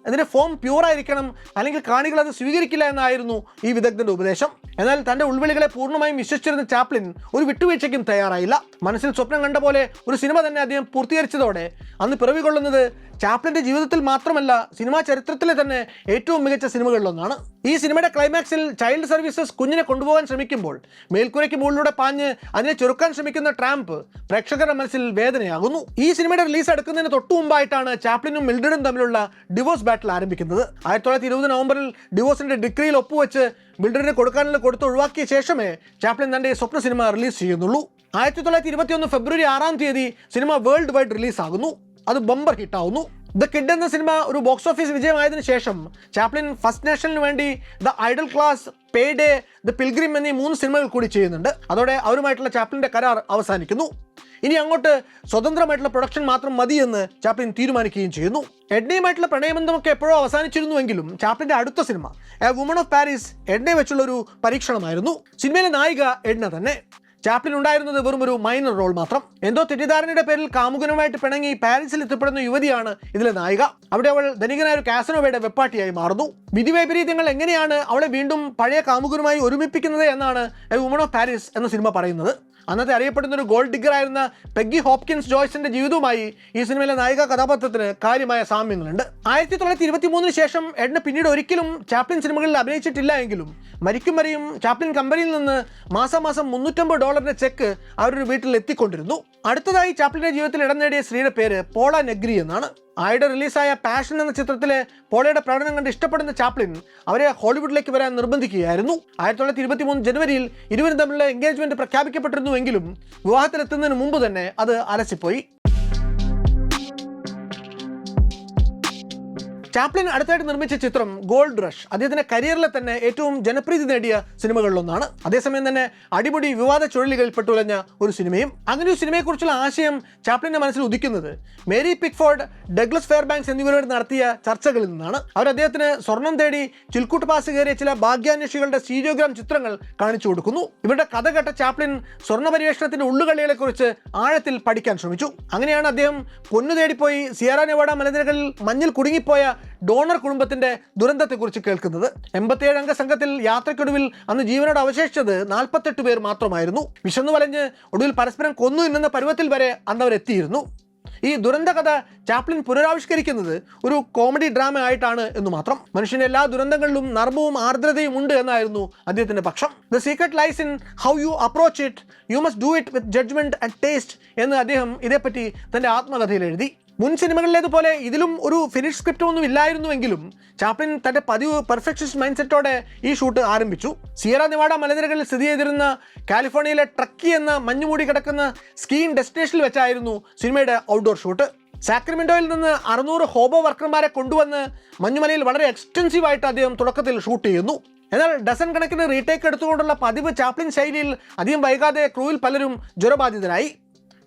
Speaker 1: അതിൻ്റെ ഫോം പ്യൂറായിരിക്കണം, അല്ലെങ്കിൽ കാണികൾ അത് സ്വീകരിക്കില്ല എന്നായിരുന്നു ഈ വിദഗ്ധന്റെ ഉപദേശം. എന്നാൽ തൻ്റെ ഉൾവിളികളെ പൂർണ്ണമായും വിശ്വസിച്ചിരുന്ന ചാപ്ലിൻ ഒരു വിട്ടുവീഴ്ചയ്ക്കും തയ്യാറായില്ല. മനസ്സിൽ സ്വപ്നം കണ്ട പോലെ ഒരു സിനിമ തന്നെ അദ്ദേഹം പൂർത്തീകരിച്ചതോടെ അന്ന് പിറവികൊള്ളുന്നത് ചാപ്ലിൻ്റെ ജീവിതത്തിൽ മാത്രമല്ല സിനിമാ ചരിത്രത്തിലെ തന്നെ ഏറ്റവും മികച്ച സിനിമകളിലൊന്നാണ്. ഈ സിനിമയുടെ ക്ലൈമാക്സിൽ ചൈൽഡ് സർവീസസ് കുഞ്ഞിനെ കൊണ്ടുപോകാൻ ശ്രമിക്കുമ്പോൾ മേൽക്കൂരയ്ക്ക് മുകളിലൂടെ പാഞ്ഞ് അതിനെ ചെറുക്കാൻ ശ്രമിക്കുന്ന ട്രാമ്പ് പ്രേക്ഷകരുടെ മനസ്സിൽ വേദനയാകുന്നു. ഈ സിനിമയുടെ റിലീസ് എടുക്കുന്നതിന് തൊട്ടു മുമ്പായിട്ടാണ് ചാപ്ലിനും മിൽഡ്രഡും തമ്മിലുള്ള ഡിവോഴ്സ് ബാറ്റിൽ ആരംഭിക്കുന്നത്. 1920 നവംബറിൽ ഡിവോഴ്സിന്റെ ഡിഗ്രിയിൽ ഒപ്പുവെച്ച് മിൽഡ്രഡിന് കൊടുത്ത് ഒഴിവാക്കിയ ശേഷമേ ചാപ്ലിൻ തന്റെ സ്വപ്ന സിനിമ റിലീസ് ചെയ്യുന്നുള്ളൂ. 1921 ഫെബ്രുവരി 6-ാം തീയതി സിനിമ വേൾഡ് വൈഡ് റിലീസാകുന്നു. അത് ബമ്പർ ഹിറ്റാവുന്നു. ദ കിഡ് എന്ന സിനിമ ഒരു ബോക്സ് ഓഫീസ് വിജയമായതിനു ശേഷം ചാപ്ലിൻ ഫസ്റ്റ് നാഷണലിന് വേണ്ടി the idle class, pay day, the pilgrim എന്നീ 3 സിനിമകൾ കൂടി ചെയ്യുന്നുണ്ട്. അതോടെ അവരുമായിട്ടുള്ള ചാപ്ലിൻ്റെ കരാർ അവസാനിക്കുന്നു. ഇനി അങ്ങോട്ട് സ്വതന്ത്രമായിട്ടുള്ള പ്രൊഡക്ഷൻ മാത്രം മതിയെന്ന് ചാപ്ലിൻ തീരുമാനിക്കുകയും ചെയ്യുന്നു. എഡ്നയുമായിട്ടുള്ള പ്രണയബന്ധമൊക്കെ എപ്പോഴോ അവസാനിച്ചിരുന്നുവെങ്കിലും ചാപ്ലിൻ്റെ അടുത്ത സിനിമ എ വുമൺ ഓഫ് പാരീസ് എഡ്നയെ വെച്ചുള്ള ഒരു പരീക്ഷണമായിരുന്നു. സിനിമയിലെ നായിക എഡ്ന തന്നെ. ചാപ്ലിൻ ഉണ്ടായിരുന്നത് വെറും ഒരു മൈനർ റോൾ മാത്രം. എന്തോ തെറ്റിദ്ധാരണയുടെ പേരിൽ കാമുകനുമായിട്ട് പിണങ്ങി പാരീസിൽ എത്തിപ്പെടുന്ന യുവതിയാണ് ഇതിലെ നായിക. അവിടെ അവൾ ധനികനായ ഒരു കാസനോവയുടെ വെപ്പാട്ടിയായി മാറുന്നു. വിധിവൈപരീത്യങ്ങൾ എങ്ങനെയാണ് അവളെ വീണ്ടും പഴയ കാമുകനുമായി ഒരുമിപ്പിക്കുന്നത് എന്നാണ് എ വുമൺ ഓഫ് പാരീസ് എന്ന സിനിമ പറയുന്നത്. അന്നത്തെ അറിയപ്പെടുന്ന ഒരു ഗോൾഡ് ഡിഗർ ആയിരുന്ന പെഗ്ഗി ഹോപ്കിൻസ് ജോയ്സിന്റെ ജീവിതവുമായി ഈ സിനിമയിലെ നായിക കഥാപാത്രത്തിന് കാര്യമായ സാമ്യങ്ങളുണ്ട്. 1923 ശേഷം എഡ്ന പിന്നീട് ഒരിക്കലും ചാപ്ലിൻ സിനിമകളിൽ അഭിനയിച്ചിട്ടില്ല എങ്കിലും മരിക്കും വരെയും ചാപ്ലിൻ കമ്പനിയിൽ നിന്ന് മാസം $350 ചെക്ക് അവരൊരു വീട്ടിൽ എത്തിക്കൊണ്ടിരുന്നു. അടുത്തതായി ചാപ്ലിന്റെ ജീവിതത്തിൽ ഇടം നേടിയ സ്ത്രീയുടെ പേര് പോള നെഗ്രി എന്നാണ്. ആയിടെ റിലീസായ പാഷൻ എന്ന ചിത്രത്തിലെ പോളയുടെ പ്രകടനം കണ്ട് ഇഷ്ടപ്പെടുന്ന ചാപ്ലിൻ അവരെ ഹോളിവുഡിലേക്ക് വരാൻ നിർബന്ധിക്കുകയായിരുന്നു. 1923 ജനുവരിയിൽ ഇരുവരും തമ്മിലുള്ള എൻഗേജ്മെന്റ് പ്രഖ്യാപിക്കപ്പെട്ടിരുന്നുവെങ്കിലും വിവാഹത്തിലെത്തുന്നതിന് മുമ്പ് തന്നെ അത് അലസിപ്പോയി. ചാപ്ലിൻ അടുത്തായിട്ട് നിർമ്മിച്ച ചിത്രം ഗോൾഡ് റഷ് അദ്ദേഹത്തിന്റെ കരിയറിലെ തന്നെ ഏറ്റവും ജനപ്രീതി നേടിയ സിനിമകളിലൊന്നാണ്. അതേസമയം തന്നെ അടിമുടി വിവാദ ചുഴലികളിൽ പെട്ടുലഞ്ഞ ഒരു സിനിമയും. അങ്ങനെ ഒരു സിനിമയെക്കുറിച്ചുള്ള ആശയം ചാപ്ലിന്റെ മനസ്സിൽ ഉദിക്കുന്നത് മേരി പിക്ഫോർഡ്, ഡഗ്ലസ് ഫെയർബാങ്ക്സ് എന്നിവരോട് നടത്തിയ ചർച്ചകളിൽ നിന്നാണ്. അവർ അദ്ദേഹത്തിന് സ്വർണം തേടി ചിൽക്കൂട്ട് പാസ് കയറിയ ചില ഭാഗ്യാന്വേഷികളുടെ സ്റ്റീരിയോഗ്രാം ചിത്രങ്ങൾ കാണിച്ചു കൊടുക്കുന്നു. ഇവരുടെ കഥ കേട്ട ചാപ്ലിൻ സ്വർണ്ണ പര്യവേഷണത്തിന്റെ ഉള്ളുകളികളെ കുറിച്ച് ആഴത്തിൽ പഠിക്കാൻ ശ്രമിച്ചു. അങ്ങനെയാണ് അദ്ദേഹം പൊന്നു തേടിപ്പോയി സിയറ നെവാഡ മലനിരകളിൽ മഞ്ഞിൽ കുടുങ്ങിപ്പോയ ഡോണർ കുടുംബത്തിന്റെ ദുരന്തത്തെക്കുറിച്ച് കേൾക്കുന്നത്. 87 അംഗ സംഘത്തിൽ യാത്രയ്ക്കൊടുവിൽ അന്ന് ജീവനോട് അവശേഷിച്ചത് 48 പേർ മാത്രമായിരുന്നു. വിശന്നു വലഞ്ഞ് ഒടുവിൽ പരസ്പരം കൊന്നു തിന്നുന്ന പരുവത്തിൽ വരെ അന്ന് അവരെത്തിയിരുന്നു. ഈ ദുരന്ത കഥ ചാപ്ലിൻ പുനരാവിഷ്കരിക്കുന്നത് ഒരു കോമഡി ഡ്രാമ ആയിട്ടാണ് എന്ന് മാത്രം. മനുഷ്യന്റെ എല്ലാ ദുരന്തങ്ങളിലും നർമ്മവും ആർദ്രതയും ഉണ്ട് എന്നായിരുന്നു അദ്ദേഹത്തിന്റെ പക്ഷം. The secret lies in how you approach it, you must do it with judgment and taste എന്ന് അദ്ദേഹം ഇതേപ്പറ്റി തന്റെ ആത്മകഥയിൽ എഴുതി. മുൻ സിനിമകളിലേതുപോലെ ഇതിലും ഒരു ഫിനിഷ് സ്ക്രിപ്റ്റ് ഒന്നും ഇല്ലായിരുന്നുവെങ്കിലും ചാപ്ലിൻ തന്റെ പതിവ് പെർഫെക്ഷനിസ്റ്റ് മൈൻഡ് സെറ്റോടെ ഈ ഷൂട്ട് ആരംഭിച്ചു. സിയറ നെവാഡ മലനിരകളിൽ സ്ഥിതി ചെയ്തിരുന്ന കാലിഫോർണിയയിലെ ട്രക്കി എന്ന മഞ്ഞുമൂടി കിടക്കുന്ന സ്കീയിങ് ഡെസ്റ്റിനേഷനിൽ വെച്ചായിരുന്നു സിനിമയുടെ ഔട്ട്ഡോർ ഷൂട്ട്. സാക്രമെന്റോയിൽ നിന്ന് 600 ഹോബോ വർക്കർമാരെ കൊണ്ടുവന്ന് മഞ്ഞുമലയിൽ വളരെ എക്സ്റ്റെൻസീവായിട്ട് അദ്ദേഹം തുടക്കത്തിൽ ഷൂട്ട് ചെയ്യുന്നു. എന്നാൽ ഡസൻ കണക്കിന് റീടേക്ക് എടുത്തുകൊണ്ടുള്ള പതിവ് ചാപ്ലിൻ ശൈലിയിൽ അധികം വൈകാതെ ക്രൂവിൽ പലരും ജ്വരബാധിതരായി.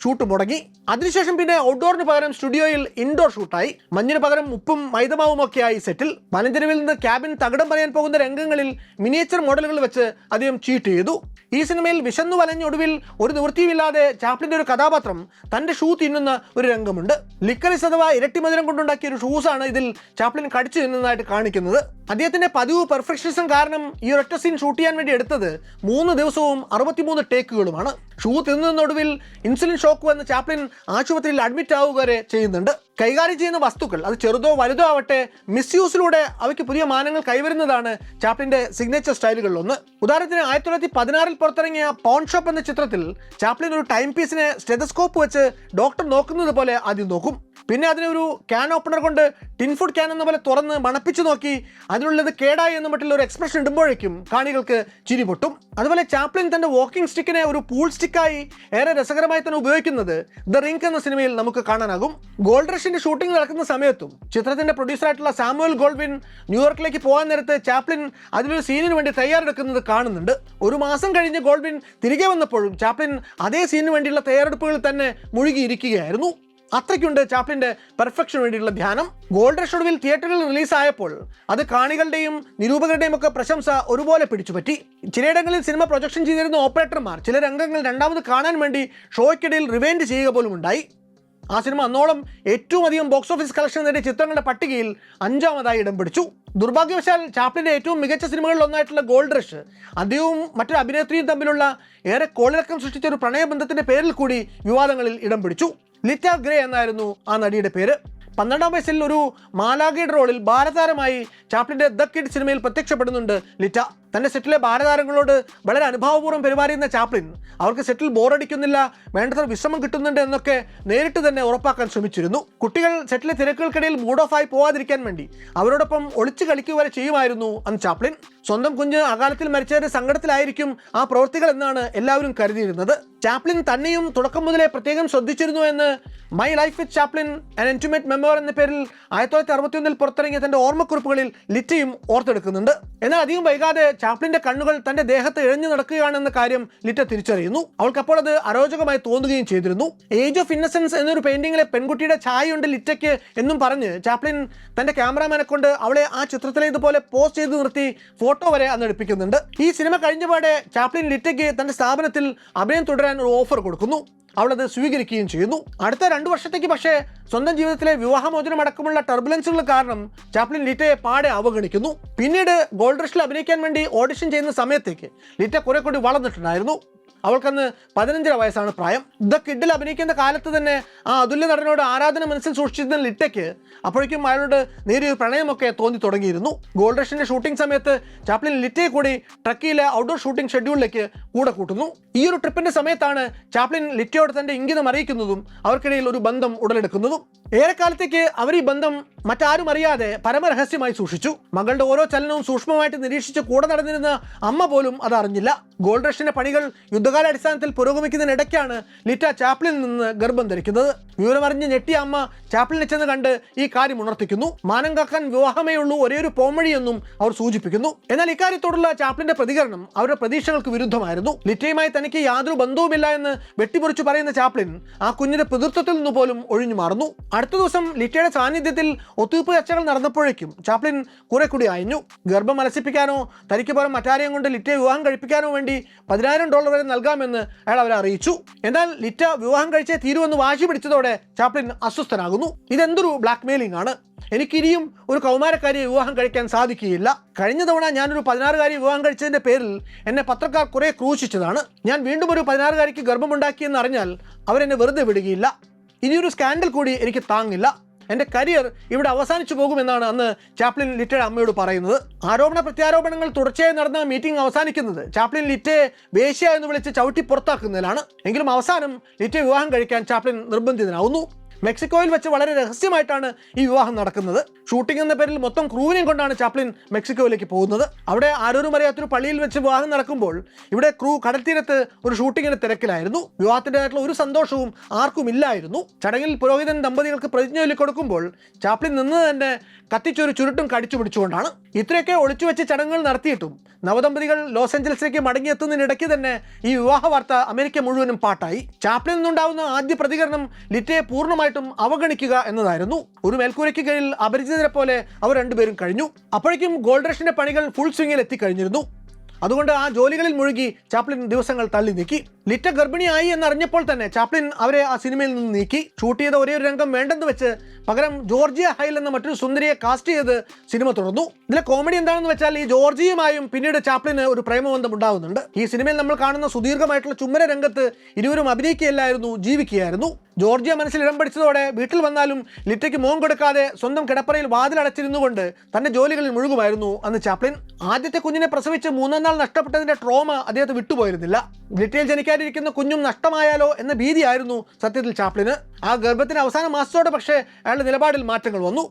Speaker 1: ഷൂട്ട് മുടങ്ങി. അതിനുശേഷം പിന്നെ ഔട്ട്ഡോറിന് പകരം സ്റ്റുഡിയോയിൽ ഇൻഡോർ ഷൂട്ടായി. മഞ്ഞിന് പകരം ഉപ്പും മൈദമാവും ഒക്കെയായി സെറ്റിൽ. മലഞ്ചെരുവിൽ നിന്ന് ക്യാബിൻ തകിടം പറയാൻ പോകുന്ന രംഗങ്ങളിൽ മിനിയേച്ചർ മോഡലുകൾ വെച്ച് അദ്ദേഹം ചീട്ട് ചെയ്തു. ഈ സിനിമയിൽ വിശന്നു വലഞ്ഞൊടുവിൽ ഒരു നിവൃത്തിയുമില്ലാതെ ചാപ്ലിന്റെ ഒരു കഥാപാത്രം തന്റെ ഷൂ തിന്നുന്ന ഒരു രംഗമുണ്ട്. ലിക്കറിസ് അഥവാ ഇരട്ടി മധുരം കൊണ്ടുണ്ടാക്കിയ ഒരു ഷൂസാണ് ഇതിൽ ചാപ്ലിൻ കടിച്ചു തിന്നുന്നതായിട്ട് കാണിക്കുന്നത്. അദ്ദേഹത്തിന്റെ പതിവ് പെർഫെക്ഷനിസം കാരണം ഈ ഒരൊറ്റ സീൻ ഷൂട്ട് ചെയ്യാൻ വേണ്ടി എടുത്തത് 3 ദിവസവും 63 ടേക്കുകളുമാണ്. ഷൂ തിന്നുന്നൊടുവിൽ ഇൻസുലിൻ ഷോക്ക് നോക്കൂ എന്ന് ചാപ്ലിൻ ആശുപത്രിയിൽ അഡ്മിറ്റ് ആവുക വരെ ചെയ്യുന്നുണ്ട്. കൈകാര്യം ചെയ്യുന്ന വസ്തുക്കൾ അത് ചെറുതോ വലുതോ ആവട്ടെ, മിസ്യൂസിലൂടെ അവയ്ക്ക് പുതിയ മാനങ്ങൾ കൈവരുന്നതാണ് ചാപ്ലിന്റെ സിഗ്നേച്ചർ സ്റ്റൈലുകളിലൊന്ന്. ഉദാഹരണത്തിന് 1916 പുറത്തിറങ്ങിയ പോൺ ഷോപ്പ് എന്ന ചിത്രത്തിൽ ചാപ്ലിൻ ഒരു ടൈം പീസിനെ സ്റ്റെതസ്കോപ്പ് വെച്ച് ഡോക്ടർ നോക്കുന്നത് പോലെ ആദ്യം നോക്കും. പിന്നെ അതിനെ ഒരു ക്യാൻ ഓപ്പണർ കൊണ്ട് ടിൻ ഫുഡ് ക്യാൻ എന്ന പോലെ തുറന്ന് മണപ്പിച്ച് നോക്കി അതിനുള്ളത് കേടായി എന്ന മറ്റുള്ള ഒരു എക്സ്പ്രഷൻ ഇടുമ്പോഴേക്കും കാണികൾക്ക് ചിരി പൊട്ടും. അതുപോലെ ചാപ്ലിൻ തന്റെ വാക്കിംഗ് സ്റ്റിക്കിനെ ഒരു പൂൾ സ്റ്റിക്കായി ഏറെ രസകരമായി തന്നെ ഉപയോഗിക്കുന്നത് ദ റിംഗ് എന്ന സിനിമയിൽ നമുക്ക് കാണാനാകും. ഗോൾഡ് റഷിന്റെ ഷൂട്ടിംഗ് നടക്കുന്ന സമയത്തും ചിത്രത്തിന്റെ പ്രൊഡ്യൂസറായിട്ടുള്ള സാമുവൽ ഗോൾഡ്വിൻ ന്യൂയോർക്കിലേക്ക് പോകാൻ നേരത്ത് ചാപ്ലിൻ അതിലൊരു സീനിന് വേണ്ടി തയ്യാറെടുക്കുന്നത് കാണുന്നുണ്ട്. ഒരു മാസം കഴിഞ്ഞ് ഗോൾഡ്വിൻ തിരികെ വന്നപ്പോഴും ചാപ്ലിൻ അതേ സീനിന് വേണ്ടിയുള്ള തയ്യാറെടുപ്പുകളിൽ തന്നെ മുഴുകിയിരിക്കുകയായിരുന്നു. അത്രയ്ക്കുണ്ട് ചാപ്ലിന്റെ പെർഫെക്ഷന് വേണ്ടിയുള്ള ധ്യാനം. ഗോൾഡ് റഷ് ഒടുവിൽ തിയേറ്ററിൽ റിലീസായപ്പോൾ അത് കാണികളുടെയും നിരൂപകരുടെയും ഒക്കെ പ്രശംസ ഒരുപോലെ പിടിച്ചുപറ്റി. ചിലയിടങ്ങളിൽ സിനിമ പ്രൊജക്ഷൻ ചെയ്തിരുന്ന ഓപ്പറേറ്റർമാർ ചില രംഗങ്ങൾ രണ്ടാമത് കാണാൻ വേണ്ടി ഷോയ്ക്കിടയിൽ റിവൈൻഡ് ചെയ്യുക പോലും ഉണ്ടായി. ആ സിനിമ അന്നോളം ഏറ്റവും അധികം ബോക്സ് ഓഫീസ് കളക്ഷൻ നേടിയ ചിത്രങ്ങളുടെ പട്ടികയിൽ 5ാമതായി ഇടം പിടിച്ചു. ദുർഭാഗ്യവശാൽ ചാപ്ലിന്റെ ഏറ്റവും മികച്ച സിനിമകളിൽ ഒന്നായിട്ടുള്ള ഗോൾഡ് റഷ് അദ്ദേഹവും മറ്റൊരു അഭിനേത്രിയും തമ്മിലുള്ള ഏറെ കോളിളക്കം സൃഷ്ടിച്ച ഒരു പ്രണയബന്ധത്തിന്റെ പേരിൽ കൂടി വിവാദങ്ങളിൽ ഇടം പിടിച്ചു. ലിറ്റ ഗ്രേ എന്നായിരുന്നു ആ നടിയുടെ പേര്. 12ാം വയസ്സിൽ ഒരു മാലാഖയുടെ റോളിൽ ബാലതാരമായി ചാപ്ലിന്റെ ദ കിഡ് സിനിമയിൽ പ്രത്യക്ഷപ്പെടുന്നുണ്ട് ലിറ്റ. തന്റെ സെറ്റിലെ ബാലതാരങ്ങളോട് വളരെ അനുഭാവപൂർവ്വം പെരുമാറിയുന്ന ചാപ്ലിൻ അവർക്ക് സെറ്റിൽ ബോറടിക്കുന്നില്ല, വേണ്ടത്ര വിശ്രമം കിട്ടുന്നുണ്ട് എന്നൊക്കെ നേരിട്ട് തന്നെ ഉറപ്പാക്കാൻ ശ്രമിച്ചിരുന്നു. കുട്ടികൾ സെറ്റിലെ തിരക്കുകൾക്കിടയിൽ മൂഡ് ഓഫ് ആയി പോവാതിരിക്കാൻ വേണ്ടി അവരോടൊപ്പം ഒളിച്ചു കളിക്കുക വരെ ചെയ്യുമായിരുന്നു അന്ന് ചാപ്ലിൻ. സ്വന്തം കുഞ്ഞ് അകാലത്തിൽ മരിച്ചതിന്റെ സങ്കടത്തിലായിരിക്കും ആ പ്രവൃത്തികൾ എന്നാണ് എല്ലാവരും കരുതിയിരുന്നത്. ചാപ്ലിൻ തന്നെയും തുടക്കം മുതലേ പ്രത്യേകം ശ്രദ്ധിച്ചിരുന്നു എന്ന് my life with Chaplin an intimate memoir എന്ന പേരിൽ 1961 പുറത്തിറങ്ങിയ തന്റെ ഓർമ്മക്കുറിപ്പുകളിൽ ലിറ്റയും ഓർത്തെടുക്കുന്നുണ്ട്. എന്നാൽ അധികം വൈകാതെ ചാപ്ലിന്റെ കണ്ണുകൾ തന്റെ ദേഹത്ത് ഇഴഞ്ഞു നടക്കുകയാണെന്ന കാര്യം ലിറ്റ തിരിച്ചറിയുന്നു. അവൾക്ക് അപ്പോൾ അത് അരോചകമായി തോന്നുകയും ചെയ്തിരുന്നു. ഏജ് ഓഫ് ഇന്നസെൻസ് എന്നൊരു പെയിന്റിങ്ങിലെ പെൺകുട്ടിയുടെ ഛായയുണ്ട് ലിറ്റയ്ക്ക് എന്നും പറഞ്ഞ് ചാപ്ലിൻ തന്റെ ക്യാമറാമാനെ കൊണ്ട് അവളെ ആ ചിത്രത്തിലെ ഇതുപോലെ പോസ്റ്റ് ചെയ്ത് നിർത്തി ഫോട്ടോ വരെ അന്ന് എടുപ്പിക്കുന്നുണ്ട്. ഈ സിനിമ കഴിഞ്ഞപാടെ ചാപ്ലിൻ ലിറ്റയ്ക്ക് തന്റെ സ്ഥാപനത്തിൽ അഭിനയം തുടരാൻ ഒരു ഓഫർ കൊടുക്കുന്നു. അവളത് സ്വീകരിക്കുകയും ചെയ്യുന്നു. അടുത്ത 2 വർഷത്തേക്ക് പക്ഷേ സ്വന്തം ജീവിതത്തിലെ വിവാഹമോചനം അടക്കമുള്ള ടർബുലൻസുകൾ കാരണം ചാപ്ലിൻ ലിറ്റയെ പാടെ അവഗണിക്കുന്നു. പിന്നീട് ഗോൾഡ് റഷിൽ അഭിനയിക്കാൻ വേണ്ടി ഓഡിഷൻ ചെയ്യുന്ന സമയത്തേക്ക് ലിറ്റ കുറെ കൂടി വളർന്നിട്ടുണ്ടായിരുന്നു. അവൾക്കന്ന് 15.5 വയസ്സാണ് പ്രായം. ദ കിഡിൽ അഭിനയിക്കുന്ന കാലത്ത് തന്നെ ആ അതുല്യ നടനോട് ആരാധന മനസ്സിൽ സൂക്ഷിച്ചിരുന്ന ലിറ്റയ്ക്ക് അപ്പോഴേക്കും അയാളോട് നേരിയ പ്രണയമൊക്കെ തോന്നി തുടങ്ങിയിരുന്നു. ഗോൾഡ് റഷിന്റെ ഷൂട്ടിംഗ് സമയത്ത് ചാപ്ലിൻ ലിറ്റയെ കൂടി ട്രക്കിയിലെ ഔട്ട്ഡോർ ഷൂട്ടിംഗ് ഷെഡ്യൂളിലേക്ക് കൂടെ കൂട്ടുന്നു. ഈ ഒരു ട്രിപ്പിന്റെ സമയത്താണ് ചാപ്ലിൻ ലിറ്റയോട് തന്റെ ഇംഗിതം അറിയിക്കുന്നതും അവർക്കിടയിൽ ഒരു ബന്ധം ഉടലെടുക്കുന്നതും. ഏറെക്കാലത്തേക്ക് അവർ ഈ ബന്ധം മറ്റാരും അറിയാതെ പരമരഹസ്യമായി സൂക്ഷിച്ചു. മകളുടെ ഓരോ ചലനവും സൂക്ഷ്മമായിട്ട് നിരീക്ഷിച്ച് കൂടെ നടന്നിരുന്ന അമ്മ പോലും അത് അറിഞ്ഞില്ല. ഗോൾഡ് റഷിന്റെ പണികൾ യുദ്ധകാലാടിസ്ഥാനത്തിൽ പുരോഗമിക്കുന്നതിനിടയ്ക്കാണ് ലിറ്റ ചാപ്ലിനിൽ നിന്ന് ഗർഭം ധരിക്കുന്നത്. വിവരമറിഞ്ഞ് ഞെട്ടിയ അമ്മ ചാപ്ലിനെ ചെന്ന് കണ്ട് ഈ കാര്യം ഉണർത്തിക്കുന്നു. മാനം കാക്കാൻ വിവാഹമേ ഉള്ളൂ ഒരേയൊരു പോംവഴിയെന്നും അവർ സൂചിപ്പിക്കുന്നു. എന്നാൽ ഇക്കാര്യത്തോടുള്ള ചാപ്ലിന്റെ പ്രതികരണം അവരുടെ പ്രതീക്ഷകൾക്ക് വിരുദ്ധമായിരുന്നു. ലിറ്റയുമായി തനിക്ക് യാതൊരു ബന്ധവുമില്ല എന്ന് വെട്ടിമുറിച്ചു പറയുന്ന ചാപ്ലിൻ ആ കുഞ്ഞിന്റെ പിതൃത്വത്തിൽ നിന്ന് പോലും ഒഴിഞ്ഞു മാറുന്നു. അടുത്ത ദിവസം ലിറ്റയുടെ സാന്നിധ്യത്തിൽ ഒത്തുതീർപ്പ് ചർച്ചകൾ നടന്നപ്പോഴേക്കും ചാപ്ലിൻ കുറെ കൂടി അയഞ്ഞു. ഗർഭം അലസിപ്പിക്കാനോ തനിക്ക് പുറം മറ്റാരെയും കൊണ്ട് ലിറ്റയെ വിവാഹം കഴിപ്പിക്കാനോ വേണ്ടി $10,000 വരെ നൽകാമെന്ന് അയാൾ അവരെ അറിയിച്ചു. എന്നാൽ ലിറ്റ വിവാഹം കഴിച്ചേ തീരുവെന്ന് വാശി പിടിച്ചതോടെ ചാപ്ലിൻ അസ്വസ്ഥനാകുന്നു. ഇതെന്തൊരു ബ്ലാക്ക് മെയിലിംഗ് ആണ്. എനിക്കിനിയും ഒരു കൗമാരക്കാരിയെ വിവാഹം കഴിക്കാൻ സാധിക്കുകയില്ല. കഴിഞ്ഞ തവണ ഞാനൊരു 16-കാരിയെ വിവാഹം കഴിച്ചതിന്റെ പേരിൽ എന്നെ പത്രക്കാർ കുറെ ക്രൂശിച്ചതാണ്. ഞാൻ വീണ്ടും ഒരു 16-കാരിക്ക് ഗർഭമുണ്ടാക്കിയെന്ന് അറിഞ്ഞാൽ അവരെന്നെ വെറുതെ വിടുകയില്ല. ഇനിയൊരു സ്കാൻഡൽ കൂടി എനിക്ക് താങ്ങില്ല. എൻ്റെ കരിയർ ഇവിടെ അവസാനിച്ചു പോകുമെന്നാണ് അന്ന് ചാപ്ലിൻ ലിറ്റയുടെ അമ്മയോട് പറയുന്നത്. ആരോപണ പ്രത്യാരോപണങ്ങൾ തുടർച്ചയായി നടന്ന മീറ്റിംഗ് അവസാനിക്കുന്നത് ചാപ്ലിൻ ലിറ്റയെ വേശ്യ എന്ന് വിളിച്ച് ചവിട്ടി പുറത്താക്കുന്നതിലാണ്. എങ്കിലും അവസാനം ലിറ്റയെ വിവാഹം കഴിക്കാൻ ചാപ്ലിൻ നിർബന്ധിതനാവുന്നു. മെക്സിക്കോയിൽ വെച്ച് വളരെ രഹസ്യമായിട്ടാണ് ഈ വിവാഹം നടക്കുന്നത്. ഷൂട്ടിംഗ് എന്ന പേരിൽ മൊത്തം ക്രൂവിനെയും കൊണ്ടാണ് ചാപ്ലിൻ മെക്സിക്കോയിലേക്ക് പോകുന്നത്. അവിടെ ആരോരും അറിയാത്തൊരു പള്ളിയിൽ വെച്ച് വിവാഹം നടക്കുമ്പോൾ ഇവിടെ ക്രൂ കടൽത്തീരത്ത് ഒരു ഷൂട്ടിങ്ങിന്റെ തിരക്കിലായിരുന്നു. വിവാഹത്തിൻ്റെതായിട്ടുള്ള ഒരു സന്തോഷവും ആർക്കും ഇല്ലായിരുന്നു. ചടങ്ങിൽ പുരോഹിതൻ ദമ്പതികൾക്ക് പ്രതിജ്ഞ ചൊല്ലിക്കൊടുക്കുമ്പോൾ ചാപ്ലിൻ നിന്ന് തന്നെ കത്തിച്ചൊരു ചുരുട്ടും കടിച്ചു പിടിച്ചുകൊണ്ടാണ്. ഇത്രയൊക്കെ ഒളിച്ചു വെച്ച് ചടങ്ങുകൾ നടത്തിയിട്ടും നവദമ്പതികൾ ലോസ് ഏഞ്ചൽസിലേക്ക് മടങ്ങിയെത്തുന്നതിനിടയ്ക്ക് തന്നെ ഈ വിവാഹ വാർത്ത അമേരിക്ക മുഴുവനും പാട്ടായി. ചാപ്ലിൻ നിന്നുണ്ടാവുന്ന ആദ്യ പ്രതികരണം ലിറ്റയെ പൂർണ്ണമായിട്ടും അവഗണിക്കുക എന്നതായിരുന്നു. ഒരു മേൽക്കൂരയ്ക്ക് കീഴിൽ അപരിചിതരെ പോലെ അവർ രണ്ടുപേരും കഴിഞ്ഞു. അപ്പോഴേക്കും ഗോൾഡ് റഷിന്റെ പണികൾ ഫുൾ സ്വിംഗിൽ എത്തിക്കഴിഞ്ഞിരുന്നു. അതുകൊണ്ട് ആ ജോലികളിൽ മുഴുകി ചാപ്ലിൻ ദിവസങ്ങൾ തള്ളി നീക്കി. ലിറ്റ ഗർഭിണിയായി എന്നറിഞ്ഞപ്പോൾ തന്നെ ചാപ്ലിൻ അവരെ ആ സിനിമയിൽ നിന്ന് നീക്കി. ഷൂട്ട് ചെയ്ത ഒരേ ഒരു രംഗം വേണ്ടെന്ന് വെച്ച് പകരം ജോർജിയ ഹൈൽ എന്ന മറ്റൊരു സുന്ദരിയെ കാസ്റ്റ് ചെയ്ത് സിനിമ തുടർന്നു. ഇതിലെ കോമഡി എന്താണെന്ന് വെച്ചാൽ ഈ ജോർജിയുമായും പിന്നീട് ചാപ്ലിന് ഒരു പ്രേമബന്ധം ഉണ്ടാവുന്നുണ്ട്. ഈ സിനിമയിൽ നമ്മൾ കാണുന്ന സുദീർഘമായിട്ടുള്ള ചുമര രംഗത്ത് ഇരുവരും അഭിനയിക്കുകയല്ലായിരുന്നു, ജീവിക്കുകയായിരുന്നു. ജോർജിയ മനസ്സിൽ ഇടം പിടിച്ചതോടെ വീട്ടിൽ വന്നാലും ലിറ്റയ്ക്ക് മോൻ കൊടുക്കാതെ സ്വന്തം കിടപ്പറയിൽ വാതിലടച്ചിരുന്നുകൊണ്ട് തന്റെ ജോലികളിൽ മുഴുകുമായിരുന്നു അന്ന് ചാപ്ലിൻ. ആദ്യത്തെ കുഞ്ഞിനെ പ്രസവിച്ച് 3-ാം നാൾ നഷ്ടപ്പെട്ടതിന്റെ ട്രോമ അദ്ദേഹത്തെ വിട്ടുപോയിരുന്നില്ല. ലിറ്റയിൽ ജനിക്കാതിരിക്കുന്ന കുഞ്ഞും നഷ്ടമായാലോ എന്ന ഭീതിയായിരുന്നു സത്യത്തിൽ ചാപ്ലിന്. ആ ഗർഭത്തിന് അവസാന മാസത്തോടെ പക്ഷേ അയാളുടെ നിലപാടിൽ മാറ്റങ്ങൾ വന്നു.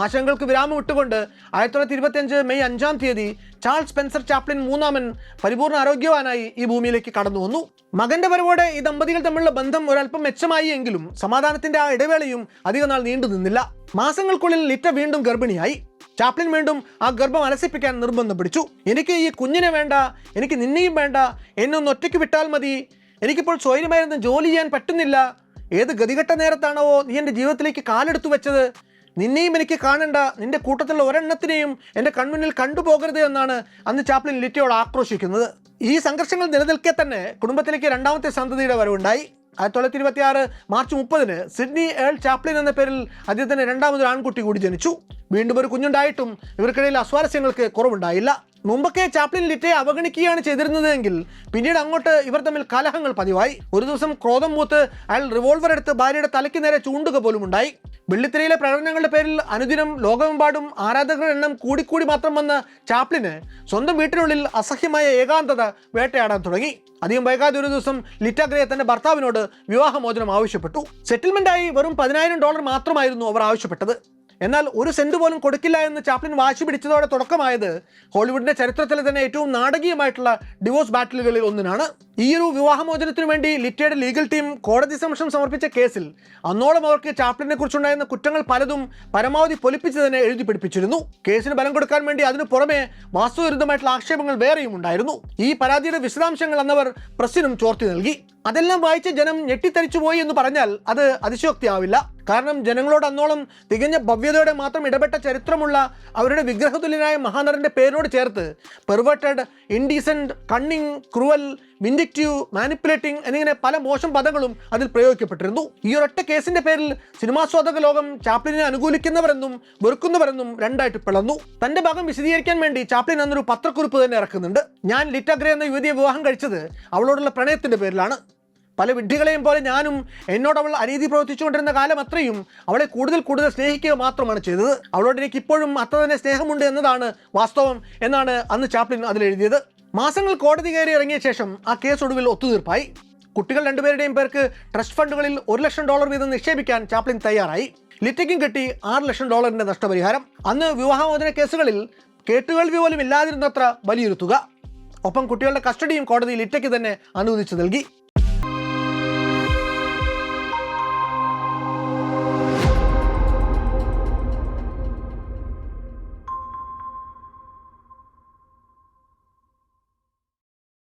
Speaker 1: ആശങ്കകൾക്ക് വിരാമം ഇട്ടുകൊണ്ട് 1925 മെയ് 5-ാം തീയതി ചാൾസ് സ്പെൻസർ ചാപ്ലിൻ മൂന്നാമൻ പരിപൂർണ്ണ ആരോഗ്യവാനായി ഈ ഭൂമിയിലേക്ക് കടന്നു വന്നു. മകന്റെ വരവോടെ ഈ ദമ്പതികൾ തമ്മിലുള്ള ബന്ധം ഒരല്പം മെച്ചമായി എങ്കിലും സമാധാനത്തിന്റെ ആ ഇടവേളയും അധികം നാൾ നീണ്ടു നിന്നില്ല. മാസങ്ങൾക്കുള്ളിൽ ലിറ്റ വീണ്ടും ഗർഭിണിയായി. ചാപ്ലിൻ വീണ്ടും ആ ഗർഭം അലസിപ്പിക്കാൻ നിർബന്ധം പിടിച്ചു. എനിക്ക് ഈ കുഞ്ഞിനെ വേണ്ട, എനിക്ക് നിന്നെയും വേണ്ട, എന്നെ ഒന്ന് ഒറ്റയ്ക്ക് വിട്ടാൽ മതി, എനിക്കിപ്പോൾ സ്വൈര്യമായിരുന്ന് ജോലി ചെയ്യാൻ പറ്റുന്നില്ല, ഏത് ഗതികെട്ട നേരത്താണോ നീ എൻ്റെ ജീവിതത്തിലേക്ക് കാലെടുത്തു വെച്ചത്, നിന്നെയും എനിക്ക് കാണണ്ട, നിന്റെ കൂട്ടത്തിലുള്ള ഒരെണ്ണത്തിനെയും എൻ്റെ കൺമുന്നിൽ കണ്ടുപോകരുത് എന്നാണ് അന്ന് ചാപ്ലിൻ ലിറ്റയോട് ആക്രോശിക്കുന്നത്. ഈ സംഘർഷങ്ങൾ നിലനിൽക്കെ തന്നെ കുടുംബത്തിലേക്ക് രണ്ടാമത്തെ സന്തതിയുടെ വരവുണ്ടായി. 1926 മാർച്ച് 30-ന് സിഡ്നി ഏൾ ചാപ്ലിൻ എന്ന പേരിൽ അദ്ദേഹത്തിന് രണ്ടാമതൊരു ആൺകുട്ടി കൂടി ജനിച്ചു. വീണ്ടും ഒരു കുഞ്ഞുണ്ടായിട്ടും ഇവർക്കിടയിൽ അസ്വാരസ്യങ്ങൾക്ക് കുറവുണ്ടായില്ല. മുമ്പൊക്കെ ചാപ്ലിൻ ലിറ്റയെ അവഗണിക്കുകയാണ് ചെയ്തിരുന്നതെങ്കിൽ പിന്നീട് അങ്ങോട്ട് ഇവർ തമ്മിൽ കലഹങ്ങൾ പതിവായി. ഒരു ദിവസം ക്രോധം മൂത്ത് അയാൾ റിവോൾവർ എടുത്ത് ഭാര്യയുടെ തലയ്ക്ക് നേരെ ചൂണ്ടുക പോലും ഉണ്ടായി. വെള്ളിത്തിരയിലെ പ്രകടനങ്ങളുടെ പേരിൽ അനുദിനം ലോകമെമ്പാടും ആരാധകരുടെ എണ്ണം കൂടിക്കൂടി മാത്രം വന്ന ചാപ്ലിന് സ്വന്തം വീട്ടിനുള്ളിൽ അസഹ്യമായ ഏകാന്തത വേട്ടയാടാൻ തുടങ്ങി. അധികം വൈകാതെ ഒരു ദിവസം ലിറ്റ ഗ്രേ തന്റെ ഭർത്താവിനോട് വിവാഹമോചനം ആവശ്യപ്പെട്ടു. സെറ്റിൽമെന്റായി വെറും $10,000 മാത്രമായിരുന്നു അവർ ആവശ്യപ്പെട്ടത്. എന്നാൽ ഒരു സെന്റ് പോലും കൊടുക്കില്ല എന്ന് ചാപ്ലിൻ വാശി പിടിച്ചതോടെ തുടക്കമായത് ഹോളിവുഡിന്റെ ചരിത്രത്തിലെ തന്നെ ഏറ്റവും നാടകീയമായിട്ടുള്ള ഡിവോഴ്സ് ബാറ്റിലുകളിൽ ഒന്നിനാണ്. ഈ ഒരു വിവാഹമോചനത്തിനു വേണ്ടി ലിറ്റയുടെ ലീഗൽ ടീം കോടതി സമക്ഷം സമർപ്പിച്ച കേസിൽ അന്നോളം അവർക്ക് ചാപ്ലിനെ കുറിച്ചുണ്ടായിരുന്ന കുറ്റങ്ങൾ പലതും പരമാവധി പൊലിപ്പിച്ച് തന്നെ എഴുതി പിടിപ്പിച്ചിരുന്നു. കേസിന് ബലം കൊടുക്കാൻ വേണ്ടി അതിനു പുറമെ വാസ്തുവിരുദ്ധമായിട്ടുള്ള ആക്ഷേപങ്ങൾ വേറെയും ഉണ്ടായിരുന്നു. ഈ പരാതിയുടെ വിശദാംശങ്ങൾ അന്നവർ പ്രസിനും ചോർത്തി നൽകി. അതെല്ലാം വായിച്ച് ജനം ഞെട്ടിത്തരിച്ചുപോയി എന്ന് പറഞ്ഞാൽ അത് അതിശയോക്തിയാവില്ല. കാരണം ജനങ്ങളോട് അന്നോളം തികഞ്ഞ ഭവ്യതയോടെ മാത്രം ഇടപെട്ട ചരിത്രമുള്ള അവരുടെ വിഗ്രഹതുല്യനായ മഹാനടന്റെ പേരോട് ചേർത്ത് perverted, indecent, cunning, cruel, vindictive, manipulating എന്നിങ്ങനെ പല മോശം പദങ്ങളും അതിൽ പ്രയോഗിക്കപ്പെട്ടിരുന്നു. ഈ ഒരൊറ്റ കേസിന്റെ പേരിൽ സിനിമാസ്വാദക ലോകം ചാപ്ലിനെ അനുകൂലിക്കുന്നവരെന്നും വെറുക്കുന്നവരെന്നും രണ്ടായിട്ട് പിളർന്നു. തന്റെ ഭാഗം വിശദീകരിക്കാൻ വേണ്ടി ചാപ്ലിൻ അന്നൊരു പത്രക്കുറിപ്പ് തന്നെ ഇറക്കുന്നുണ്ട്. ഞാൻ ലിറ്റ ഗ്രേ എന്ന യുവതിയെ വിവാഹം കഴിച്ചത് അവളോടുള്ള പ്രണയത്തിന്റെ പേരിലാണ്. പല വിഡ്ഢികളെയും പോലെ ഞാനും എന്നോട് അവൾ അനീതി പ്രവർത്തിച്ചുകൊണ്ടിരുന്ന കാലം അത്രയും അവളെ കൂടുതൽ സ്നേഹിക്കുക മാത്രമാണ് ചെയ്തത്. അവളോട് എനിക്ക് ഇപ്പോഴും അത്ര തന്നെ സ്നേഹമുണ്ട് എന്നതാണ് വാസ്തവം എന്നാണ് അന്ന് ചാപ്ലിൻ അതിലെഴുതിയത്. മാസങ്ങൾ കോടതി കയറി ഇറങ്ങിയ ശേഷം ആ കേസ് ഒടുവിൽ ഒത്തുതീർപ്പായി. കുട്ടികൾ രണ്ടുപേരുടെയും പേർക്ക് ട്രസ്റ്റ് ഫണ്ടുകളിൽ $1,00,000 വീതം നിക്ഷേപിക്കാൻ ചാപ്ലിൻ തയ്യാറായി. ലിറ്റയ്ക്കും കിട്ടി $6,00,000 നഷ്ടപരിഹാരം. അന്ന് വിവാഹമോചന കേസുകളിൽ കേട്ടുകേൾവി പോലും ഇല്ലാതിരുന്നത്ര വലിയൊരു തുക. ഒപ്പം കുട്ടികളുടെ കസ്റ്റഡിയും കോടതി ലിറ്റയ്ക്ക് തന്നെ അനുവദിച്ചു നൽകി.